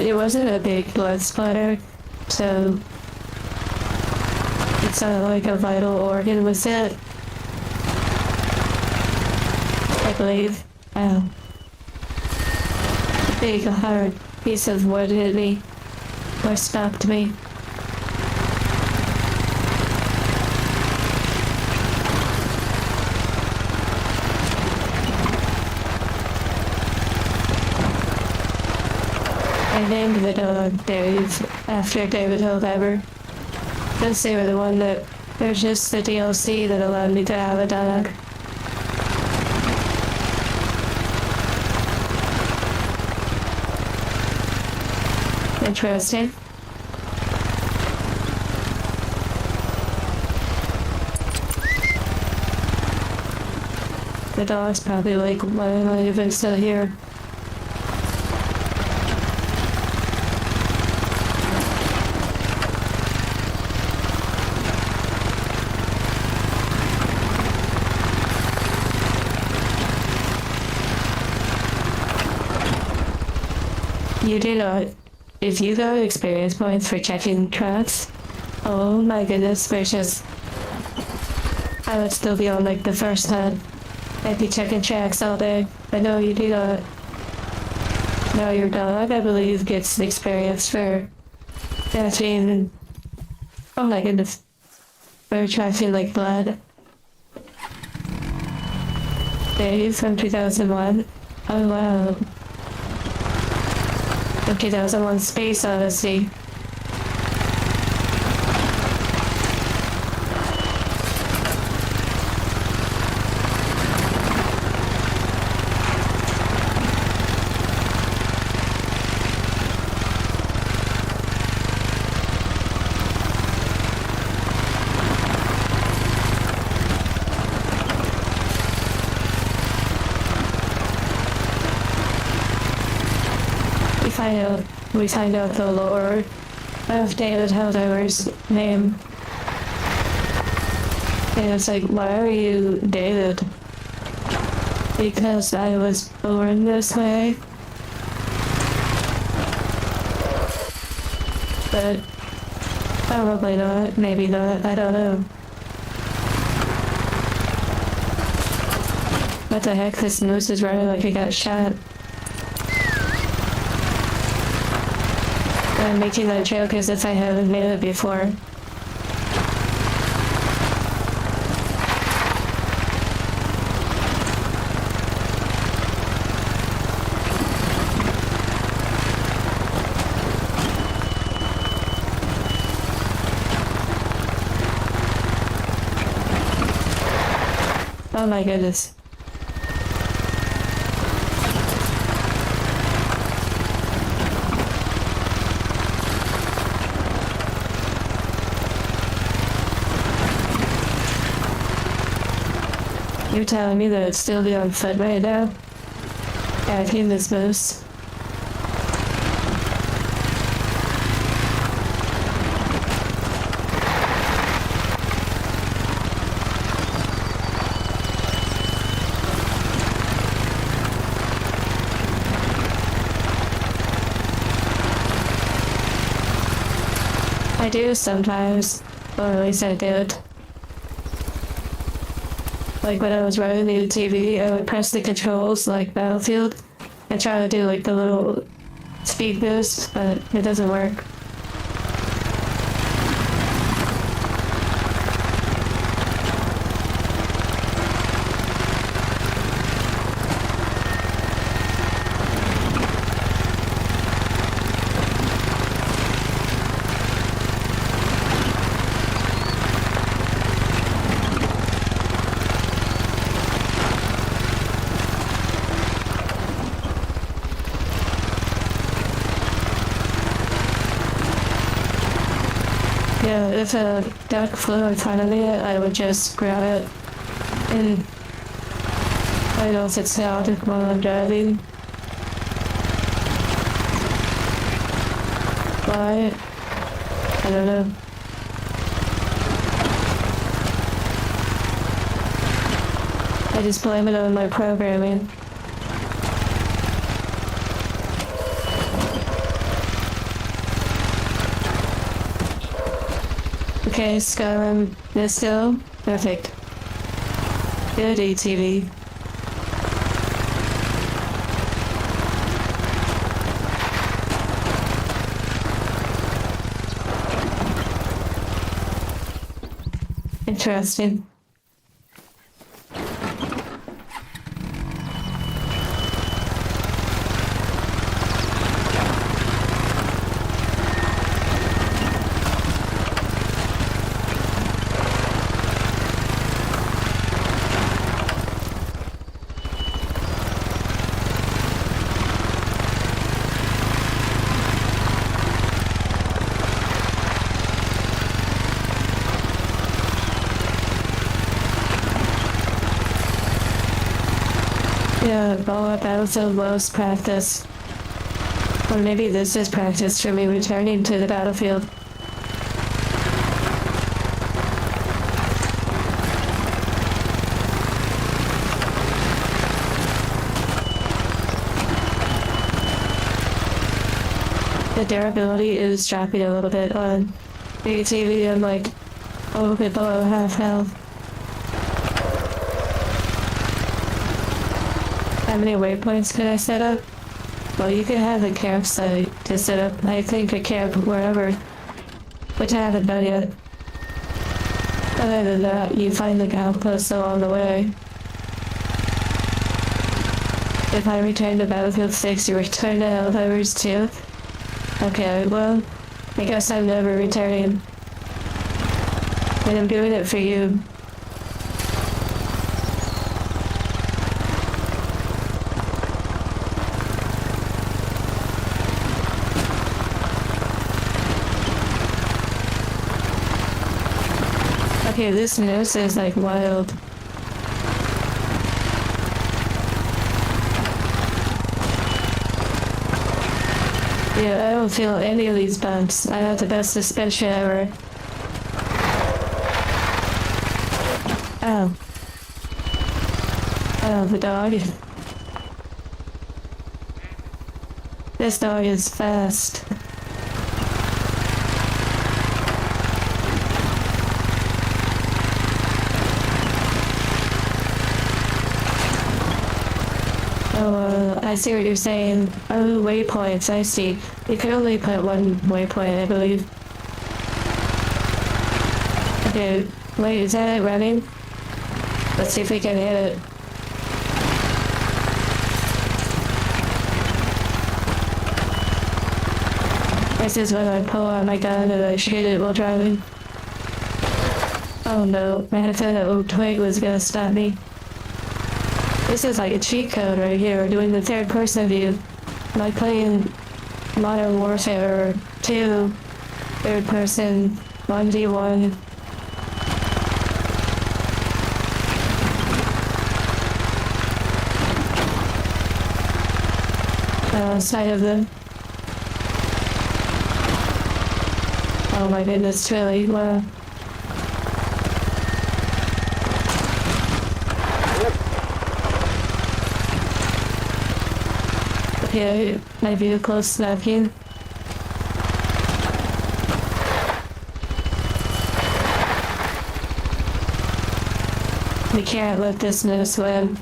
It wasn't a big blood splatter, so it sounded like a vital organ was hit. I believe. A big hard piece of wood hit me, or stopped me. I named the dog Dave after David However. Since they were the one that, they're just the DLC that allowed me to have a dog. Interesting. The dog's probably like, why am I even still here? You do not. If you got experience points for checking tracks, oh my goodness gracious. I would still be on like the first hunt. I'd be checking tracks all day. But no, you do not. No, your dog, I believe, gets experience for catching, oh my goodness, for tracking like blood. Days from 2001. Oh wow. 2001 Space Odyssey. We find out the lore of David However's name. And it's like, why are you David? Because I was born this way. But probably not, maybe not, I don't know. What the heck, this moose is running like he got shot. I'm making that joke as if I haven't made it before. Oh my goodness. You're telling me that it's still on foot right now? Yeah, I think this moves. I do sometimes, or at least I did. Like when I was running the TV, I would press the controls like Battlefield and try to do like the little speed boost, but it doesn't work. Yeah, if a duck flew in front of me, I would just grab it and I don't know if it's out while I'm driving. Why? I don't know. I just blame it on my programming. Okay, Skyrim, let's go. Perfect. Good ATV. Interesting. Yeah, Fallout Battlefield was practice. Or maybe this is practice for me returning to the battlefield. The durability is dropping a little bit on the ATV. I'm like a little bit below half health. How many waypoints could I set up? Well, you could have a campsite to set up, I think, a camp wherever, which I haven't done yet. Other than that, you find the outposts along the way. If I return to Battlefield 6, you return to Helldivers too? Okay, well, I guess I'm never returning. And I'm doing it for you. Okay, this news is like wild. Yeah, I don't feel any of these bumps. I have the best suspension ever. Oh. Oh, the dog. This dog is fast. I see what you're saying. Oh, waypoints, I see. You can only put one waypoint, I believe. Okay, wait, is that it running? Let's see if we can hit it. This is when I pull out my gun and I shoot it while driving. Oh no, man, I thought that little twig was gonna stop me. This is like a cheat code right here, doing the third person view. Like playing Modern Warfare 2, third person, 1v1. Side of them. Oh my goodness, really? Wow. Okay, my vehicle's snapping. We can't let this nose swim.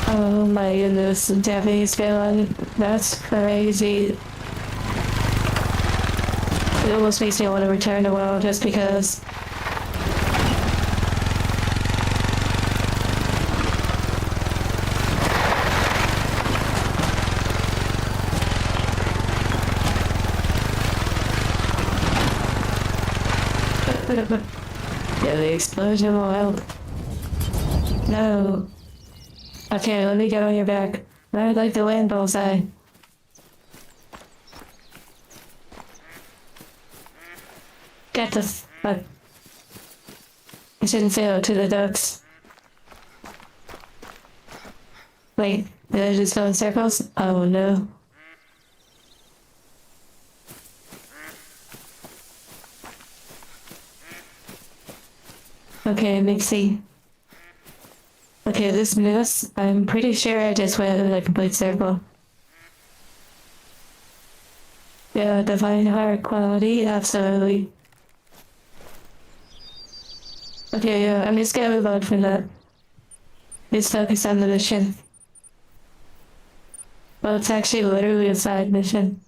Oh my goodness, Debbie's gone. That's crazy. It almost makes me want to return to world just because. Yeah, the explosion will help. No. Okay, let me get on your back. I'd like to land bullseye. Get the fuck. I shouldn't fail to the ducks. Wait, did I just go in circles? Oh no. Okay, Mixie. Okay, this moose, I'm pretty sure I just went in a complete circle. Yeah, divine heart quality, absolutely. Okay, yeah, I'm just gonna move on from that. Just focus on the mission. Well, it's actually literally a side mission.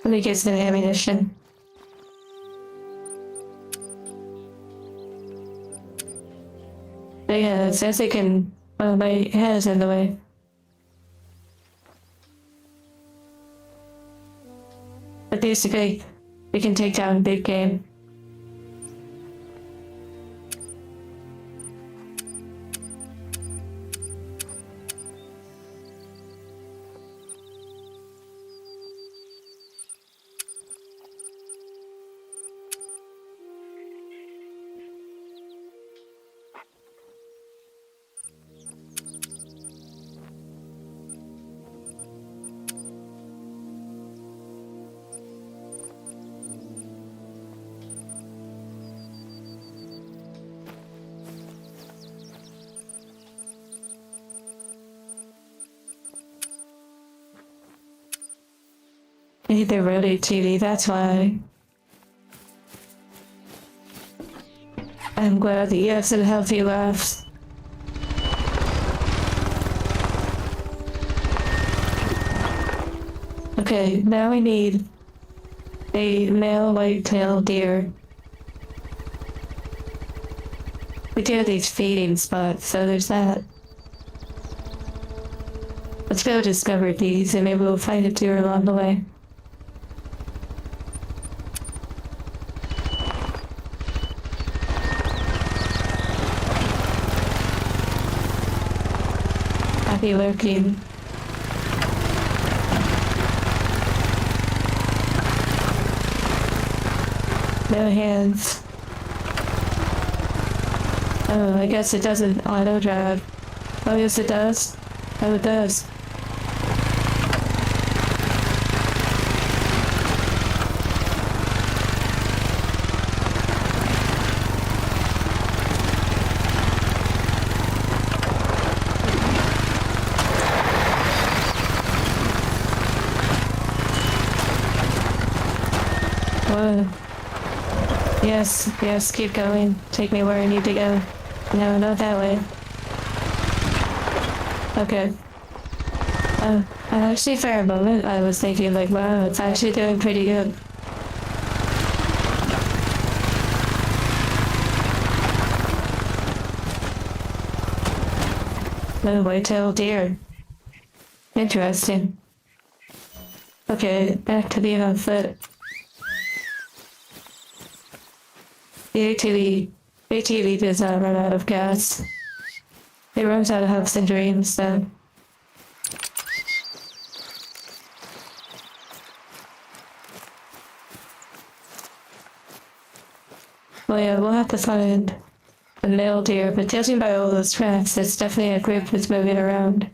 Let me get some ammunition. Yeah, it says it can. Oh, my head's in the way. But basically, we can take down big game. They rotate TV, that's why. I'm glad that you have some healthy laughs. Okay, now we need a male white-tailed deer. We do have these feeding spots, so there's that. Let's go discover these and maybe we'll find a deer along the way. Happy lurking. No hands. Oh, I guess it doesn't auto drive. Oh, yes, it does. Oh, it does. Whoa. Yes, yes, keep going. Take me where I need to go. No, not that way. Okay. Actually, for a moment, I was thinking, like, wow, it's actually doing pretty good. No, white-tailed deer. Interesting. Okay, back to the foot. The ATV does not run out of gas. It runs out of hopes and dreams, though. Well, yeah, we'll have to find a male deer, but judging by all those tracks, it's definitely a group that's moving around.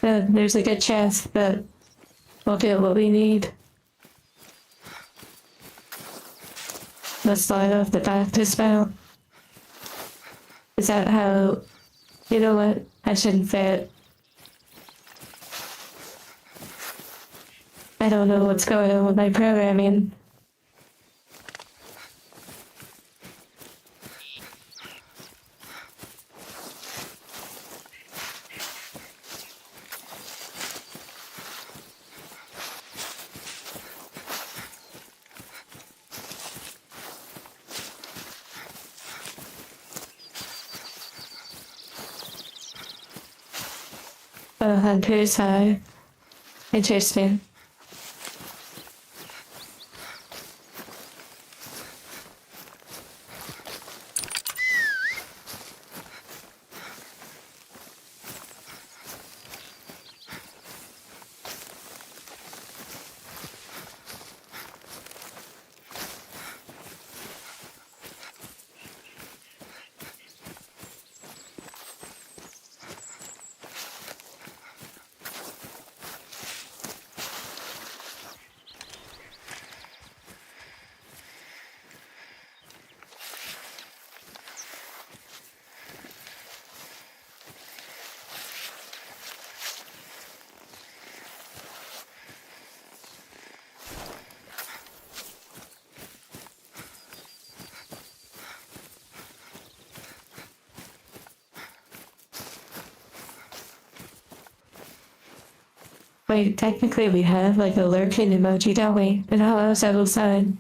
There's a good chance that we'll get what we need. Let's slide off the back dismount. Is that how... You know what? I shouldn't say it. I don't know what's going on with my programming. Hunter's high. Interesting. Wait, technically we have like a lurking emoji, don't we? And how else I will sign?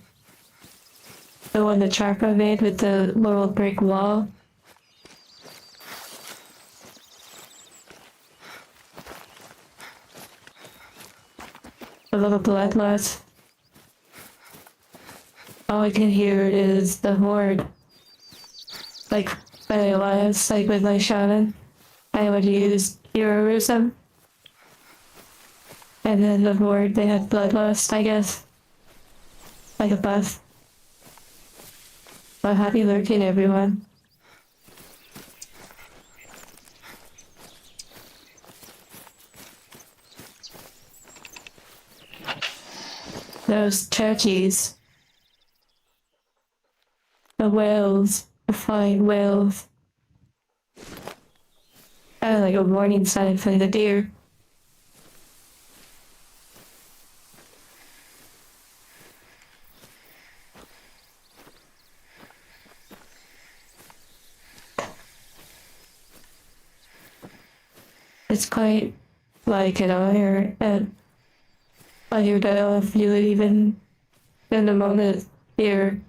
The one that Charco made with the little brick wall. The little bloodlust. All I can hear is the horde. Like, by the alliance, like with my shaman. I would use heroism. And then the horde, they had bloodlust, I guess. Like a buff. But happy lurking, everyone. Those turkeys. The whales. The flying whales. Oh, like a warning sign for the deer. It's quite like an honor and I hear that if you even in the moment here.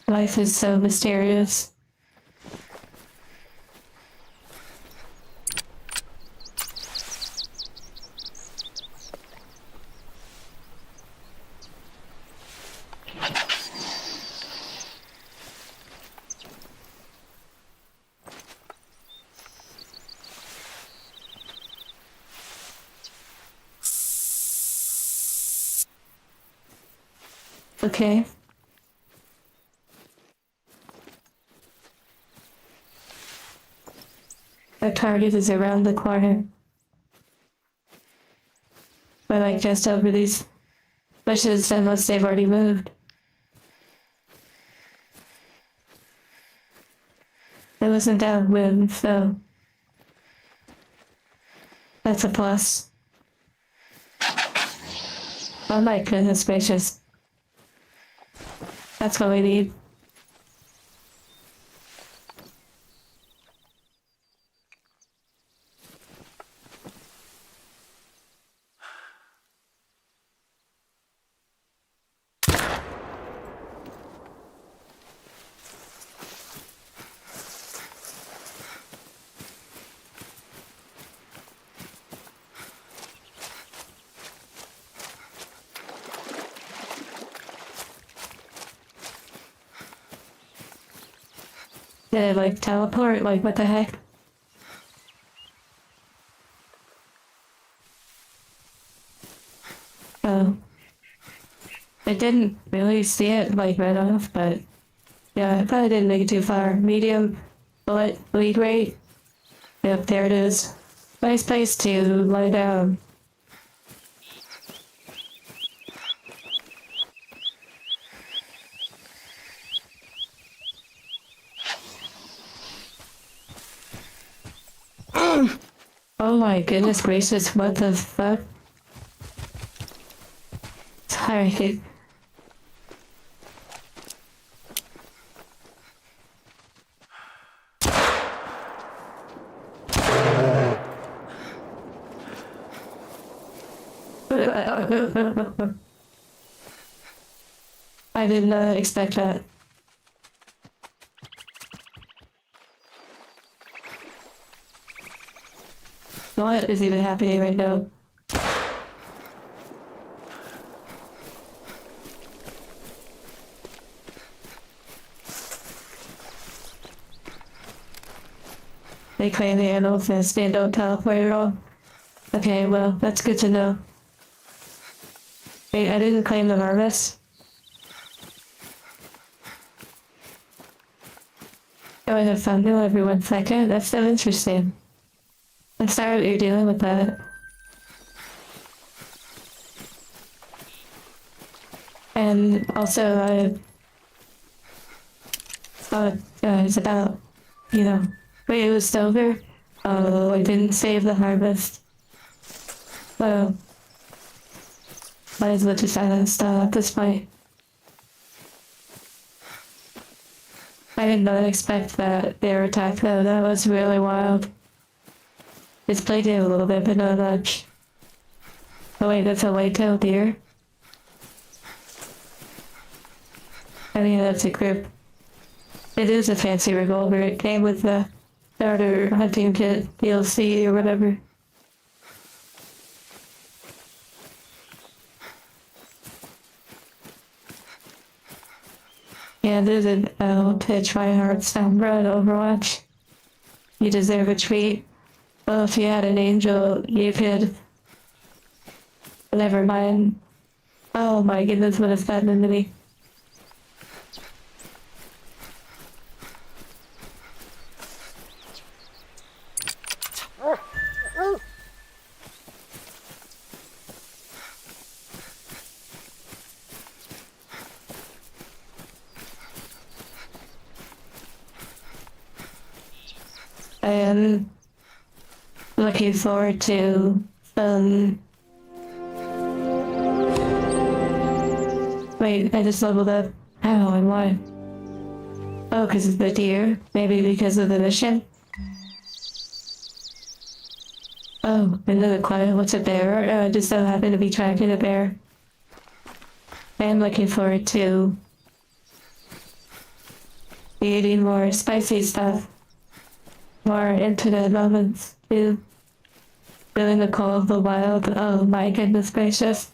Life is so mysterious. Okay. The target is around the corner. But like just over these bushes unless they've already moved. It wasn't downwind, so that's a plus. Oh my goodness gracious. That's what we need. Did it like teleport? Like what the heck? Oh. I didn't really see it like right off, but yeah, I probably didn't make it too far. Medium bullet bleed rate. Yep, there it is. Nice place to lie down. Oh my goodness gracious, what the fuck? Sorry. I didn't expect that. What is even happening right now? They claim the animals and stand don't teleport at all. Okay, well, that's good to know. Wait, I didn't claim the harvest. Oh, I have found you every 1 second. That's so interesting. I'm sorry that you're dealing with that. And also, it's about, wait, it was silver? Oh, I didn't save the harvest. Well, might as well just uninstall at this point. I did not expect that air attack though, that was really wild. It's played it a little bit, but not much. Oh wait, that's a white-tailed deer? I think that's a group. It is a fancy revolver, it came with the starter hunting kit, DLC or whatever. Yeah, there's an L to try hard soundbra in Overwatch. You deserve a treat. Well, if you had an angel, you could. Never mind. Oh my goodness, what has happened to me? I am looking forward to wait, I just leveled up. How and why? Oh, because of the deer? Maybe because of the mission? Oh, another quiet. What's a bear? I just so happen to be tracking a bear. I am looking forward to eating more spicy stuff. More intimate moments too. Feeling the call of the wild. Oh my goodness gracious.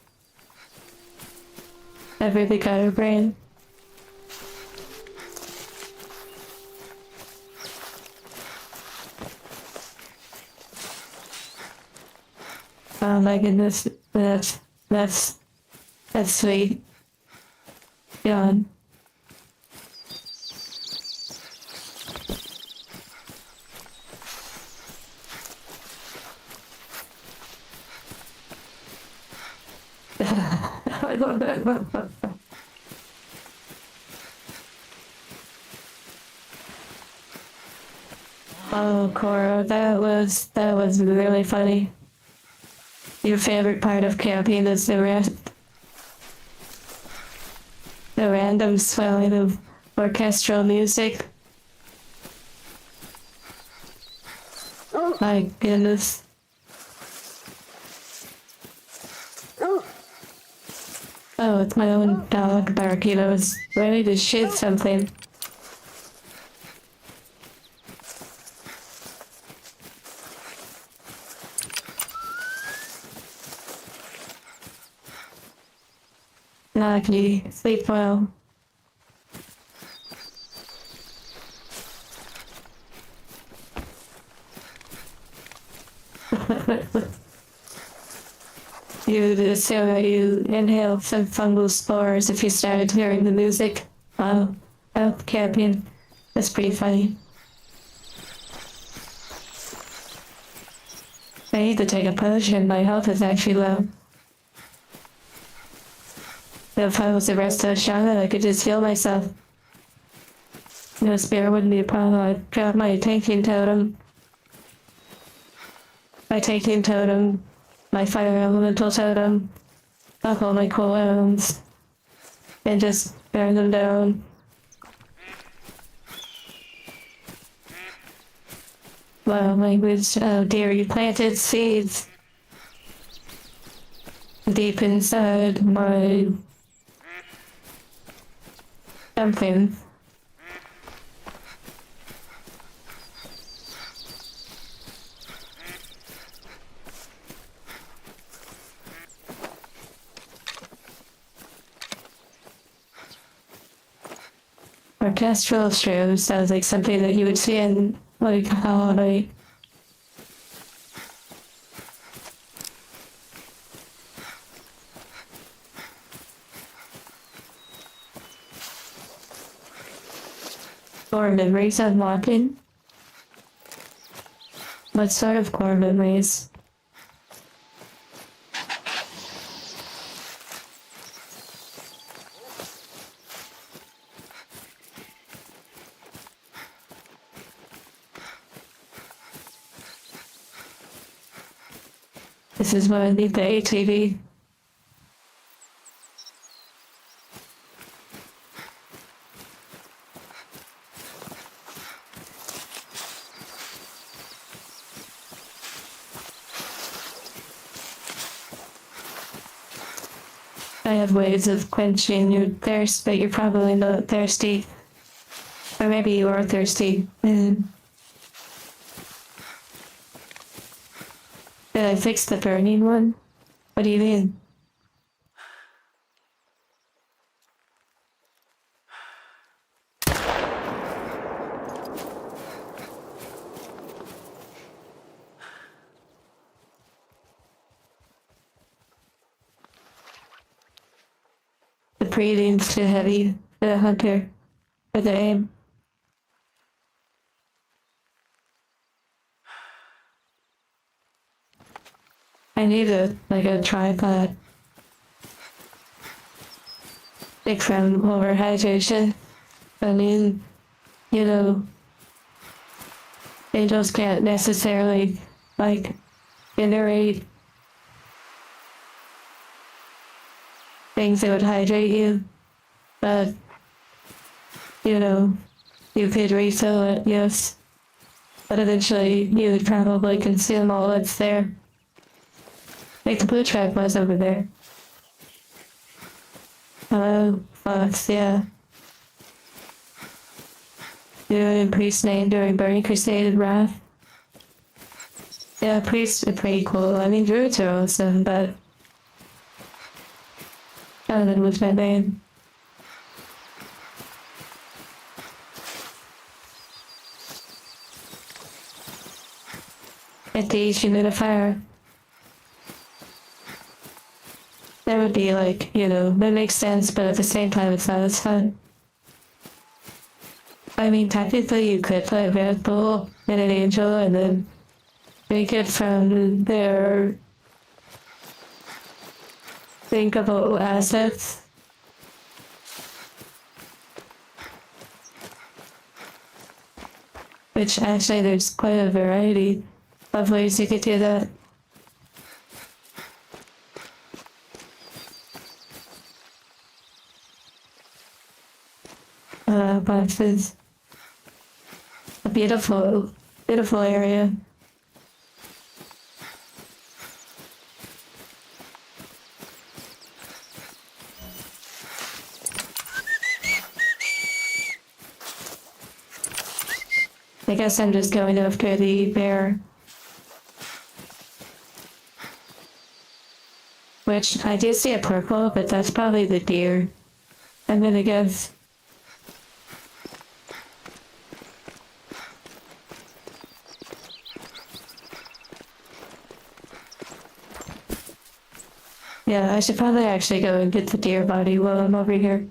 I really got her brain. Oh my goodness, that's sweet. Yawn. Oh, Cora, that was really funny. Your favorite part of camping is the random swelling of orchestral music. My goodness. Oh, it's my own dog barking. I was ready to shit something. Lucky, sleep well. You would assume that you inhaled some fungal spores if you started hearing the music while out camping. That's pretty funny. I need to take a potion. My health is actually low. If I was the rest of the shot, I could just heal myself. No spear wouldn't be a problem. I'd drop my tanking totem. My tanking totem. My fire elemental totem. Up all my cooldowns. And just burn them down. Wow, language. Oh dear, you planted seeds deep inside my something. Orchestral shrooms sounds like something that you would see in like holiday. Core memories unlocking. What sort of core memories? This is why I need the ATV. I have ways of quenching your thirst, but you're probably not thirsty. Or maybe you are thirsty. Did I fix the burning one? What do you mean? The breathing's too heavy for the hunter, for the aim. I need a tripod. Big from overhydration. I mean, you know, angels can't necessarily, generate things that would hydrate you. But, you could refill it, yes. But eventually you would probably consume all that's there. Like the blue track was over there. Hello, Fox, yeah. Doing priest name during Burning Crusade and Wrath. Yeah, priests are pretty cool. I mean, druids are awesome, but Jonathan was my name. At the humidifier. That would be that makes sense, but at the same time it's not as fun. I mean, technically you could play Red Bull and an Angel and then make it from their think about assets. Which actually there's quite a variety of ways you could do that. But it's a beautiful, beautiful area. I guess I'm just going after the bear. Which I do see a purple, but that's probably the deer. I'm gonna guess. Yeah, I should probably actually go and get the deer body while I'm over here.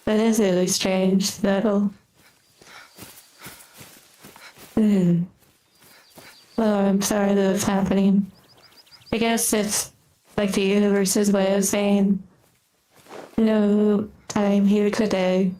That is really strange, that'll... Well, I'm sorry that it's happening. I guess it's like the universe's way of saying, no time here today.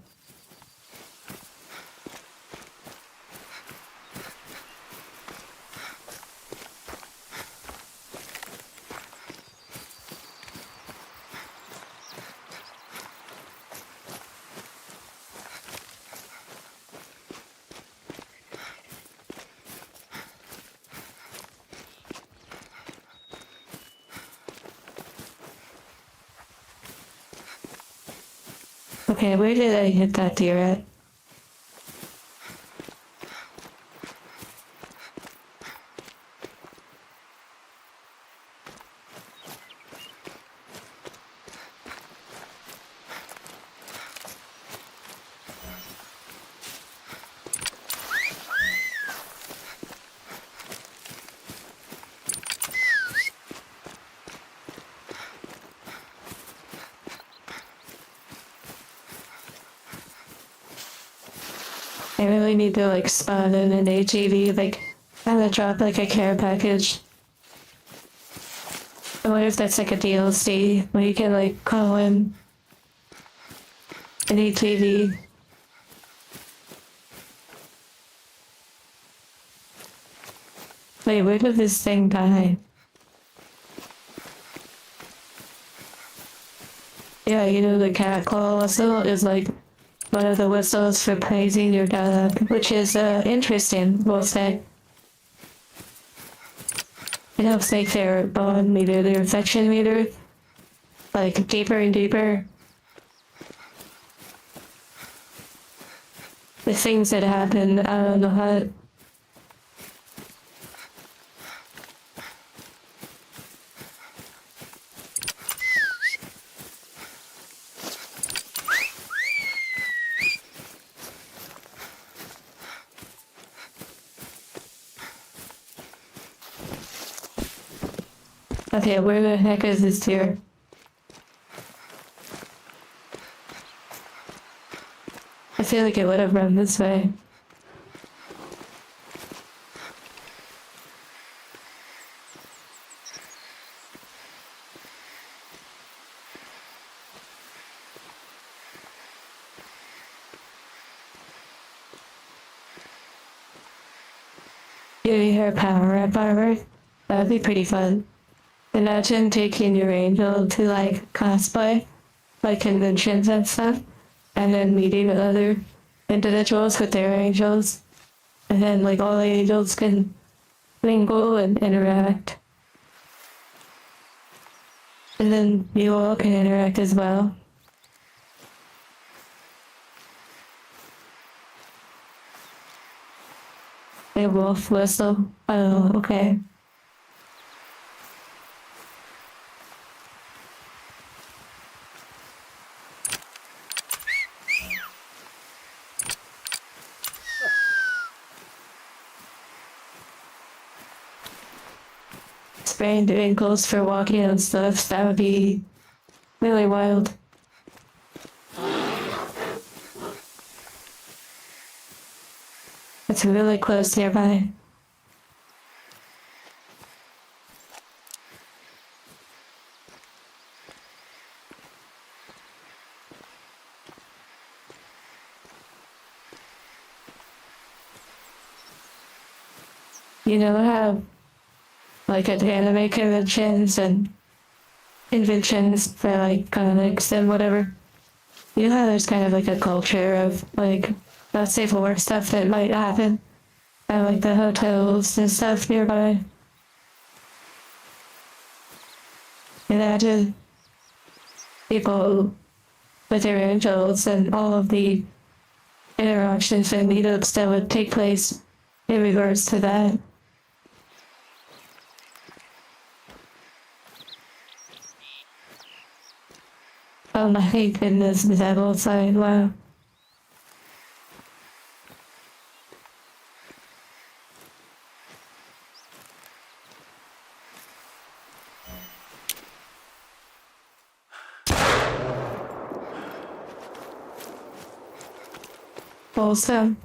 Okay, where did I hit that deer at? I really need to like spawn in an HEV, like kind of drop like a care package. I wonder if that's like a DLC where you can like call in an HEV. Wait, where did this thing die? Yeah, you know the cat claw whistle is like one of the whistles for praising your dog, which is interesting, we'll say. It helps make their bond meter, their affection meter, like deeper and deeper. The things that happen out in the hut. Okay, where the heck is this deer? I feel like it would have run this way. You hear power up armor? That would be pretty fun. Imagine taking your angel to like cosplay, like conventions and stuff, and then meeting other individuals with their angels, and then like all the angels can mingle and interact. And then you all can interact as well. A wolf whistle. Oh, okay. sprained ankles for walking and stuff. That would be really wild. It's really close nearby. You know how, like at anime conventions and inventions for like comics and whatever, you know how there's kind of like a culture of like safe for work stuff that might happen at like the hotels and stuff nearby. Imagine people with their angels and all of the interactions and meetups that would take place in regards to that. Oh my goodness, is that outside? Wow. Also,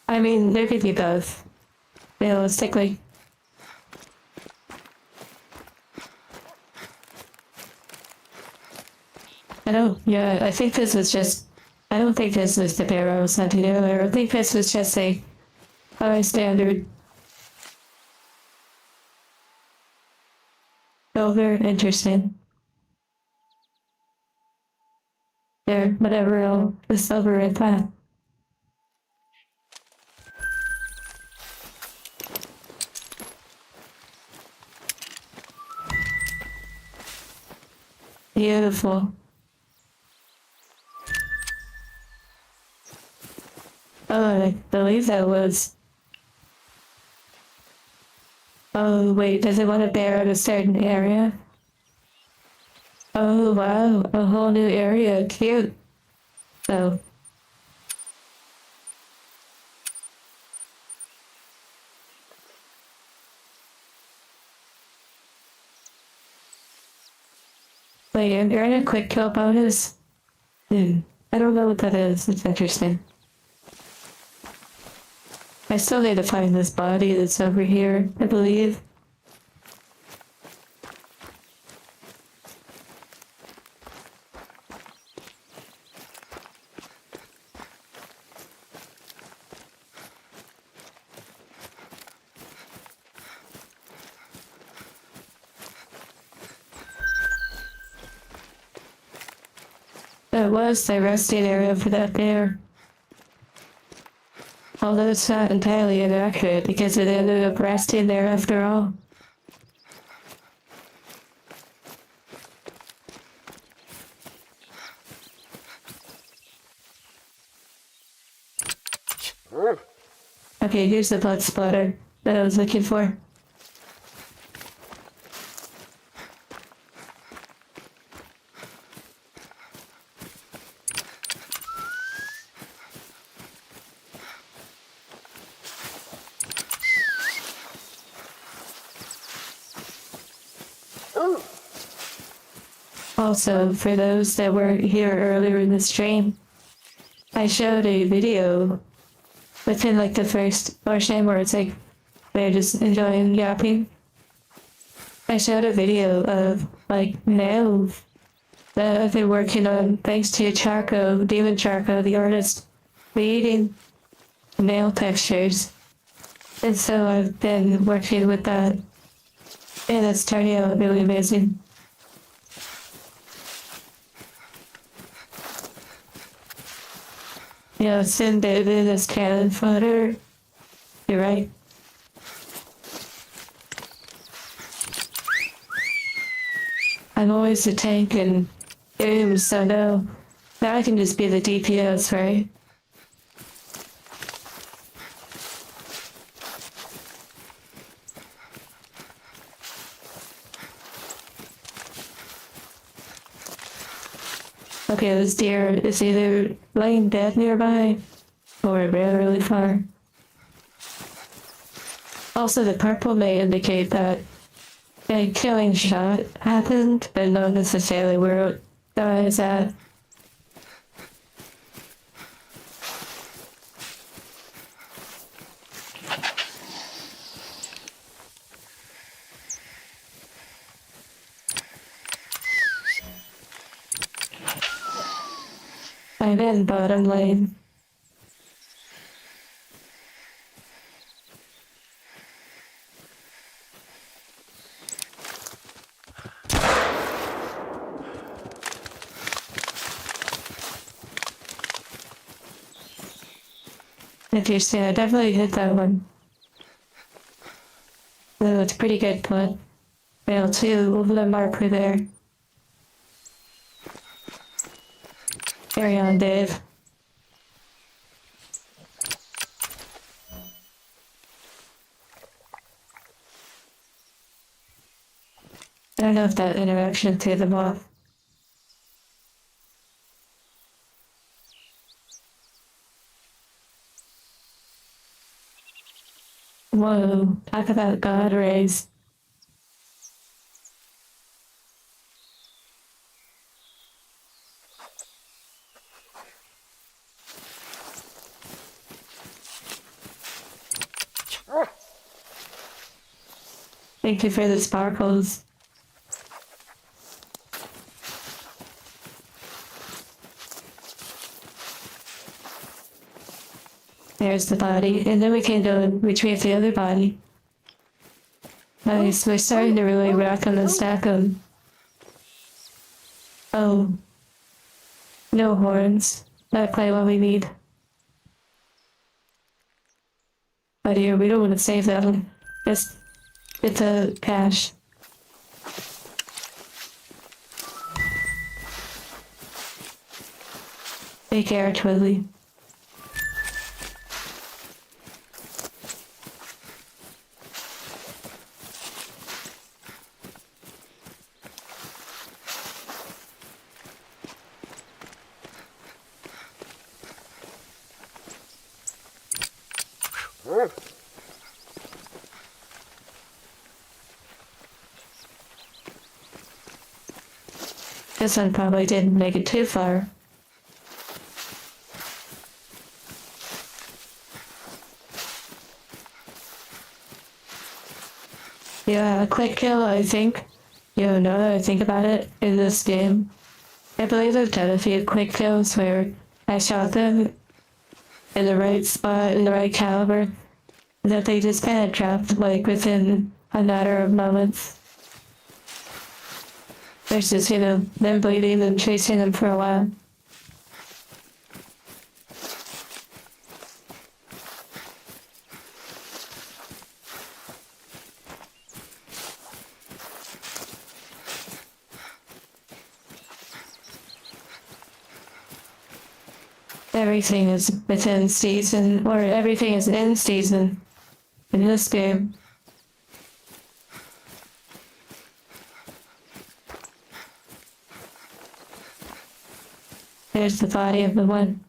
I mean, there could be both, realistically. I think this was just, I don't think this was the bear I was hunting earlier. I think this was just a high standard. Oh, very interesting. There, whatever else is over at that. Beautiful. Oh, I believe that was. Oh, wait, does it want to bear in a certain area? Oh, wow, a whole new area. Cute. So. Wait, you're in a quick kill bonus? I don't know what that is. It's interesting. I still need to find this body that's over here, I believe. That was the resting area for that bear. Although it's not entirely inaccurate because it ended up resting there after all. Okay, here's the blood splatter that I was looking for. Also, for those that weren't here earlier in the stream, I showed a video within like the first portion where it's like they're just enjoying yapping. I showed a video of like nails that I've been working on thanks to Charco, Demon Charco, the artist, creating nail textures. And so I've been working with that, and it's turning out really amazing. Yeah, Sin David is cannon fodder. You're right. I'm always the tank and games, so no. Now I can just be the DPS, right? Okay, this deer is either laying dead nearby or it ran really far. Also, the purple may indicate that a killing shot happened, but not necessarily where I was at. I'm in bottom lane. If you see, I definitely hit that one. So it's a pretty good put. Fail 2 over the marker there. Carry on, Dave. I don't know if that interaction threw them off. Whoa, talk about God rays. Thank you for the sparkles. There's the body, and then we can go and retrieve the other body. Nice, we're starting to really rack them and stack them. Oh. No horns. Not quite what we need. But here, we don't want to save them. Just get the cash. Take care, Twilly. This one probably didn't make it too far. Yeah, a quick kill, I think. You know, now that I think about it, in this game, I believe I've done a few quick kills where I shot them in the right spot, in the right caliber, and that they just kind of dropped, like, within a matter of moments. There's just, you know, them bleeding and chasing them for a while. Everything is within season, or everything is in season in this game. There's the body of the one.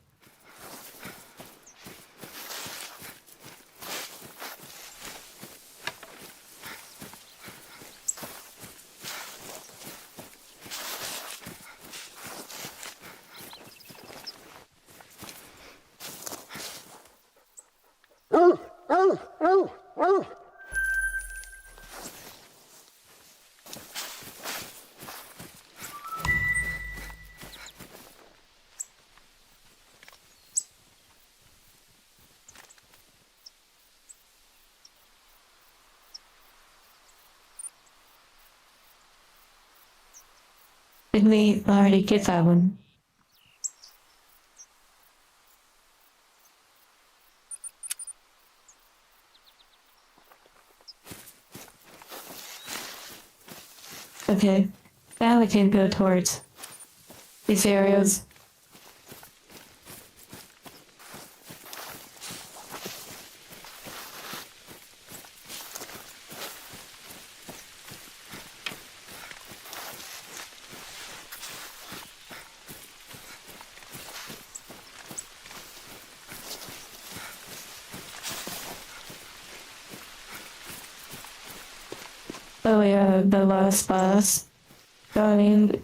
Did we already get that one? Okay, now we can go towards these areas. Oh yeah, the last boss. I mean,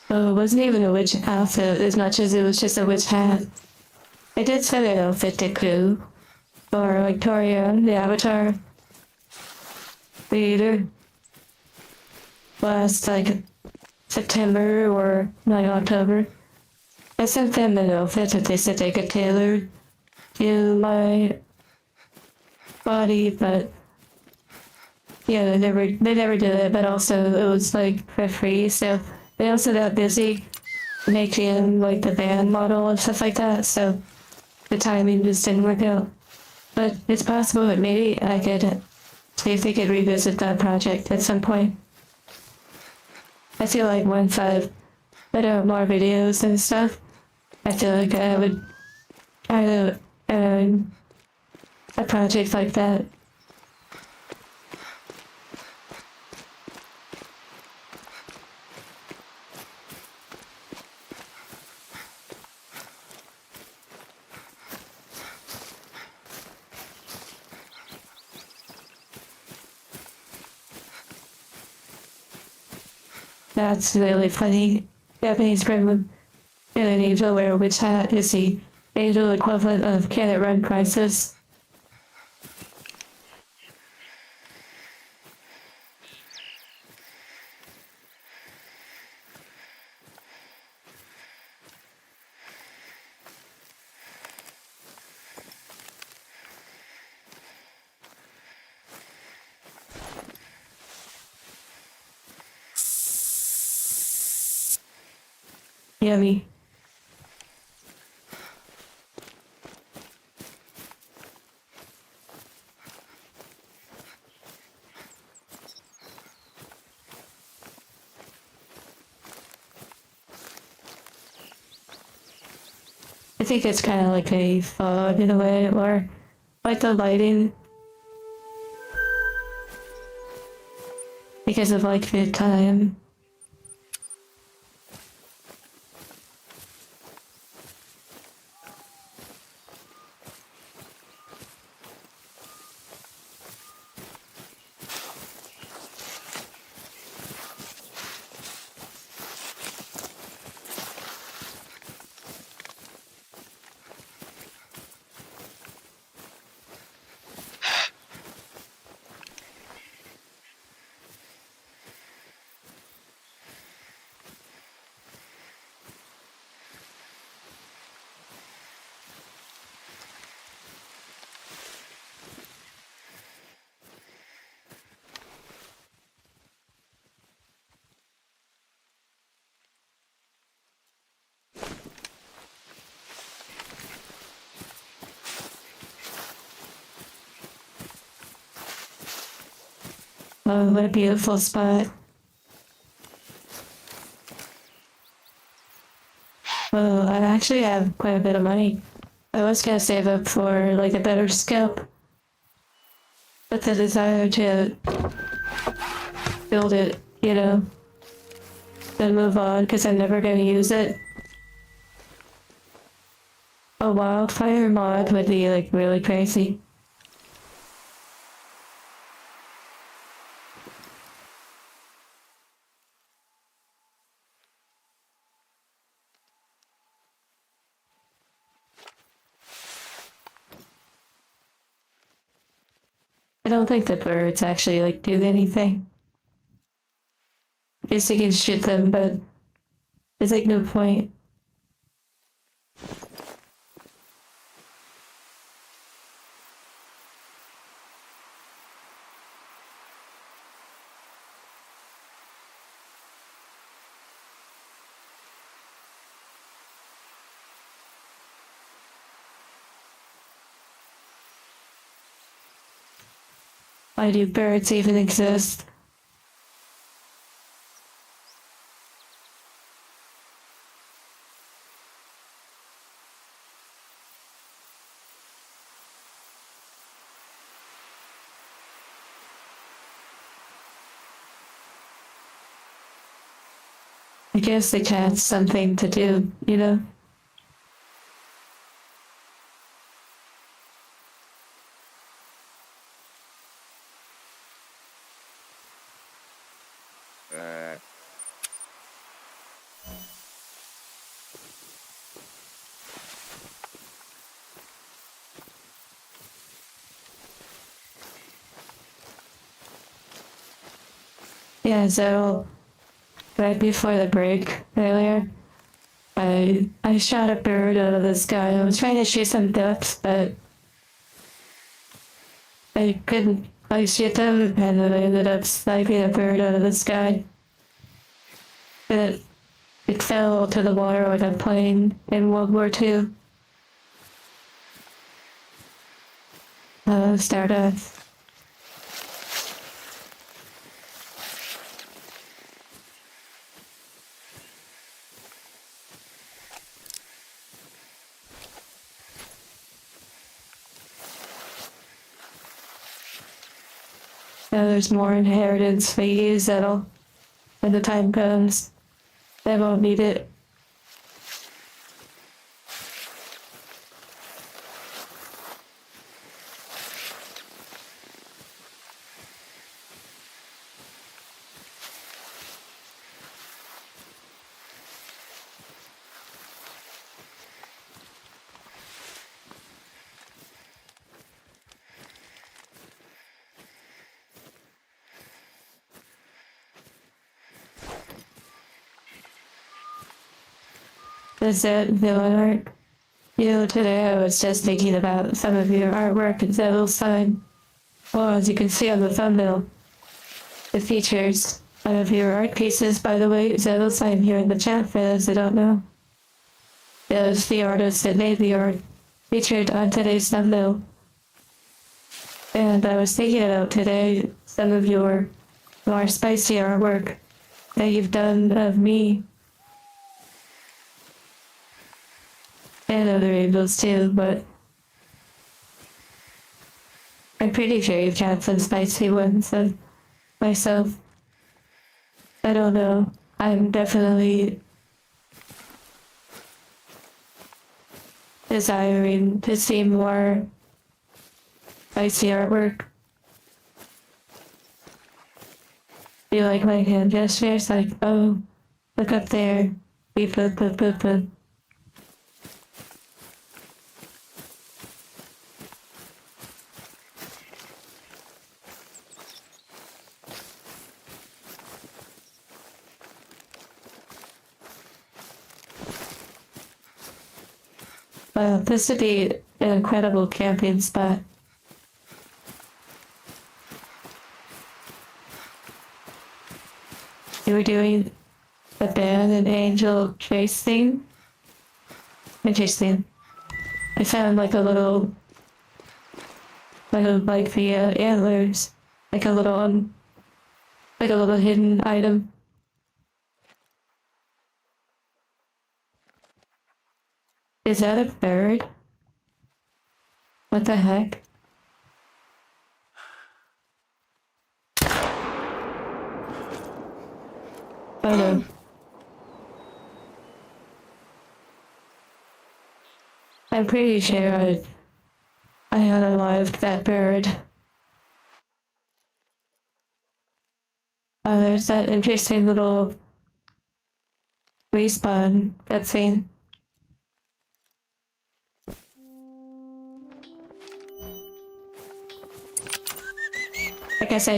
oh, it wasn't even a witch outfit as much as it was just a witch hat. It did say an outfit to Ku, or Victoria, the Avatar leader, last September or October. I sent them an outfit that they said they could tailor to my body, but yeah, they never did it. But also it was for free, so they also got busy making the band model and stuff like that. So the timing just didn't work out. But it's possible that maybe I could see if they could revisit that project at some point. I feel like once I've put out more videos and stuff, I feel like I would kind of a project like that. That's really funny. Japanese gremlin and an angel wear which hat is the angel equivalent of can it run crisis. Yummy. I think it's kind of like a fog in a way, or like the lighting because of the time. Oh, what a beautiful spot. Oh, I actually have quite a bit of money. I was gonna save up for a better scope, but the desire to build it, then move on because I'm never gonna use it. A wildfire mod would be really crazy. I don't think the birds actually do anything. I guess you can shoot them, but there's no point. Why do birds even exist? I guess the cat's something to do. Yeah, so right before the break earlier, I shot a bird out of the sky. I was trying to shoot some ducks, but I couldn't like shoot them, and then I ended up sniping a bird out of the sky. And it fell to the water like a plane in World War II. Stardust. There's more inheritance we use that'll, when the time comes, they won't need it. Is it the art? You know, today I was just thinking about some of your artwork and Zettle's sign. Well, as you can see on the thumbnail, it features one of your art pieces, by the way. Zettle's sign here in the chat for those that don't know. It was the artist that made the art featured on today's thumbnail. And I was thinking about today some of your more spicy artwork that you've done of me and other angels too, but I'm pretty sure you've had some spicy ones of myself. I don't know. I'm definitely desiring to see more spicy artwork. You like my hand gestures? Like, oh, look up there. Beep, boop, boop, boop, boop. Well, this would be an incredible camping spot. You were doing the band and angel chase thing? Interesting. I found like a little, like the antlers, like a little hidden item. Is that a bird? What the heck? Oh no. I'm pretty sure I unalived that bird. There's that interesting little respawn cutscene. I guess I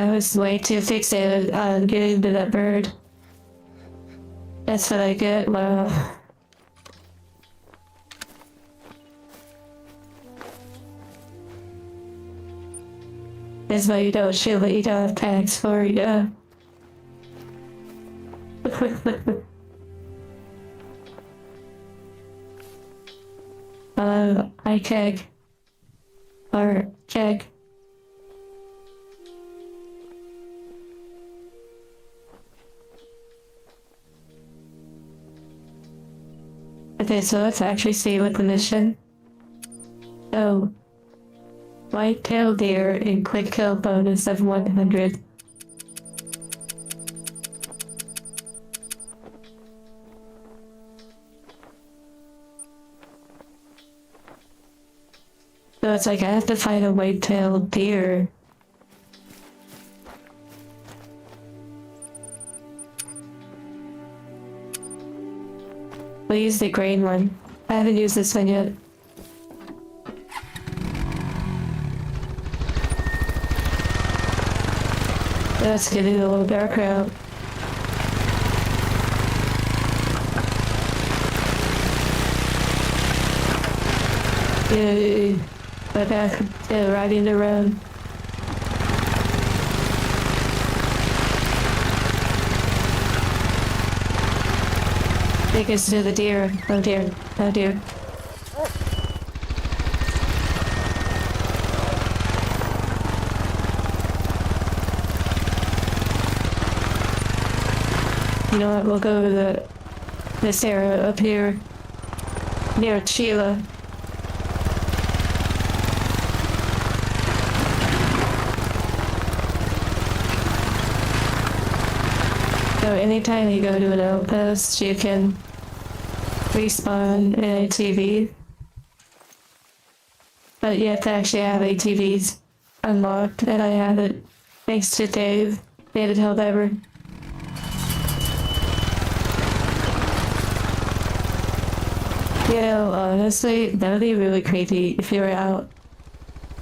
was way too fixated on getting to that bird. That's what I get, well. That's why you don't shoot what you don't have tags for, yeah. I check. Or check. Okay, so let's actually see what the mission. Oh. White-tailed deer and quick kill bonus of 100. So it's like I have to find a white-tailed deer. the green one. I haven't used this one yet. Let's get it a little darker out. Yeah, we're back riding around. Take us to the deer. Oh dear. Oh dear. You know what? We'll go to this area up here near Sheila. So anytime you go to an outpost, you can respawn an ATV. But you have to actually have ATVs unlocked, and I have it thanks to David Helldiver. You know, honestly, that would be really creepy if you were out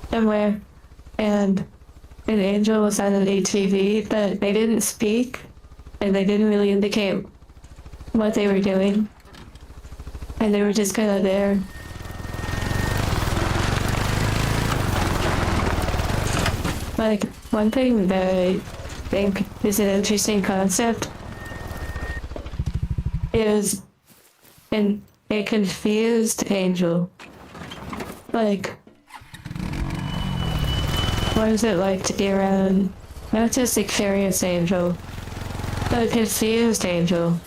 somewhere and an angel was on an ATV, but they didn't speak and they didn't really indicate what they were doing. And they were just kind of there. Like, one thing that I think is an interesting concept is a confused angel. Like, what is it like to be around not just a curious angel, but a confused angel?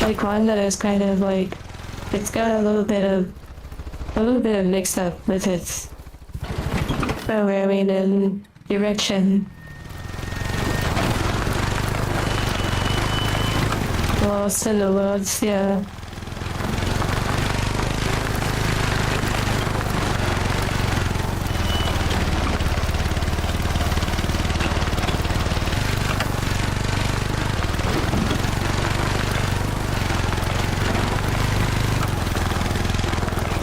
Like one that is kind of like, it's got a little bit of mixed up with its programming and direction. Lost in the woods, yeah.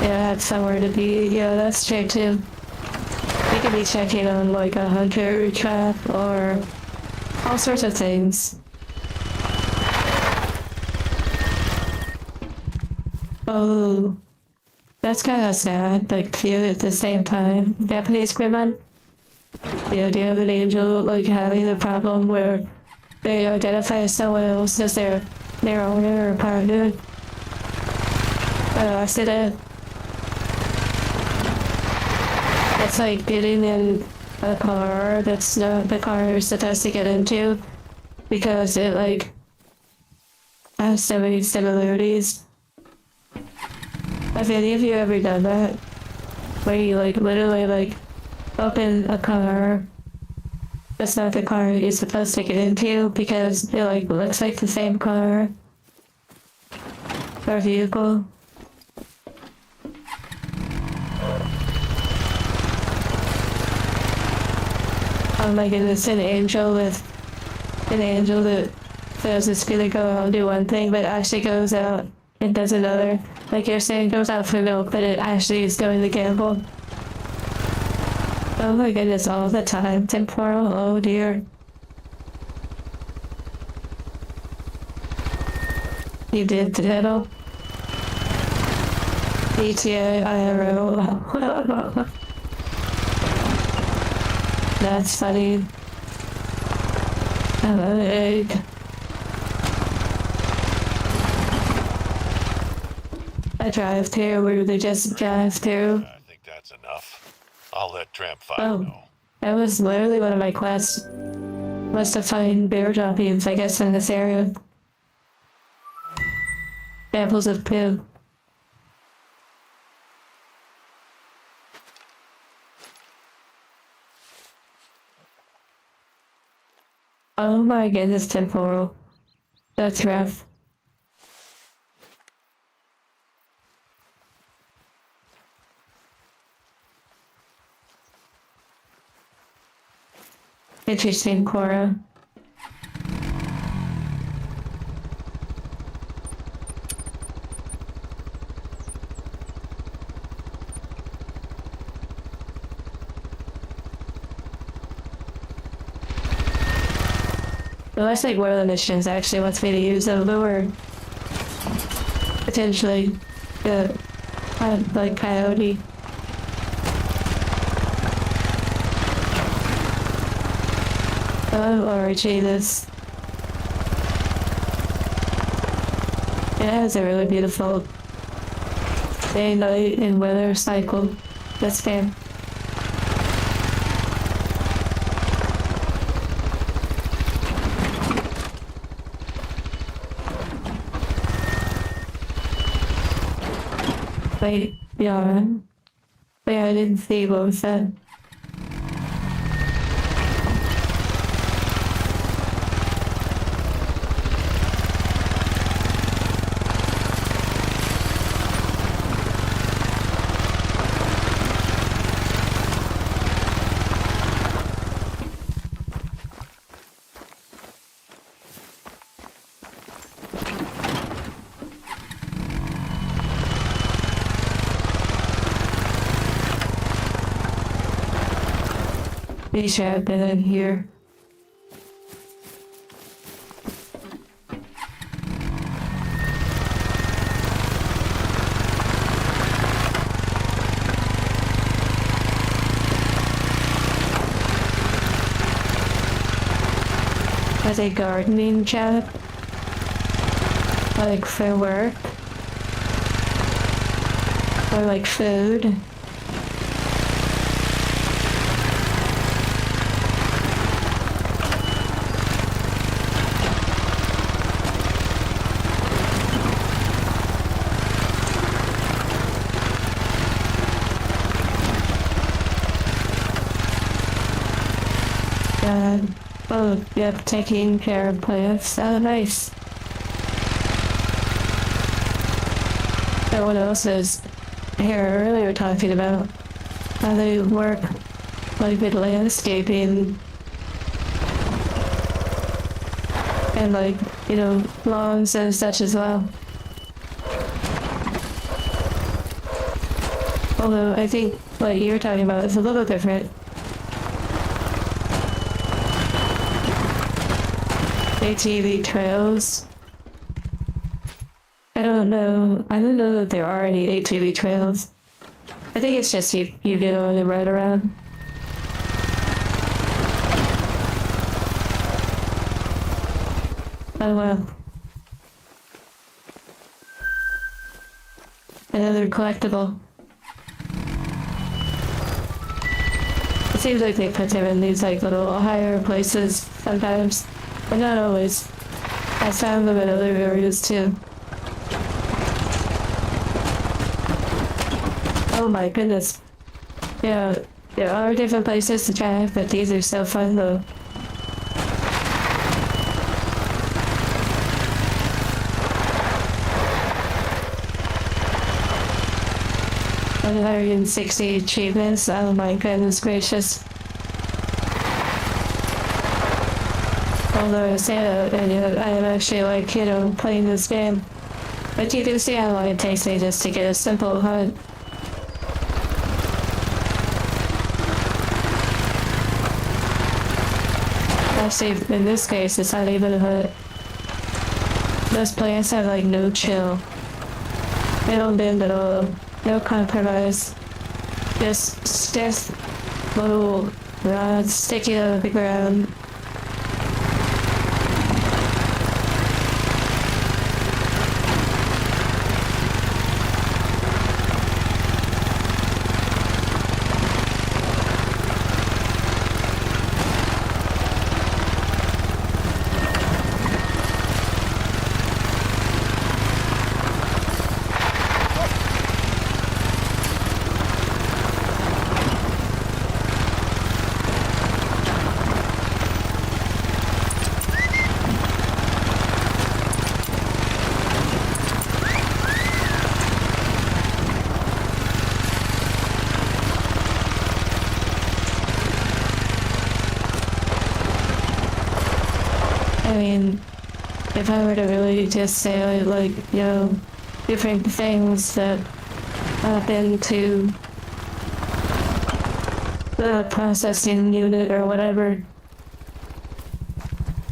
Yeah, that's somewhere to be. Yeah, that's true too. We could be checking on like a hunter trap or all sorts of things. Oh, that's kind of sad, but cute at the same time. Japanese women, the idea of an angel like having a problem where they identify someone else as their owner or partner. Accident. It's like getting in a car that's not the car you're supposed to get into because it like has so many similarities. Have any of you ever done that? Where you like literally like open a car that's not the car you're supposed to get into because it like looks like the same car or vehicle? Oh my goodness, an angel that says it's gonna go out and do one thing but actually goes out and does another. Like you're saying goes out for milk, but it actually is going to gamble. Oh my goodness, all the time. Temporal, oh dear. You did diddle. ETA IRO. That's funny. Hello, egg. I drive through where they just drive through. I think that's enough. I'll let Tramp 5 know. That was literally one of my quests. Was to find bear droppings, I guess, in this area. Samples of poo. Oh my goodness, temporal. That's rough. Interesting, Cora. Well, that's like one of the missions actually wants me to use a lure. Potentially. The, like, coyote. Oh, or Jesus. It has a really beautiful day, night, and weather cycle. That's fair. Wait, yeah. Wait, I didn't see what was that. Pretty sure I've been in here. As a gardening job, like for work, or like food. Oh, yep, taking care of plants. Oh, nice. Someone else is here earlier talking about how they work like with landscaping and like, you know, lawns and such as well. Although I think what you're talking about is a little different. ATV trails. I don't know. I don't know that there are any ATV trails. I think it's just you go and ride around. Oh well. Another collectible. It seems like they put them in these like little higher places sometimes, but not always. I found them in other areas too. Oh my goodness. Yeah, there are different places to try, but these are so fun though. One 160 achievements, oh my goodness gracious. Although I am actually like, you know, playing this game. But you can see how long it takes me just to get a simple hunt. Actually, in this case, it's not even a hunt. Most plants have like no chill. They don't bend at all. No compromise. Just stiff little rods sticking out of the ground. I mean, if I were to really just say, like, you know, different things that happen to the processing unit or whatever,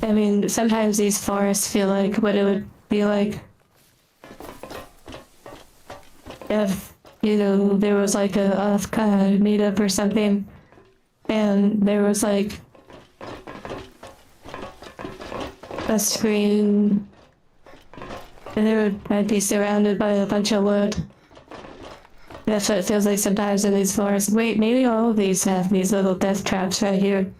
I mean, sometimes these forests feel like what it would be like if, you know, there was like a kind of meetup or something, and there was like a screen, and I'd be surrounded by a bunch of wood. That's what it feels like sometimes in these forests. Wait, maybe all of these have these little death traps right here.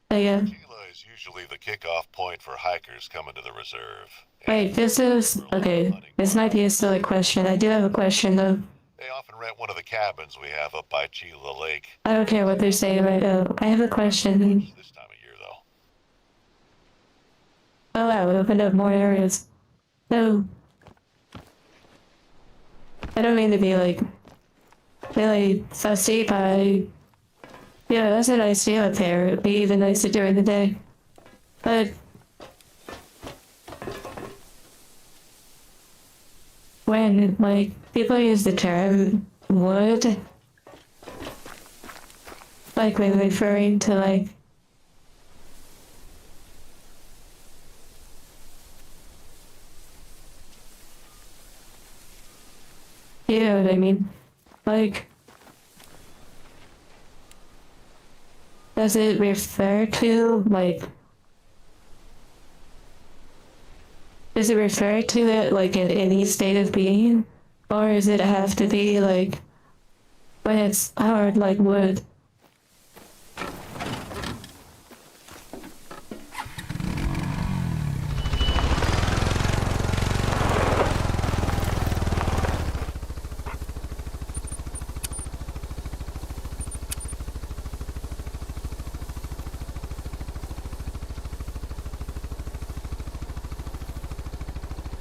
Yeah. Tila is usually the kickoff point for hikers coming to the reserve. Wait, this is okay. This might be a silly question. I do have a question though. They often rent one of the cabins we have up by Chila Lake. I don't care what they're saying right now. I have a question. This time of year, though. Oh wow, it opened up more areas. No. I don't mean to be like really fussy, but yeah, that's a nice view up there. It'd be even nicer during the day. But when like people use the term wood, like when referring to like you know what I mean? Like does it refer to like does it refer to it like in any state of being? Or does it have to be like when it's hard like wood?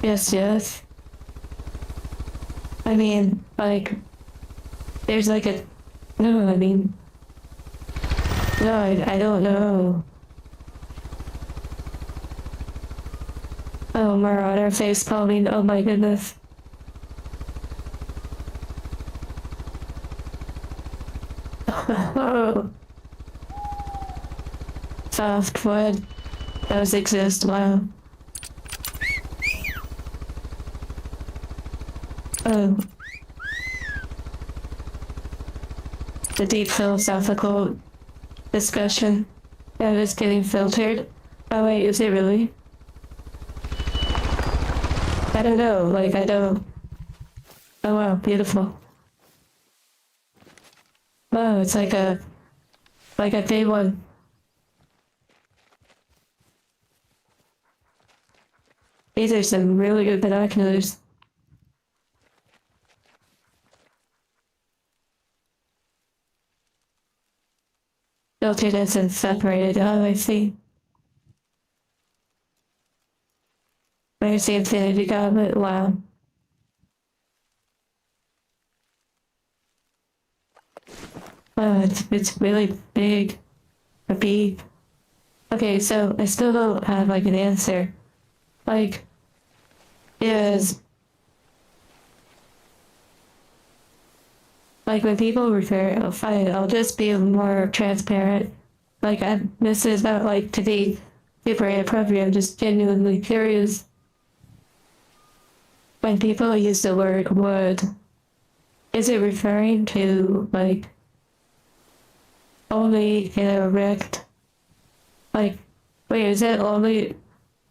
Yes, yes. I mean, like, there's like a. No, I mean. No, I don't know. Oh, Marauder face palming. Oh my goodness. Oh. Softwood. Those exist. Wow. Oh. The deep philosophical discussion that is getting filtered. Oh wait, is it really? I don't know, like I don't. Oh wow, beautiful. Oh, it's like a big one. These are some really good binoculars. Filtered and separated. Oh, I see. There's the infinity gauntlet. Wow. Wow, it's really big. A beak. Okay, so I still don't have like an answer. Like, is like when people refer, oh fine, I'll just be more transparent. Like this is not like to be super inappropriate. I'm just genuinely curious. When people use the word wood, is it referring to like only in a erect? Like, wait, is it only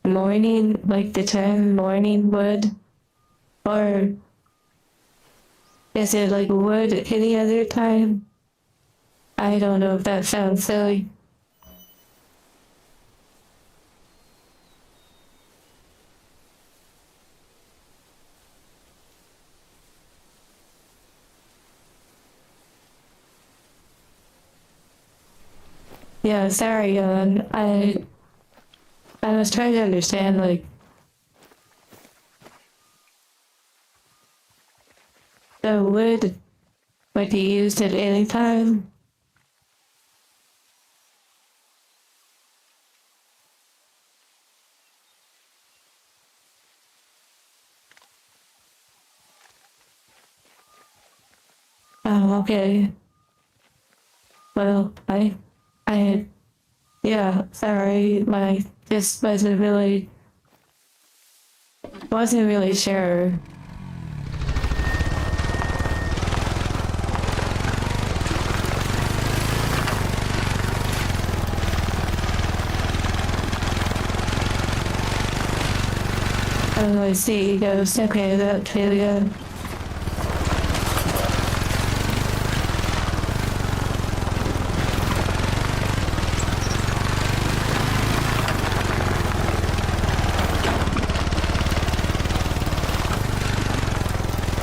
morning, like the term morning wood? Or is it like wood any other time? I don't know if that sounds silly. Yeah, sorry, I was trying to understand like the wood might be used at any time. Oh, okay. Well, Yeah, sorry, just wasn't really sure. Oh, I see, he goes, okay, that failure.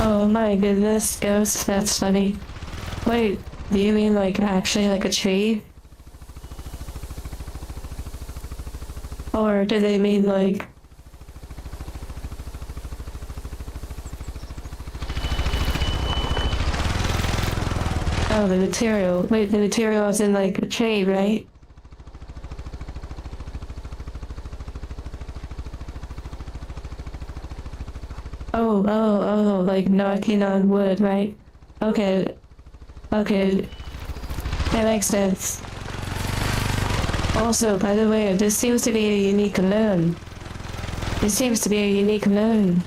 Oh my goodness, ghost, that's funny. Wait, do you mean like actually like a tree? Or do they mean like, oh, the material? Wait, the material is in like a tree, right? Like knocking on wood, right? Okay, okay, that makes sense. Also, by the way, this seems to be a unique moon. This seems to be a unique moon,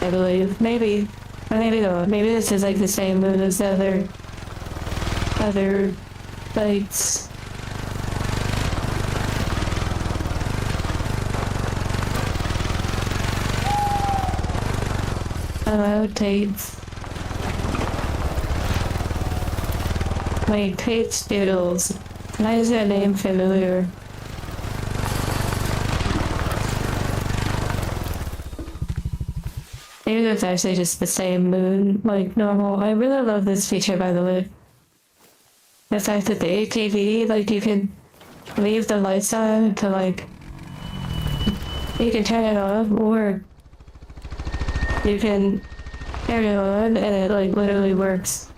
I believe. Maybe, or maybe not. Maybe this is like the same moon as the other lights. Hello, Tates. Wait, Tate's Doodles. Why is that name familiar? Maybe it's actually just the same moon, like normal. I really love this feature, by the way. The fact that the ATV, like, you can leave the lights on to, like, you can turn it off, or you can turn it on, and it, like, literally works.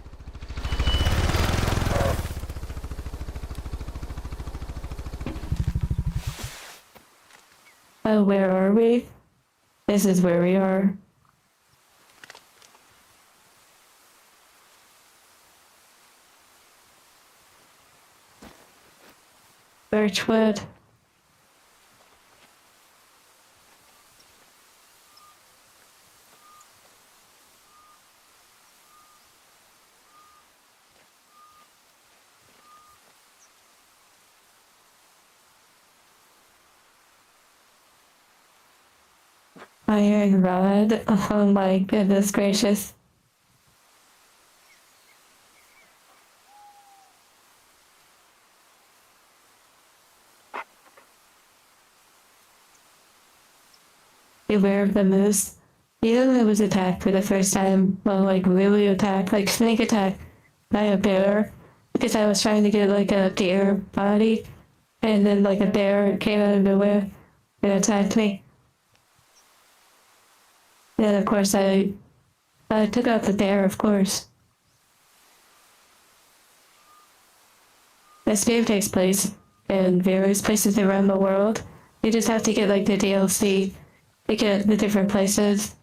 Oh, where are we? This is where we are. Birchwood. Iron rod. Oh my goodness gracious. Beware of the moose. You know I was attacked for the first time. Well, like really attacked, like snake attack by a bear. Because I was trying to get like a deer body. And then like a bear came out of nowhere and attacked me. And of course I took out the bear, of course. This game takes place in various places around the world. You just have to get like the DLC to get the different places.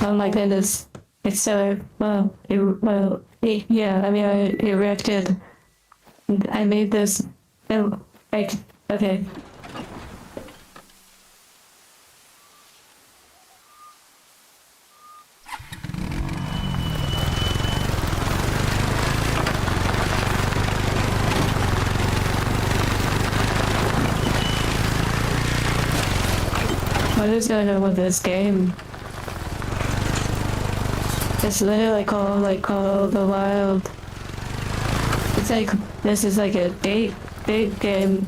Oh my goodness. It's so, yeah, I mean, I erected, I made this, oh, like, okay. What is going on with this game? It's literally called the Wild. It's like, this is like a date game.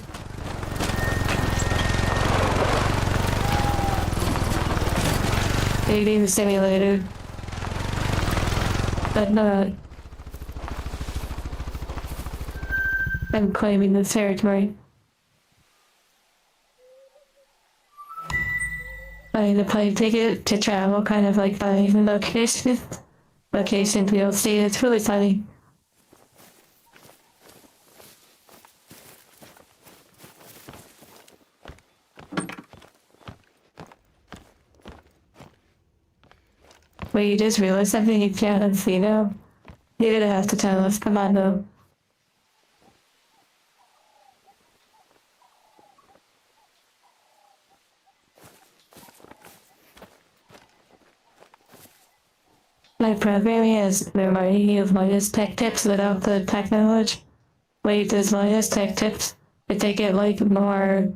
Dating simulator. But not. I'm claiming this territory. Buying a plane ticket to travel, kind of like buying location. Location DLC. It's really funny. Wait, you just realized something you can't see now? You're gonna have to tell us. Come on, though. My programming has reminded me of minus tech tips without the tech knowledge. Wait, there's minus tech tips, but they get like more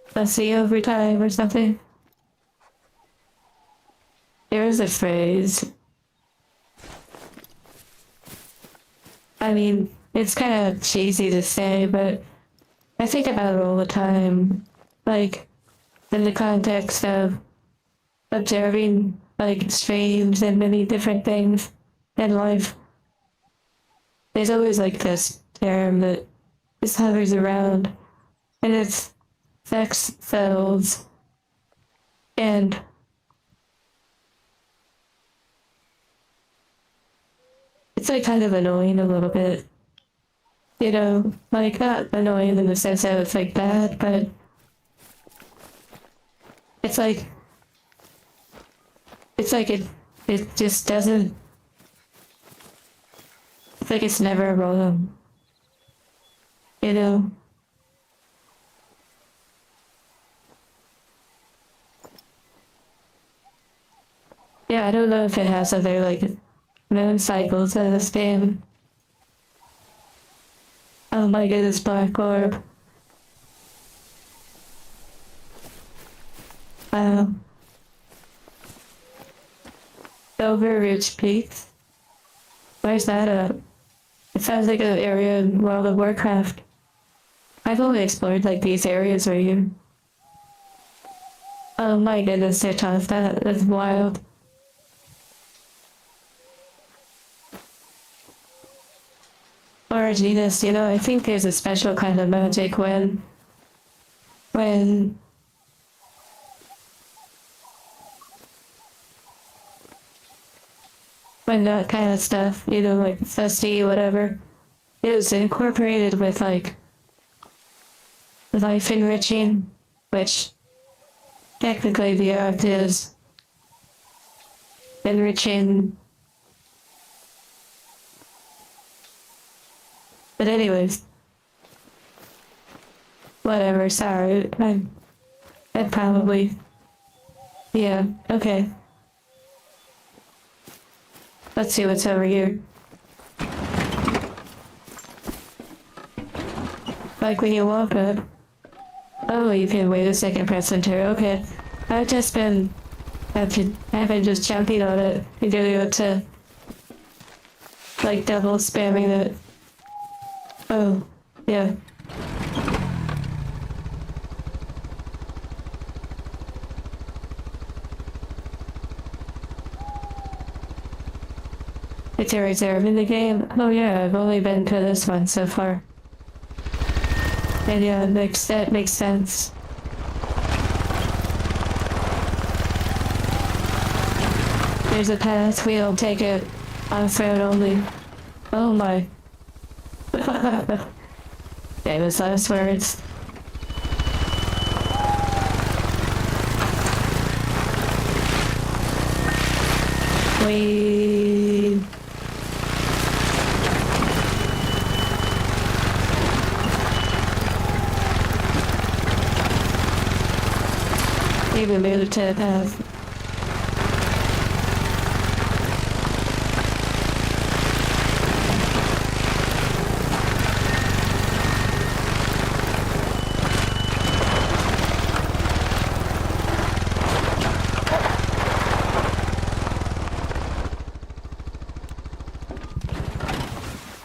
fussy over time or something. There's a phrase. I mean, it's kind of cheesy to say, but I think about it all the time. Like, in the context of observing, like, streams and many different things in life. There's always, like, this term that just hovers around, and it's sex sells. And it's, like, kind of annoying a little bit. You know, like, not annoying in the sense that it's, like, bad, but it's like, it just doesn't, it's like it's never wrong, you know? Yeah, I don't know if it has other, like, moon cycles in this game. Oh my goodness, Black Orb. Wow. Over Ridge Peaks. Where's that at? It sounds like an area in World of Warcraft. I've only explored like these areas right here. Oh my goodness, they're tough. That's wild. Or Genus, you know, I think there's a special kind of magic when that kind of stuff, you know, like fusty, whatever, is incorporated with like life enriching, which technically the art is enriching. But anyways, whatever, sorry, I probably, yeah, okay. Let's see what's over here. Like when you walk up. Oh, you can wait a second, press enter. Okay. I've been just jumping on it. You go to, like, double spamming it. Oh, yeah. It's a reserve in the game. Oh yeah, I've only been to this one so far. And yeah, that makes sense. There's a path, we'll take it on foot only. Oh my. Famous last words. We... Even moved to the path.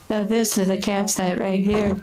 So this is a campsite right here.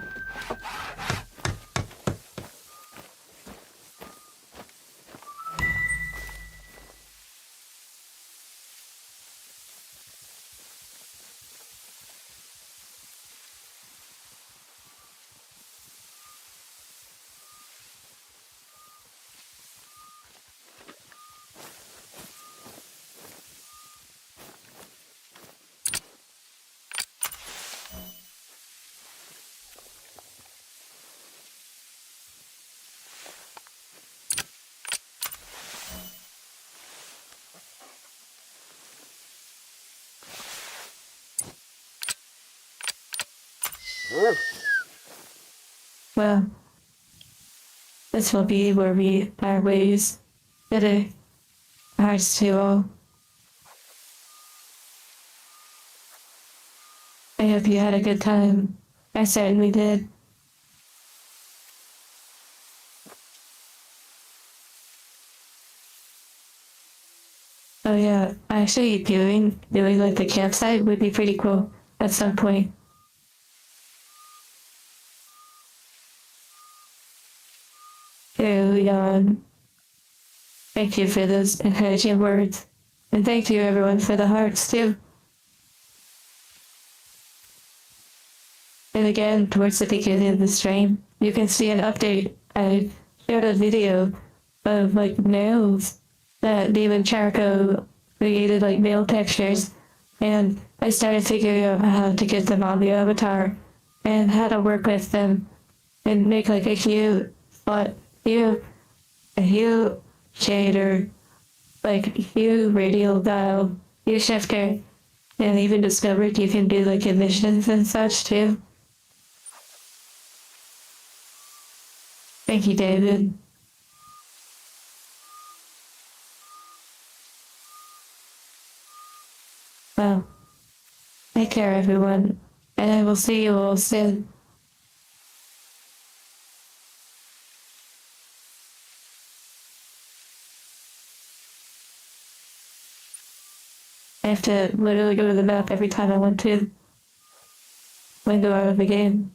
Well, this will be where we part ways. Bitter hearts to all. I hope you had a good time. I certainly did. Oh yeah, actually doing like the campsite would be pretty cool at some point. So, thank you for those encouraging words. And thank you everyone for the hearts too. And again, towards the beginning of the stream, you can see an update. I shared a video of like nails that David Charco created, like nail textures. And I started figuring out how to get them on the avatar and how to work with them and make like a hue shader, like hue radial dial, hue shifter, and even discovered you can do like emissions and such too. Thank you, David. Well, take care, everyone, and I will see you all soon. I have to literally go to the map every time I want to. Window out of the game.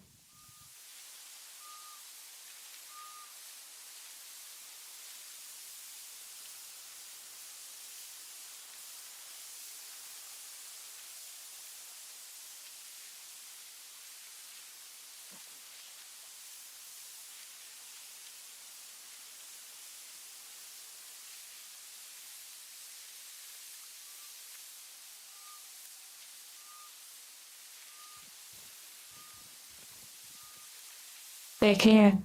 Take care.